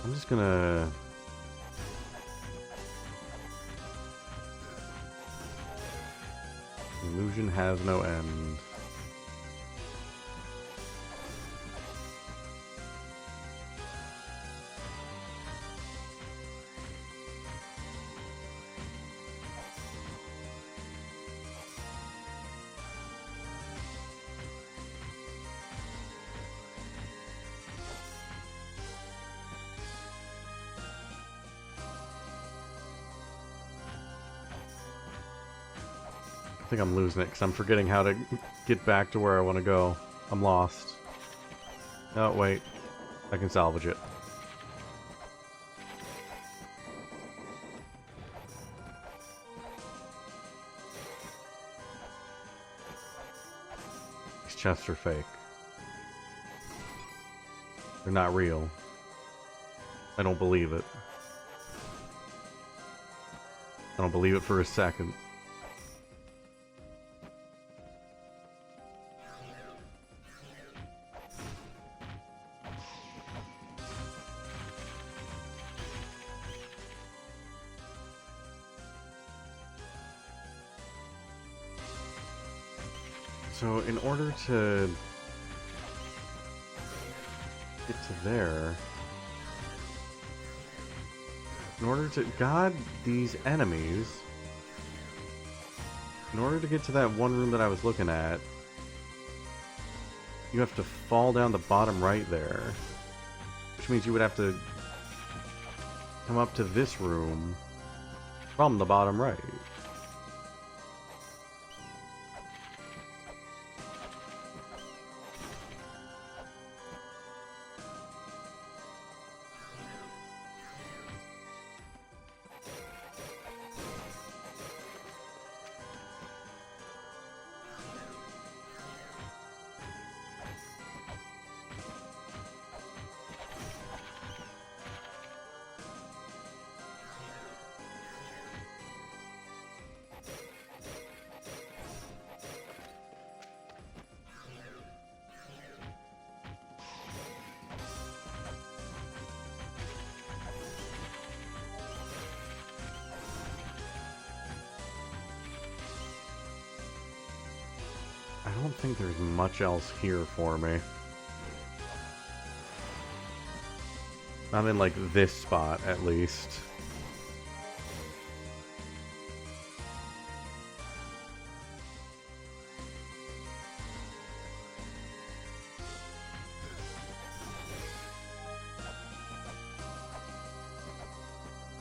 I'm just gonna... Illusion has no end. I think I'm losing it because I'm forgetting how to get back to where I want to go. I'm lost. Oh, wait. I can salvage it. These chests are fake. They're not real. I don't believe it. I don't believe it for a second. So, in order to get to there, in order to god these enemies, in order to get to that one room that I was looking at, you have to fall down the bottom right there, which means you would have to come up to this room from the bottom right. don't think there's much else here for me. Not in, like, this spot, at least.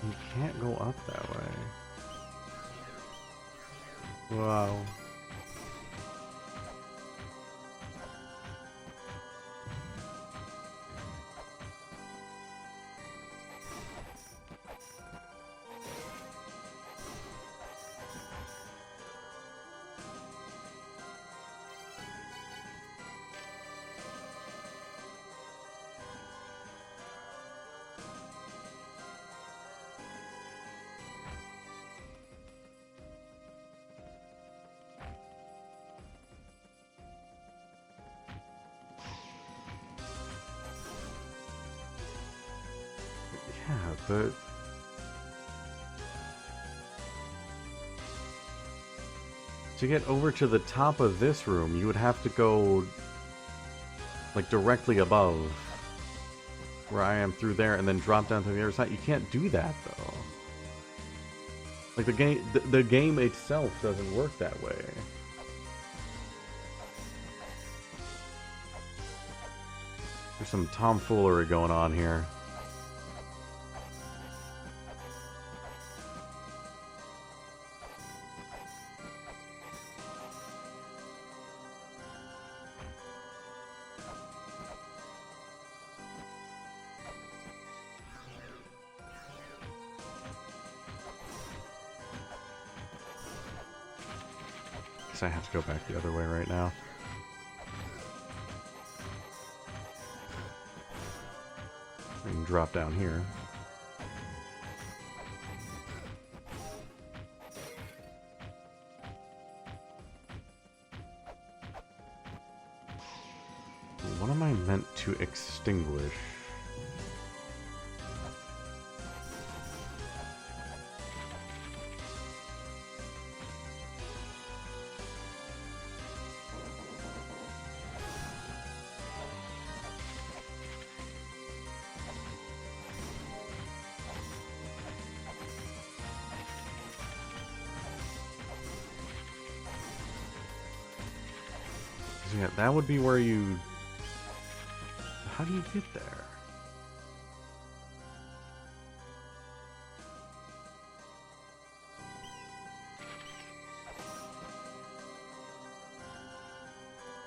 You can't go up that way. Wow. Yeah, but to get over to the top of this room, you would have to go like directly above where I am through there and then drop down to the other side. You can't do that though. Like the game itself doesn't work that way. There's some tomfoolery going on here. I have to go back the other way right now. I can drop down here. What am I meant to extinguish? Yeah, that would be where you... How do you get there?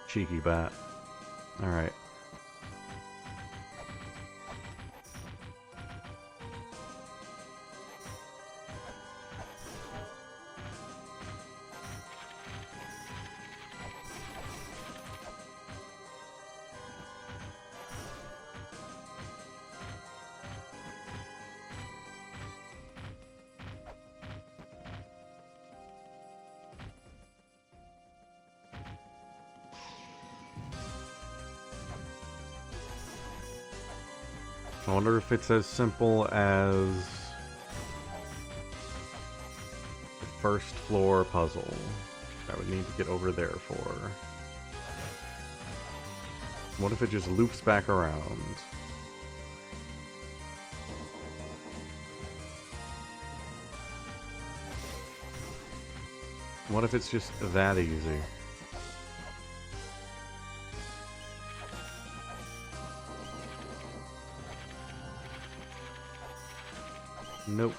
Cheeky bat. Alright. I wonder if it's as simple as the first floor puzzle I would need to get over there for. What if it just loops back around? What if it's just that easy? Nope.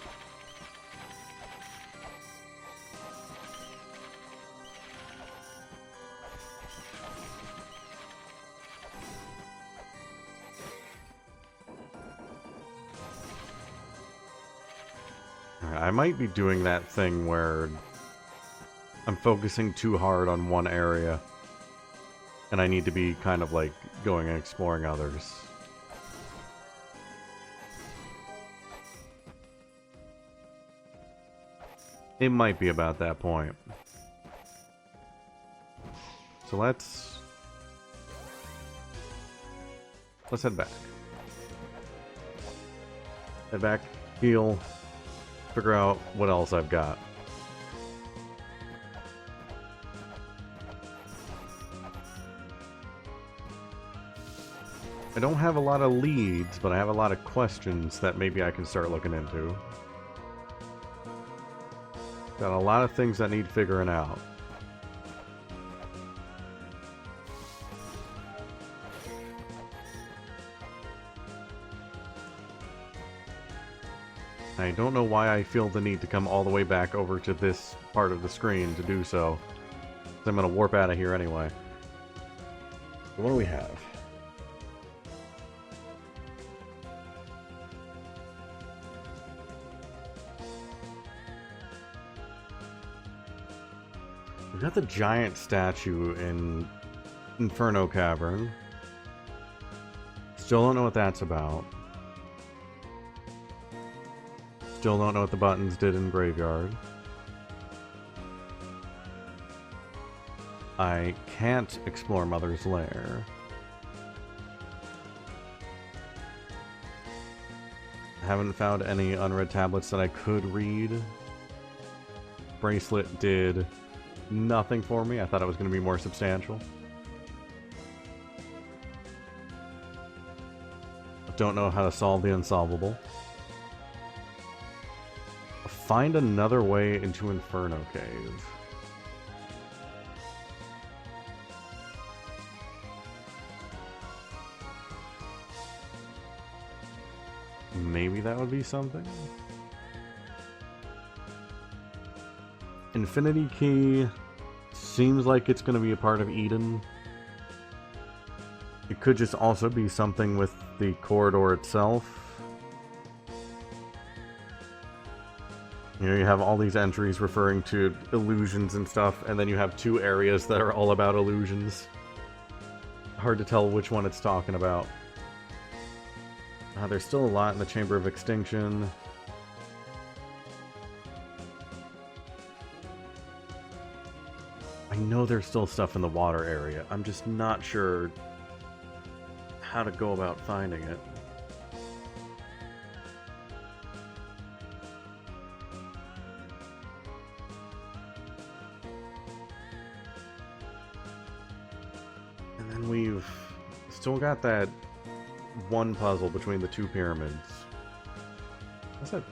I might be doing that thing where I'm focusing too hard on one area and I need to be kind of like going and exploring others. It might be about that point. So let's head back. Head back, heal, figure out what else I've got. I don't have a lot of leads, but I have a lot of questions that maybe I can start looking into. Got a lot of things that need figuring out. I don't know why I feel the need to come all the way back over to this part of the screen to do so. I'm going to warp out of here anyway. So what do we have? We've got the giant statue in Inferno Cavern. Still don't know what that's about. Still don't know what the buttons did in Graveyard. I can't explore Mother's Lair. I haven't found any unread tablets that I could read. Bracelet did nothing for me. I thought it was going to be more substantial. Don't know how to solve the unsolvable. Find another way into Inferno Cave. Maybe that would be something? Infinity Key seems like it's going to be a part of Eden. It could just also be something with the corridor itself. You know, you have all these entries referring to illusions and stuff, and then you have two areas that are all about illusions. Hard to tell which one it's talking about. There's still a lot in the Chamber of Extinction. I know there's still stuff in the water area. I'm just not sure how to go about finding it. And then we've still got that one puzzle between the two pyramids. What's that?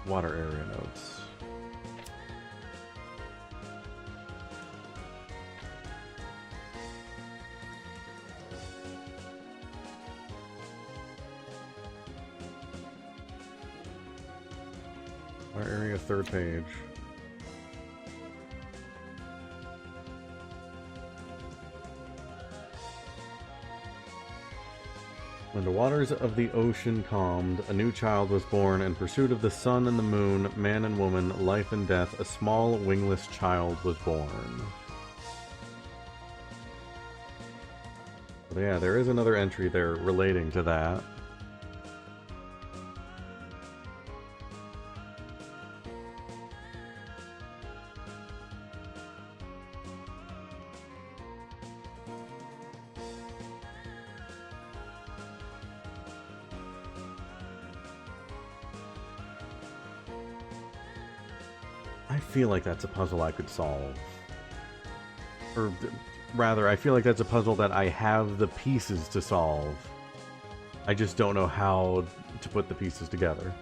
Water area notes. Water area, third page. When the waters of the ocean calmed, a new child was born. In pursuit of the sun and the moon, man and woman, life and death, a small wingless child was born. But yeah, there is another entry there relating to that. I feel like that's a puzzle I could solve. Or rather, I feel like that's a puzzle that I have the pieces to solve. I just don't know how to put the pieces together.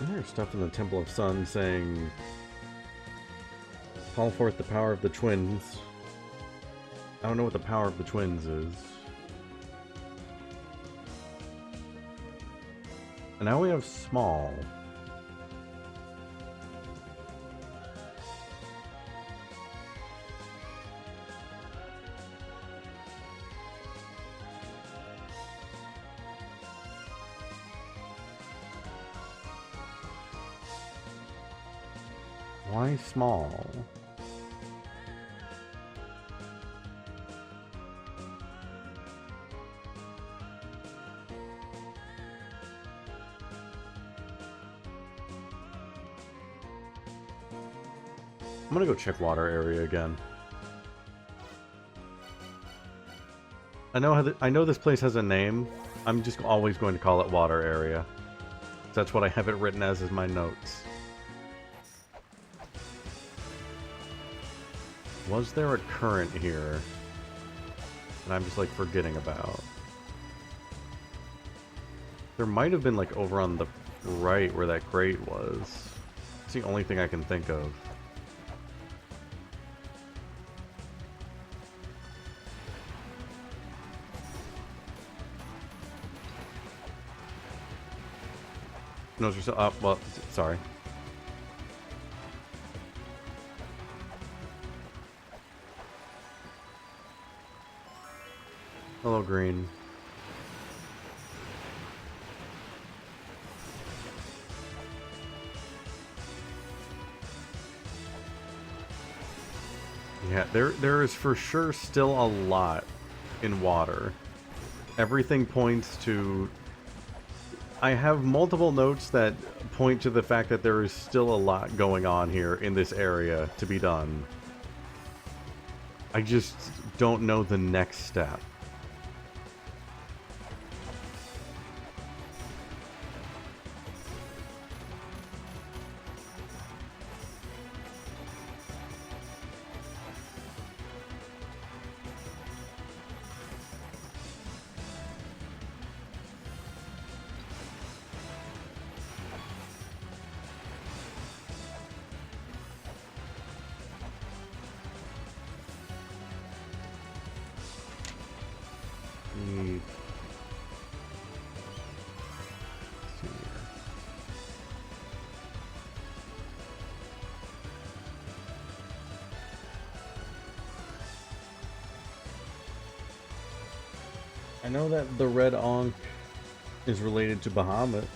There's stuff in the Temple of Sun saying, call forth the power of the twins. I don't know what the power of the twins is. And now we have small. Why small? I'm gonna go check water area again. I know this place has a name. I'm just always going to call it water area. That's what I have it written as my notes. Was there a current here that I'm just like forgetting about? There might have been like over on the right where that grate was. It's the only thing I can think of. No, it's just up. Well, sorry. Hello, green. Yeah, there is for sure still a lot in water. Everything points to... I have multiple notes that point to the fact that there is still a lot going on here in this area to be done. I just don't know the next step. I know that the red Ankh is related to Bahamut.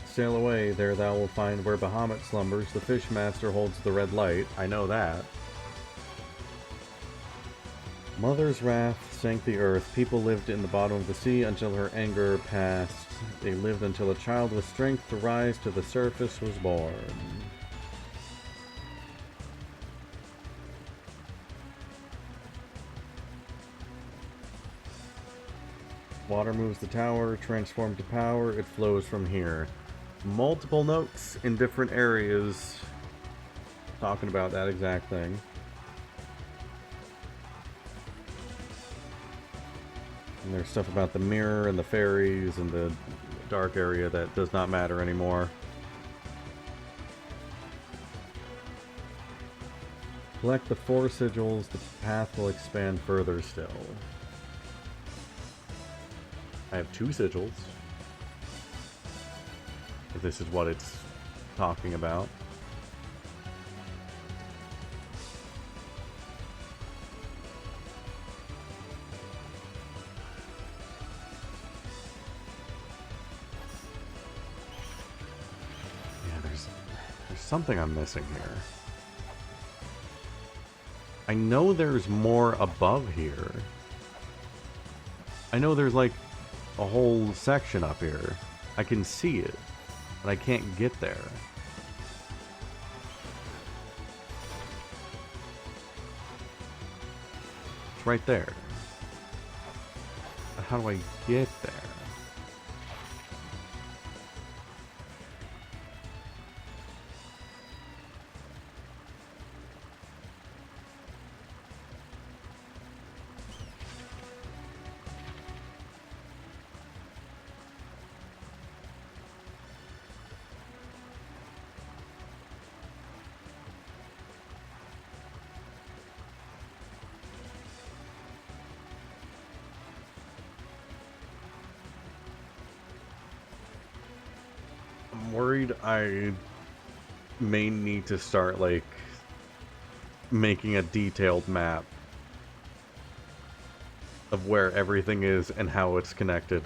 Sail away, there thou will find where Bahamut slumbers. The fish master holds the red light. I know that. Mother's wrath sank the earth. People lived in the bottom of the sea until her anger passed. They lived until a child with strength to rise to the surface was born. Water moves the tower, transformed to power, it flows from here. Multiple notes in different areas talking about that exact thing. And there's stuff about the mirror and the fairies and the dark area that does not matter anymore. Collect the 4 sigils, the path will expand further still. I have 2 sigils. If this is what it's talking about. Yeah, there's something I'm missing here. I know there's more above here. I know there's like a whole section up here. I can see it, but I can't get there. It's right there. But how do I get there? I'm worried I may need to start, like, making a detailed map of where everything is and how it's connected.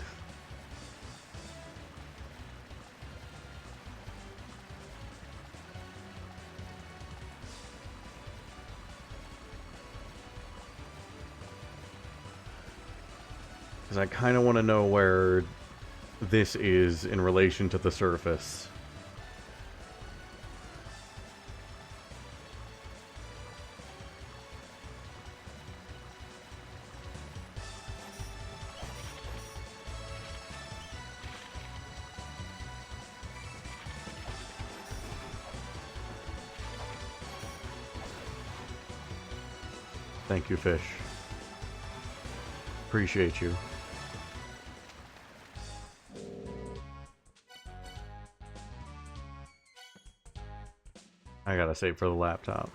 Because I kind of want to know where this is in relation to the surface. Thank you, fish. Appreciate you. I gotta save for the laptop.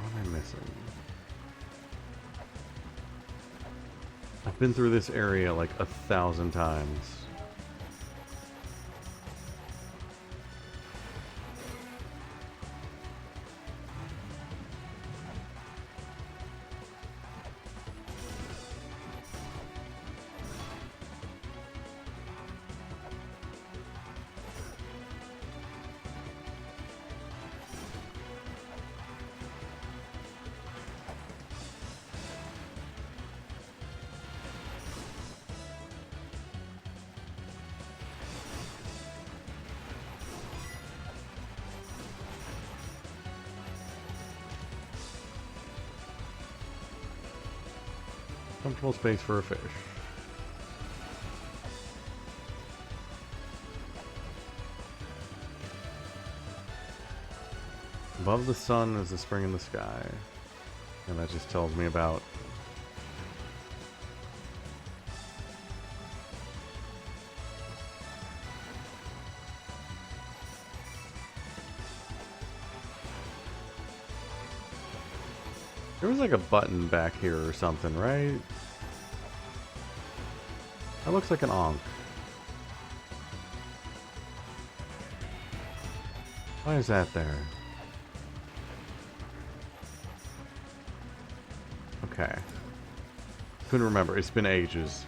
What am I missing? I've been through this area like 1,000 times. Comfortable space for a fish. Above the sun is the spring in the sky. And that just tells me about... There was like a button back here or something, right? That looks like an Ankh. Why is that there? Okay. Couldn't remember. It's been ages.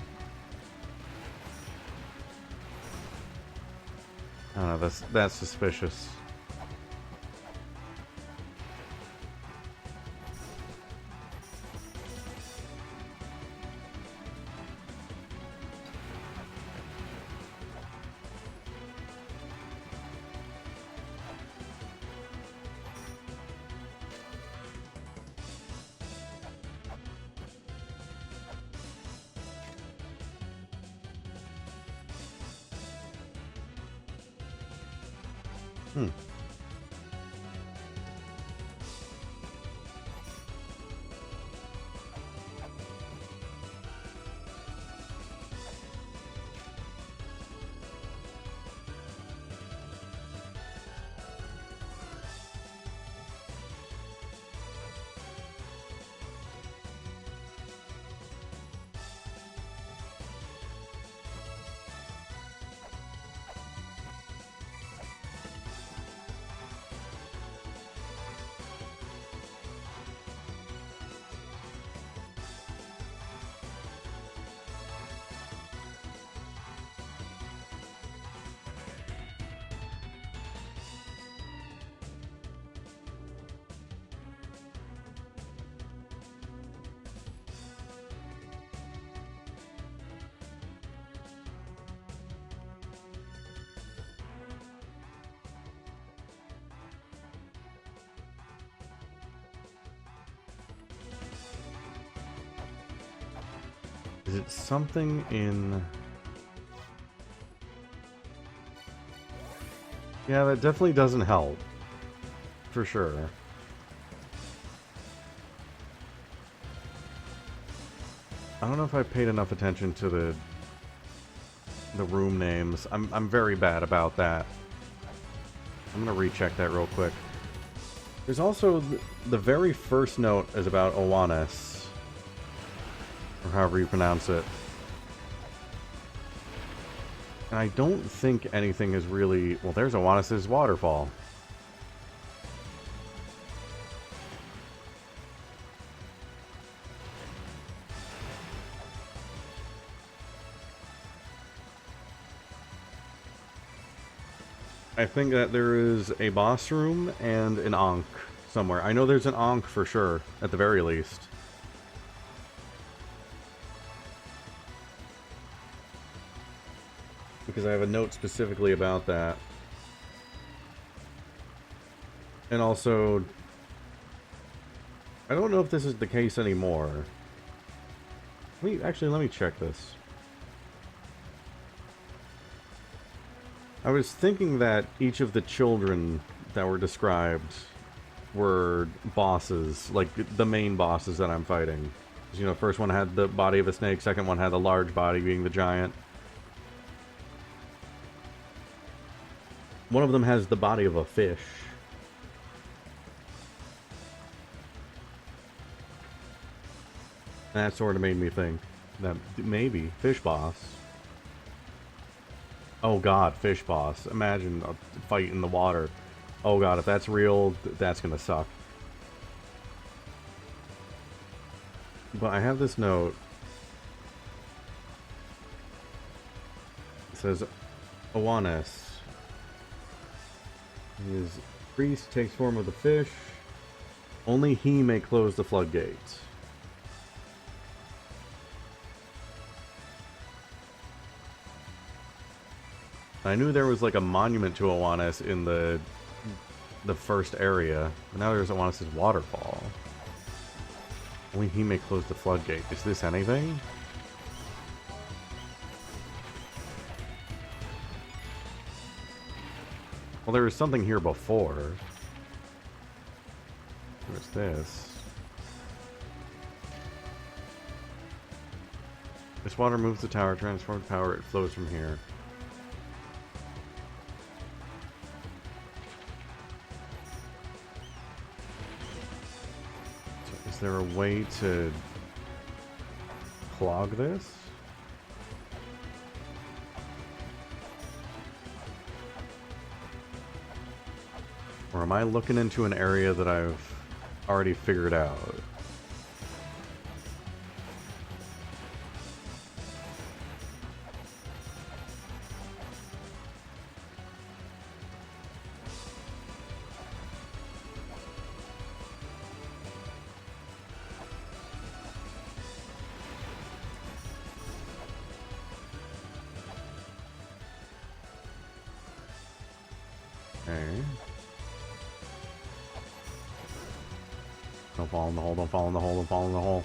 I don't know. That's suspicious. Hmm. Is it something in... Yeah, that definitely doesn't help. For sure. I don't know if I paid enough attention to the room names. I'm very bad about that. I'm gonna recheck that real quick. There's also the very first note is about Owanis. Or however you pronounce it. And I don't think anything is really... Well, there's Owanis' waterfall. I think that there is a boss room and an Ankh somewhere. I know there's an Ankh for sure, at the very least. Because I have a note specifically about that. And also, I don't know if this is the case anymore. Let me check this. I was thinking that each of the children that were described were bosses, like the main bosses that I'm fighting. You know, first one had the body of a snake, second one had the large body being the giant. One of them has the body of a fish. That sort of made me think that maybe fish boss. Oh god, fish boss. Imagine a fight in the water. Oh god, if that's real, that's gonna suck. But I have this note. It says, Owanes. His priest takes form of the fish. Only he may close the floodgates. I knew there was like a monument to Owanes in the first area. But now there's Owanes' waterfall. Only he may close the floodgate. Is this anything? Well, there was something here before. What's this? This water moves the tower, transforms power, it flows from here. So is there a way to clog this? Or am I looking into an area that I've already figured out? Okay. Don't fall in the hole, don't fall in the hole, don't fall in the hole.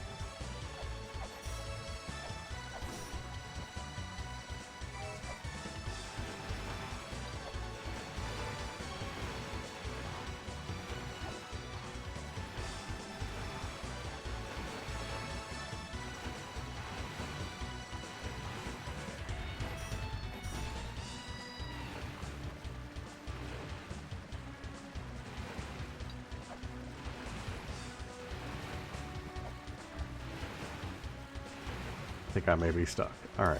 I think I may be stuck. Alright.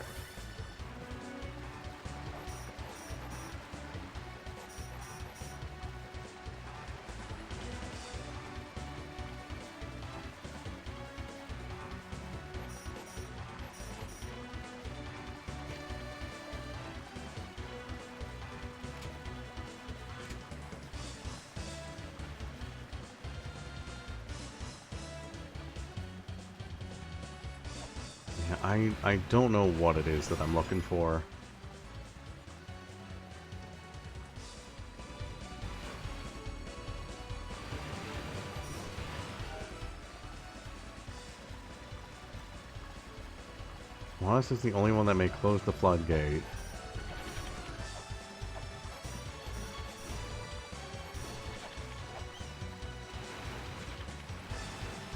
I don't know what it is that I'm looking for. Wallace is the only one that may close the floodgate.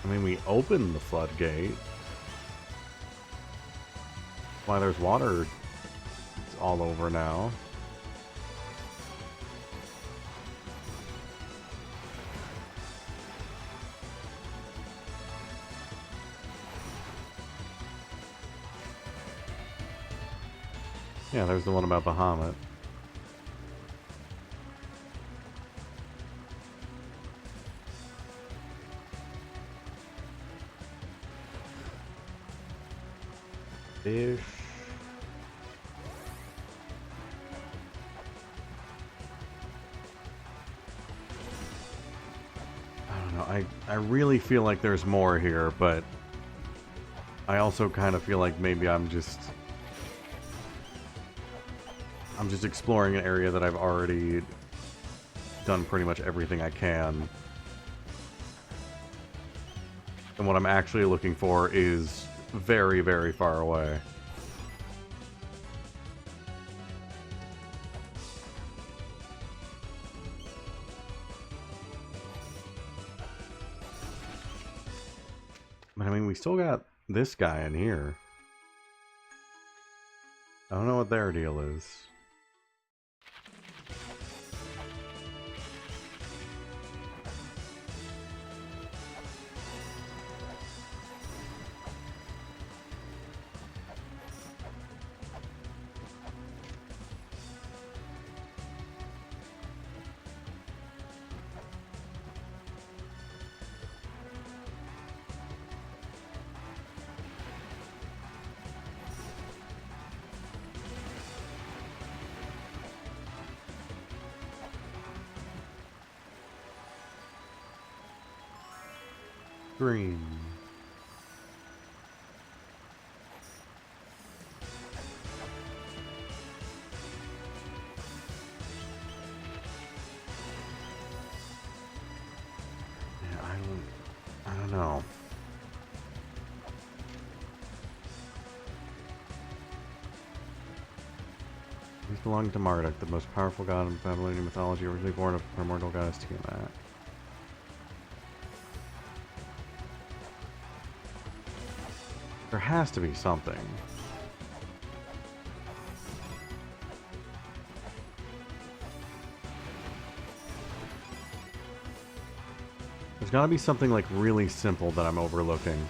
I mean, we opened the floodgate. Why there's water it's all over now. Yeah, there's the one about Bahamut. Fish. I don't know. I really feel like there's more here, but I also kind of feel like maybe I'm just exploring an area that I've already done pretty much everything I can. And what I'm actually looking for is very, very far away. But I mean, we still got this guy in here. I don't know what their deal is. Green. Yeah, I don't know. These belong to Marduk, the most powerful god in Babylonian mythology, originally born of primordial goddess Tiamat. There has to be something. There's gotta be something like really simple that I'm overlooking.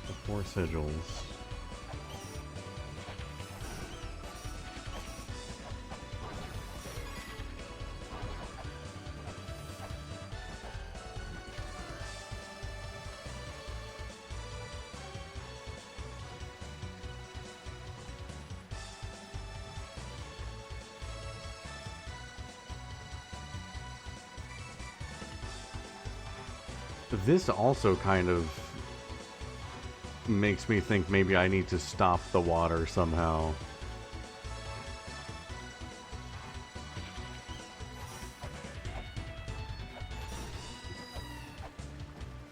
The 4 sigils. This also kind of makes me think maybe I need to stop the water somehow.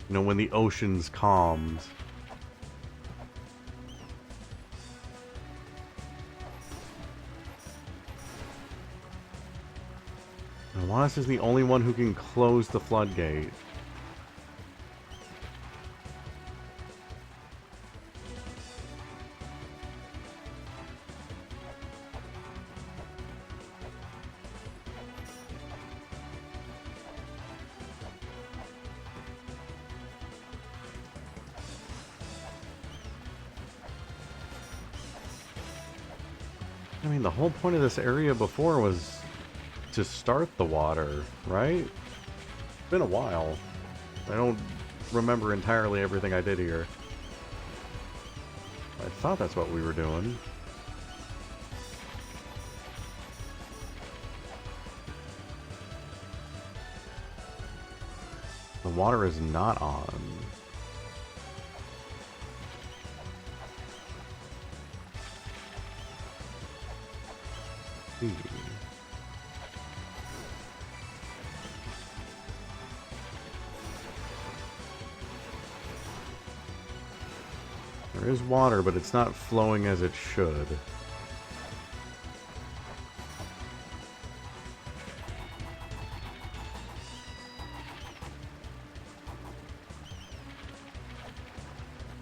You know, when the ocean's calmed. Wanus is the only one who can close the floodgate. I mean, the whole point of this area before was to start the water, right? It's been a while. I don't remember entirely everything I did here. I thought that's what we were doing. The water is not on. There is water, but it's not flowing as it should.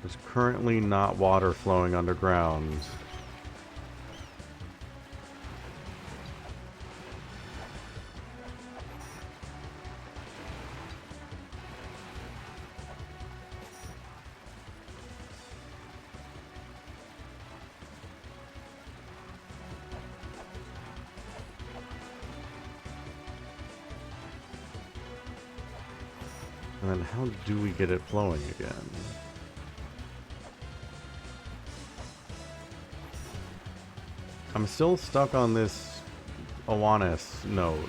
There's currently not water flowing underground. And then how do we get it flowing again? I'm still stuck on this Awanis node.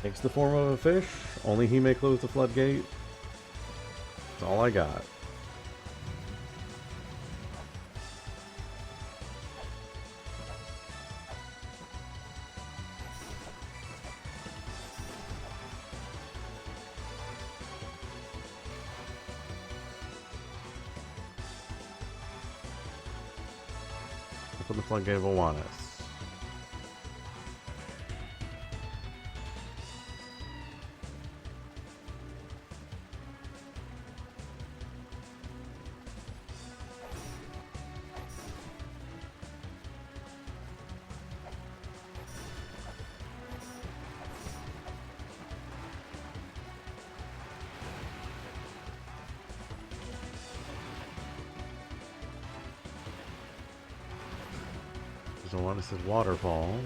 Takes the form of a fish. Only he may close the floodgate. That's all I got. Open the floodgate of Awanas. Awanas' waterfall.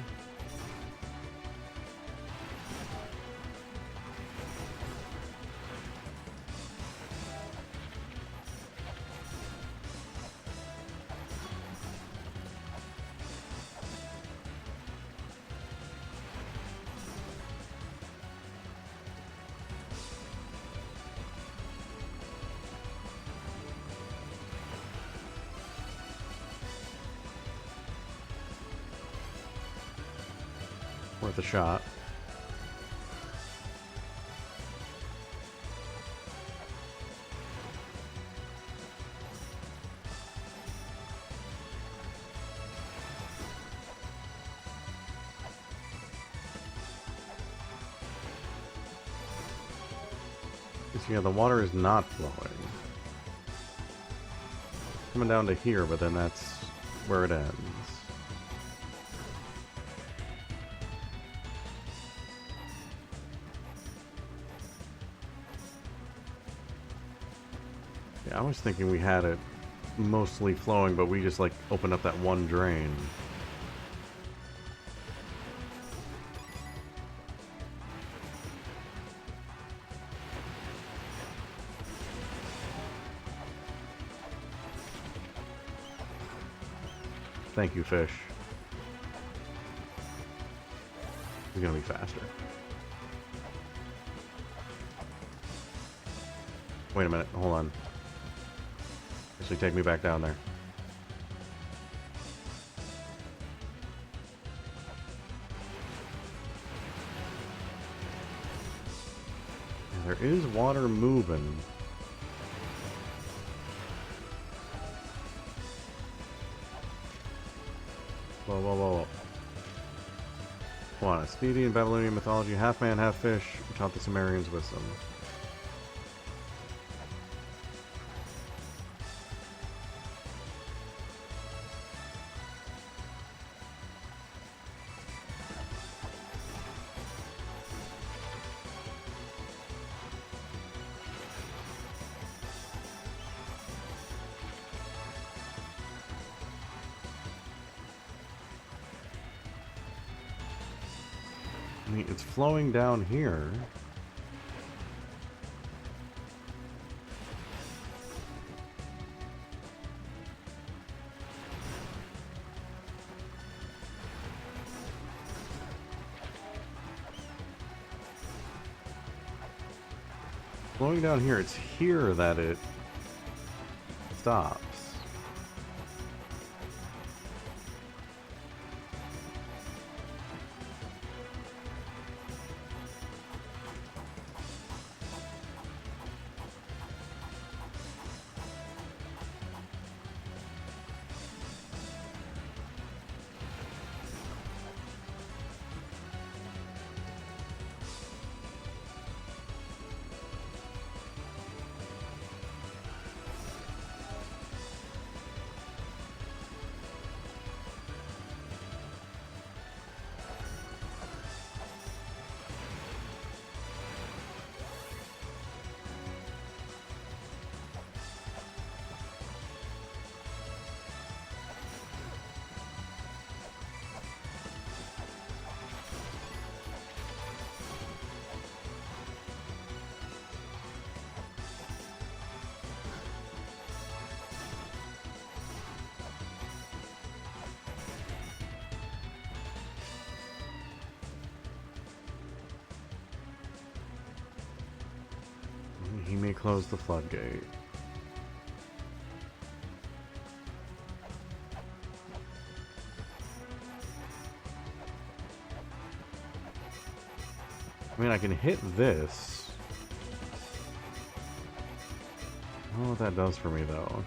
Worth a shot. So yeah, the water is not flowing. Coming down to here, but then that's where it ends. I was thinking we had it mostly flowing, but we just like opened up that one drain. Thank you, fish. It's gonna be faster. Wait a minute, hold on. Actually, take me back down there. Yeah, there is water moving. Whoa, whoa, whoa, whoa. Come on, a speedy in Babylonian mythology, half man, half fish, who taught the Sumerians wisdom. I mean, it's flowing down here. Flowing down here, it's here that it stops. He may close the floodgate. I mean, I can hit this. I don't know what that does for me, though.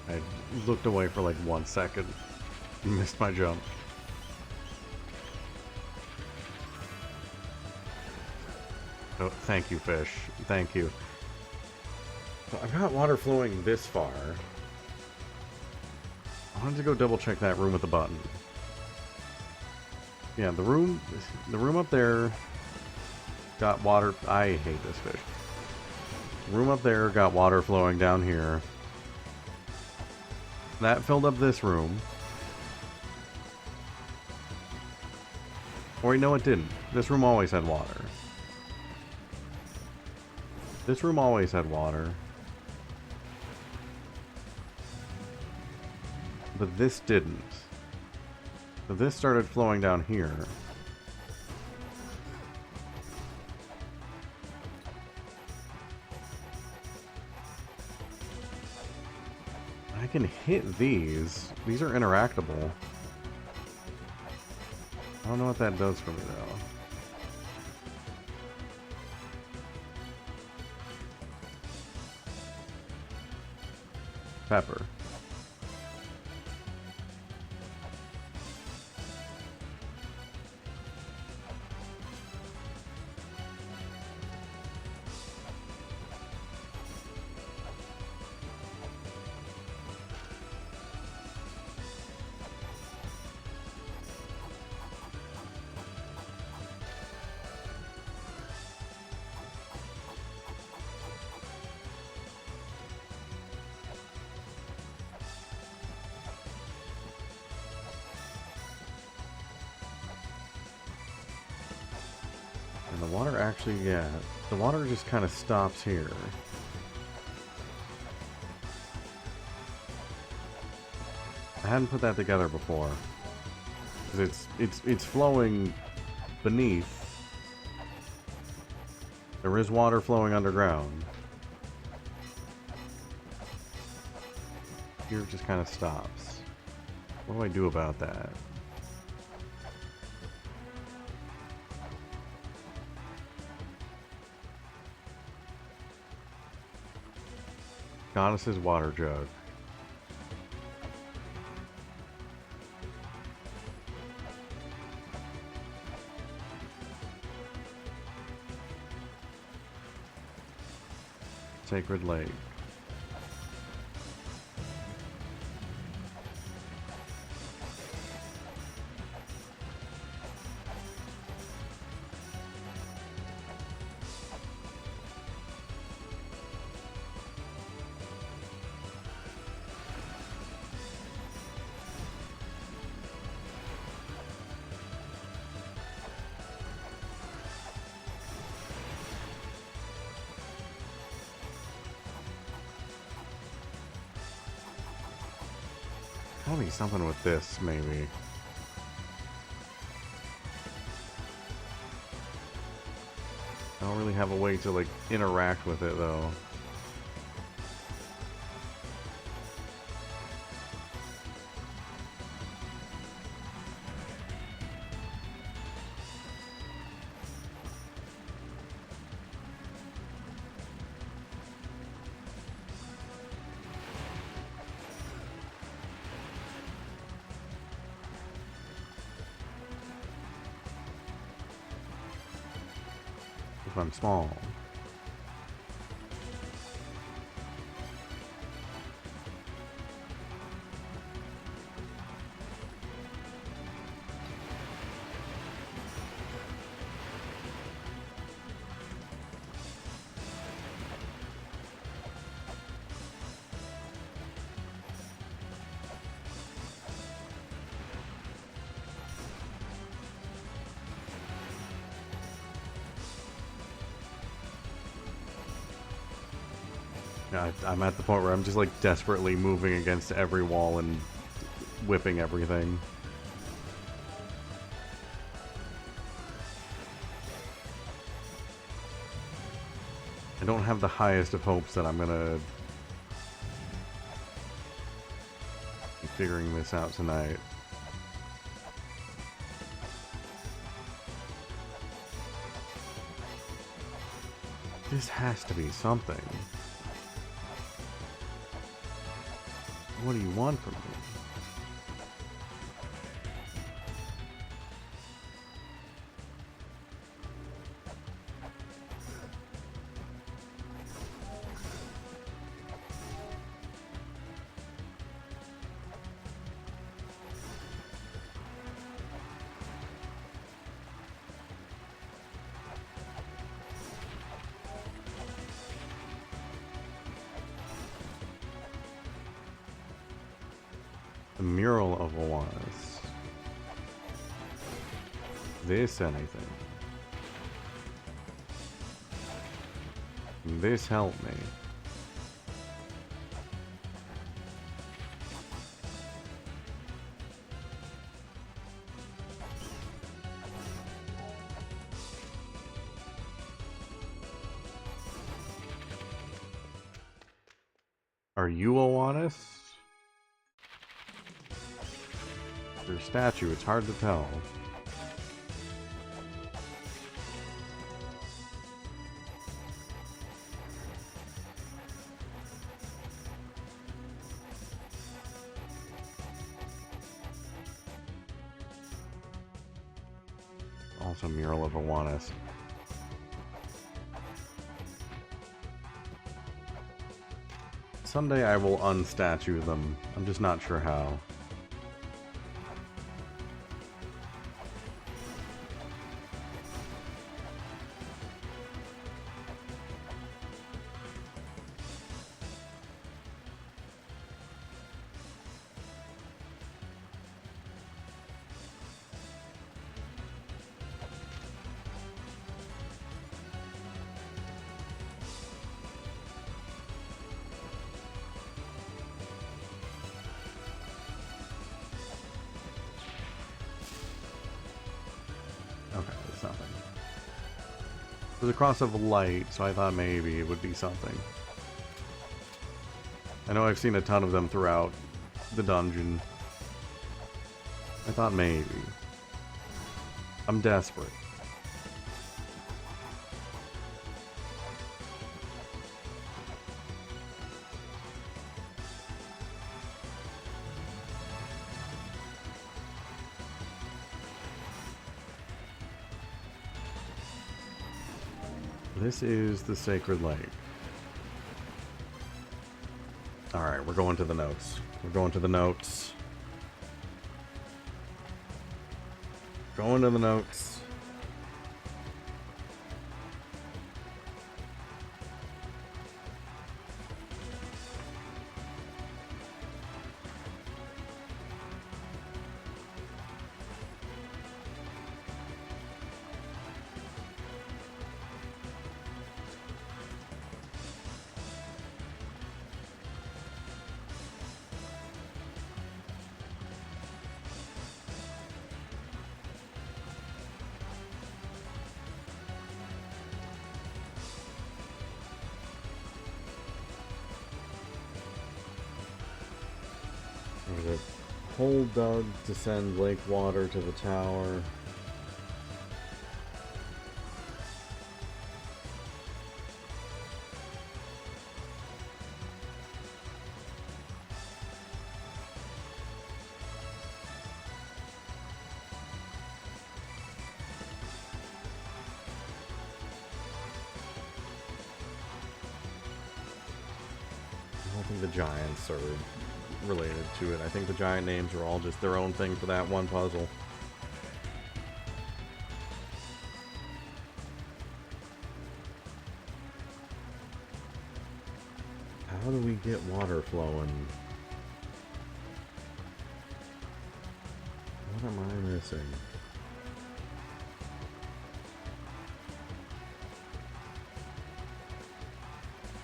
I looked away for like 1 second and missed my jump. Oh, thank you, fish. Thank you. So I've got water flowing this far. I wanted to go double check that room with the button. Yeah, the room up there got water. I hate this fish. The room up there got water flowing down here. That filled up this room. Or no, it didn't. This room always had water. This room always had water. But this didn't. So this started flowing down here. I can hit these. These are interactable. I don't know what that does for me though. Pepper. And the water actually, yeah, the water just kind of stops here. I hadn't put that together before. 'Cause it's flowing beneath. There is water flowing underground. Here it just kind of stops. What do I do about that? Goddess's water jug. Sacred Lake. Gotta be something with this, maybe. I don't really have a way to, like, interact with it, though. If I'm small. I'm at the point where I'm just like desperately moving against every wall and whipping everything. I don't have the highest of hopes that I'm gonna be figuring this out tonight. This has to be something. What do you want from me? The mural of Oannes. This anything? This help me. Are you Oannes? Your statue, it's hard to tell. Also mural of Oannes. Someday I will unstatue them. I'm just not sure how. Okay, it's nothing. There's a cross of light, so I thought maybe it would be something. I know I've seen a ton of them throughout the dungeon. I thought maybe. I'm desperate. This is the Sacred Lake. Alright, we're going to the notes. We're going to the notes. Going to the notes. There's a hole dug to send lake water to the tower. I don't think the giants are related to it. I think the giant names are all just their own thing for that one puzzle. How do we get water flowing? What am I missing?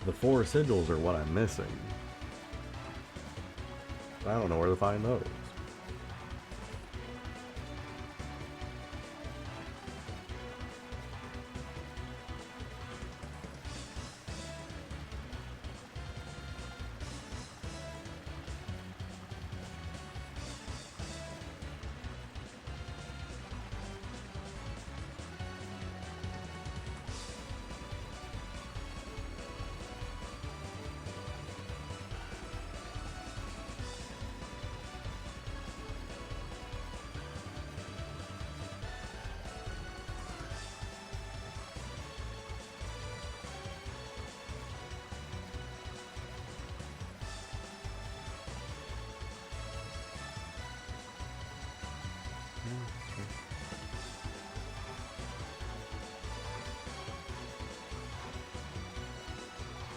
The 4 sigils are what I'm missing. I don't know where to find those.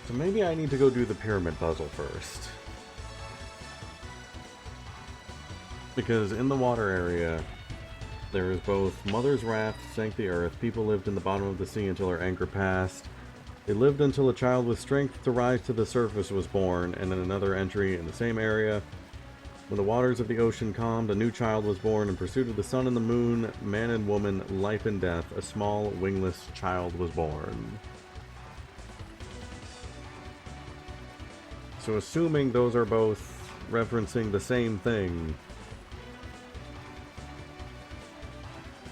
So maybe I need to go do the pyramid puzzle first. Because in the water area, there is both Mother's Wrath sank the earth, people lived in the bottom of the sea until her anger passed. They lived until a child with strength to rise to the surface was born, and in another entry in the same area, when the waters of the ocean calmed, a new child was born in pursuit of the sun and the moon, man and woman, life and death, a small, wingless child was born. So assuming those are both referencing the same thing,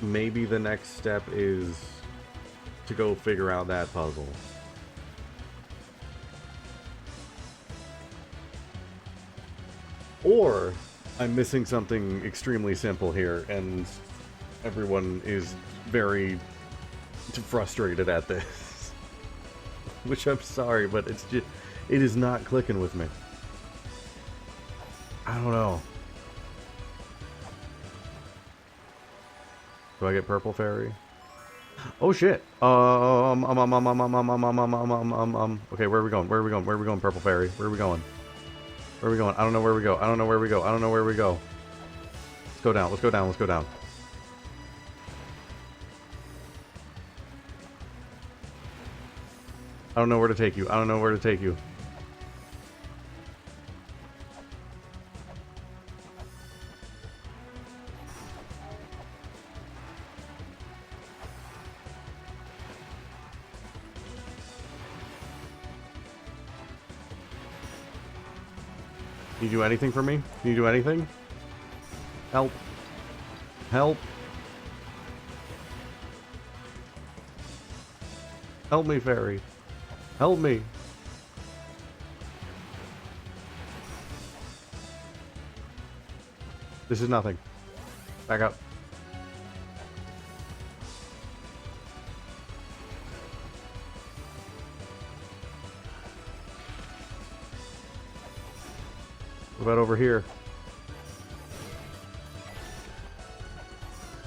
maybe the next step is to go figure out that puzzle. Or I'm missing something extremely simple here, and everyone is very frustrated at this. Which I'm sorry, but it's just, it is not clicking with me. I don't know. Do I get purple fairy? Oh shit. Okay, where are we going? Where are we going? Where are we going, purple fairy? Where are we going? Where are we going? I don't know where we go. I don't know where we go. I don't know where we go. Let's go down. Let's go down. Let's go down. I don't know where to take you. I don't know where to take you. Can you do anything for me? Can you do anything? Help. Help. Help me, fairy. Help me. This is nothing. Back up. What about over here?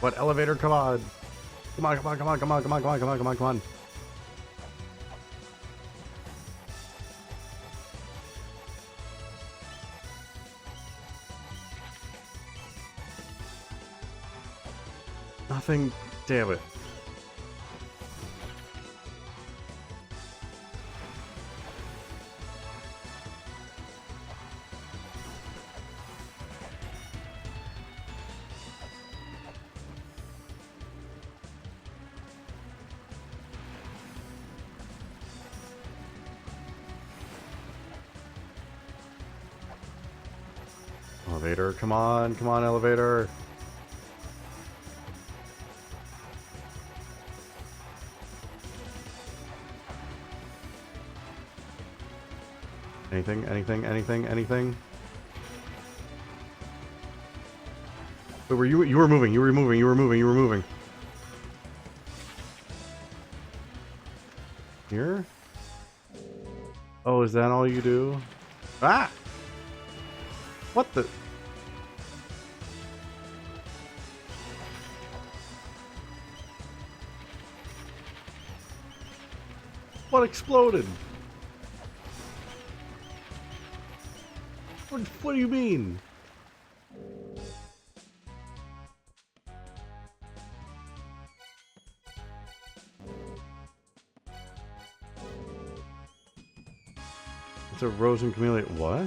What elevator? Come on. Come on, come on, come on, come on, come on, come on, come on, come on, come on. Nothing. Damn it. Elevator, come on, elevator. Anything, anything, anything, anything? Wait, were you were moving, you were moving, you were moving, you were moving. Here? Oh, is that all you do? Ah! What the? What exploded? What do you mean? It's a rose and camellia. What?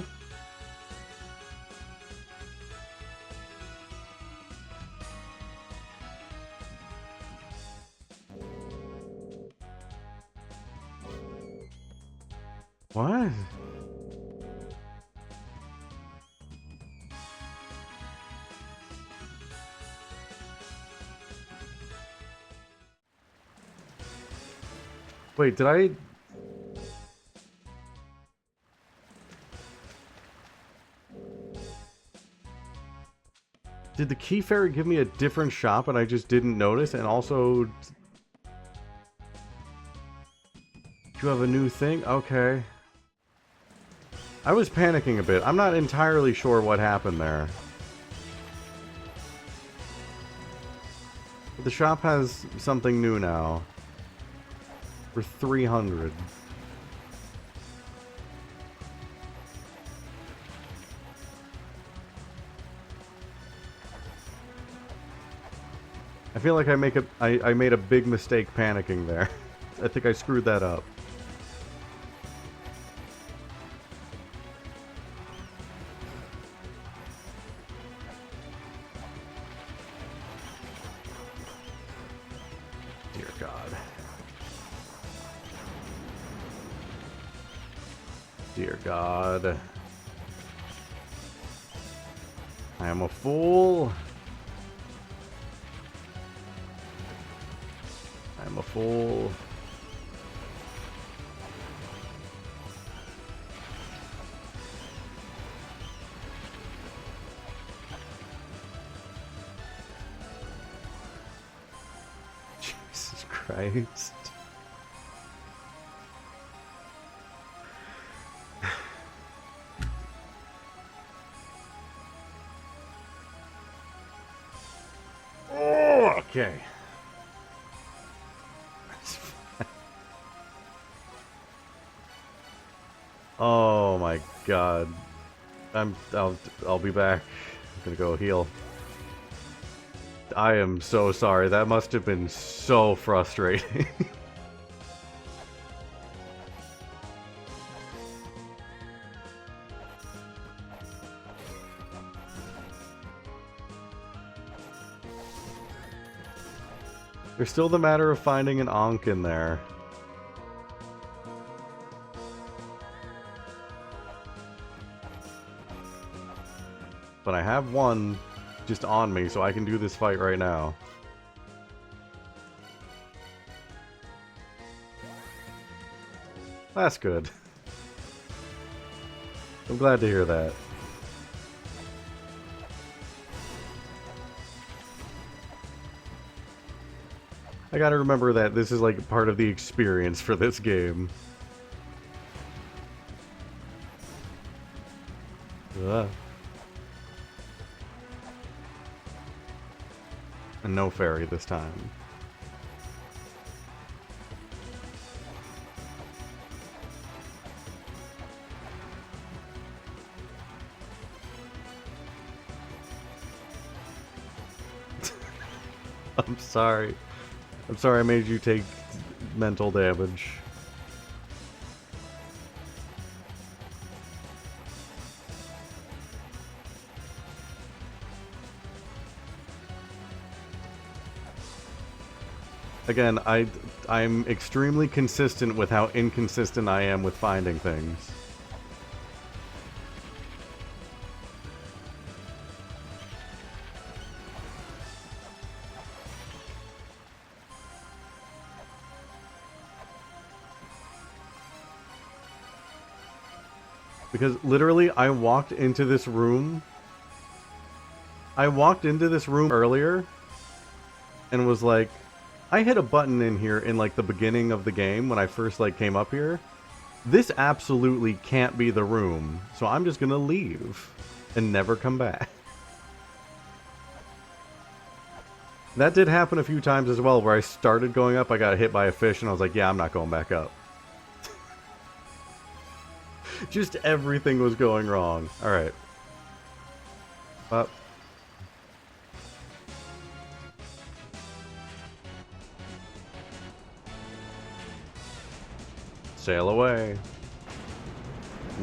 What? Wait, did I... Did the key fairy give me a different shop and I just didn't notice? And also... You have a new thing? Okay. I was panicking a bit. I'm not entirely sure what happened there. The shop has something new now. For 300. feel like I made a big mistake panicking there. I think I screwed that up. Dear God. Dear God. I am a fool. I am a fool. Jesus Christ. Oh, okay. Oh my God. I'll be back. I'm gonna go heal. I am so sorry. That must have been so frustrating. There's still the matter of finding an Ankh in there. But I have one just on me, so I can do this fight right now. That's good. I'm glad to hear that. I gotta remember that this is like part of the experience for this game. Ugh. And no fairy this time. I'm sorry. I'm sorry I made you take mental damage. Again, I'm extremely consistent with how inconsistent I am with finding things. Because literally, I walked into this room earlier and was like, I hit a button in here in like the beginning of the game when I first like came up here. This absolutely can't be the room, so I'm just gonna leave and never come back. That did happen a few times as well, where I started going up, I got hit by a fish, and I was like, yeah, I'm not going back up. Just everything was going wrong. Alright. Up. Sail away.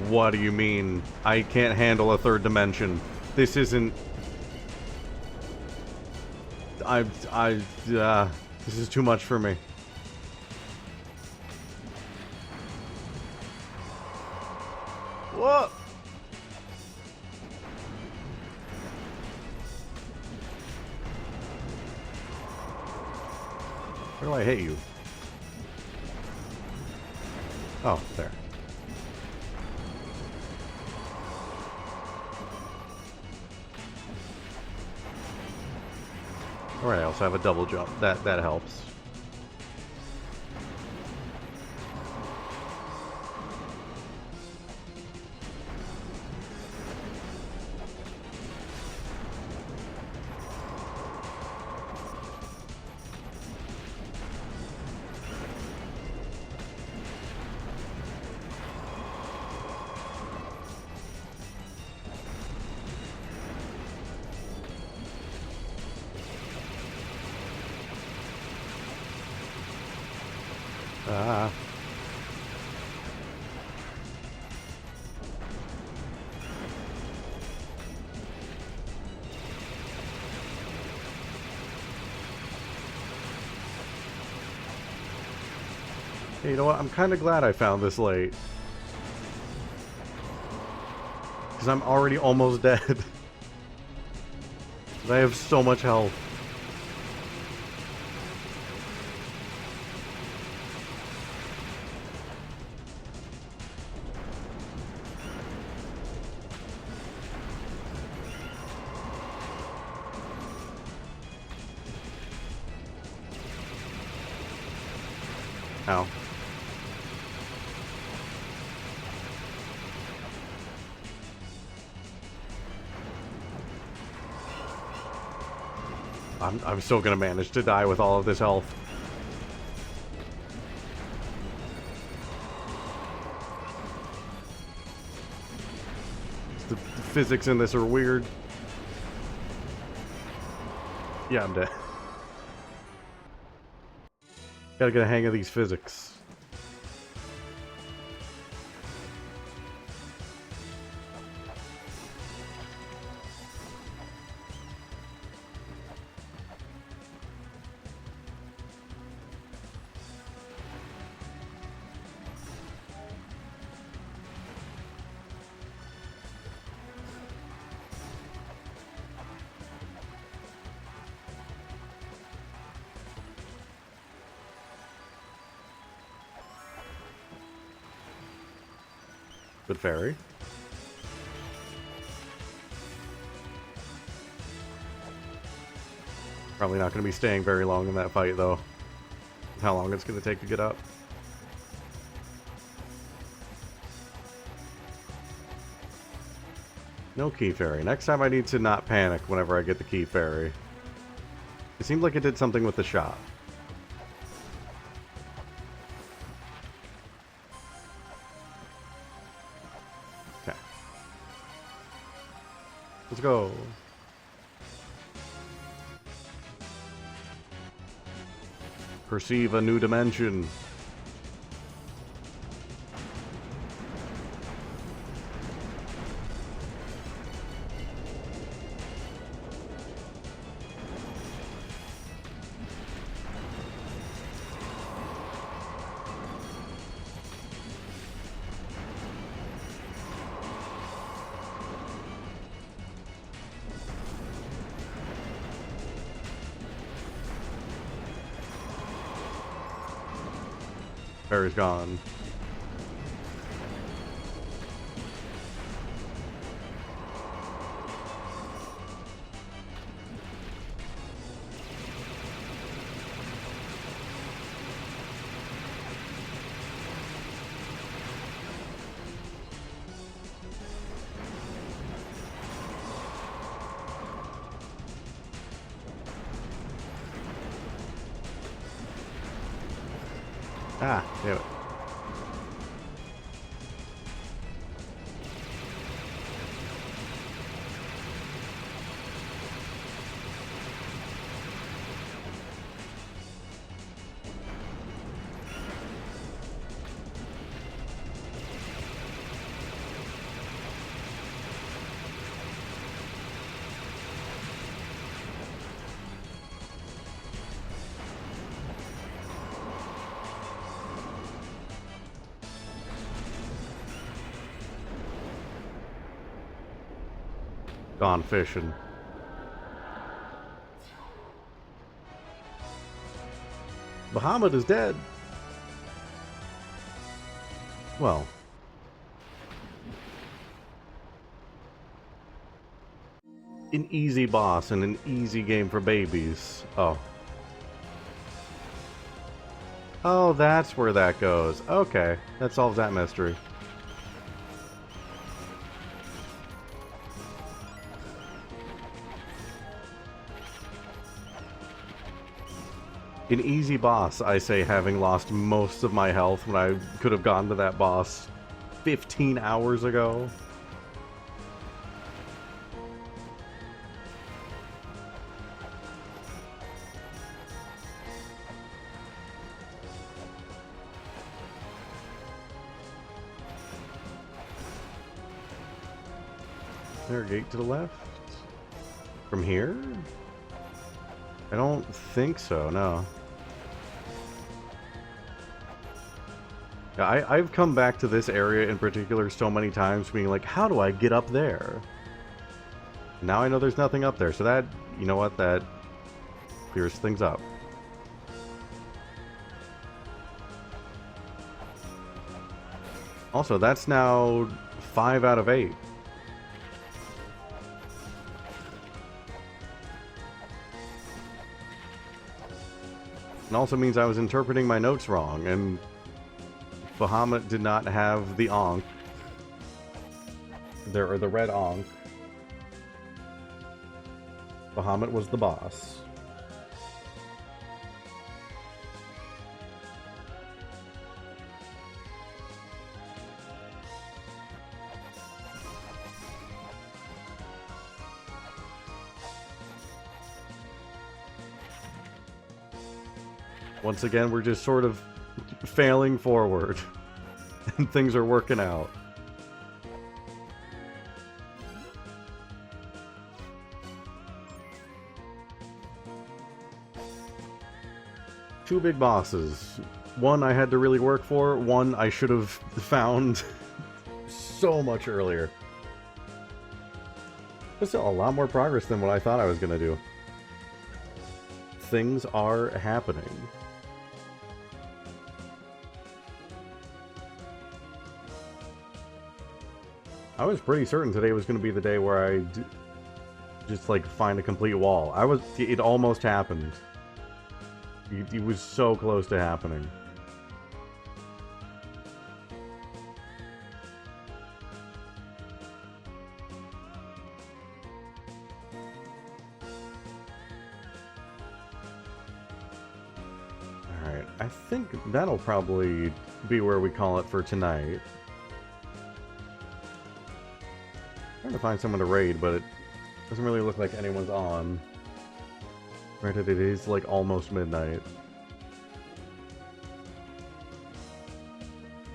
What do you mean? I can't handle a third dimension. This isn't... this is too much for me. Whoa! Where do I hit you? Oh, there. Alright, I also have a double jump. That helps. Hey, you know what? I'm kind of glad I found this late. Because I'm already almost dead. I have so much health. Ow. I'm still gonna manage to die with all of this health. The physics in this are weird. Yeah, I'm dead. Gotta get a hang of these physics. Good fairy. Probably not going to be staying very long in that fight, though. How long it's going to take to get up. No key fairy. Next time I need to not panic whenever I get the key fairy. It seemed like it did something with the shot. Okay. Let's go. Perceive a new dimension. Fairy's gone. Ah, damn it. Gone fishing. Bahamut is dead. Well. An easy boss and an easy game for babies. Oh. Oh, that's where that goes. Okay, that solves that mystery. An easy boss, I say, having lost most of my health when I could have gone to that boss 15 hours ago. Is there a gate to the left? From here? I don't think so, no. I've come back to this area in particular so many times being like, how do I get up there? Now I know there's nothing up there, so that, you know what, that clears things up. Also, that's now 5 out of 8. It also means I was interpreting my notes wrong, and Bahamut did not have the Ankh. Or the red Ankh. Bahamut was the boss. Once again, we're just sort of failing forward. And things are working out. Two big bosses. One I had to really work for, one I should have found so much earlier. But still, a lot more progress than what I thought I was going to do. Things are happening. I was pretty certain today was going to be the day where I just, like, find a complete wall. It almost happened. It was so close to happening. Alright, I think that'll probably be where we call it for tonight. Trying to find someone to raid, but it doesn't really look like anyone's on. Granted, it is like almost midnight.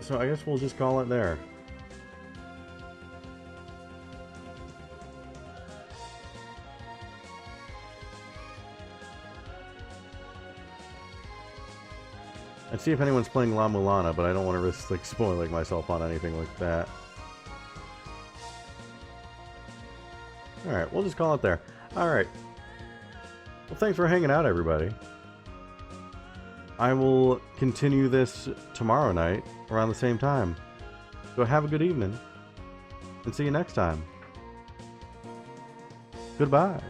So I guess we'll just call it there. I'd see if anyone's playing La-Mulana, but I don't want to risk like spoiling myself on anything like that. Alright, we'll just call it there. Alright. Well, thanks for hanging out, everybody. I will continue this tomorrow night around the same time. So have a good evening, and see you next time. Goodbye.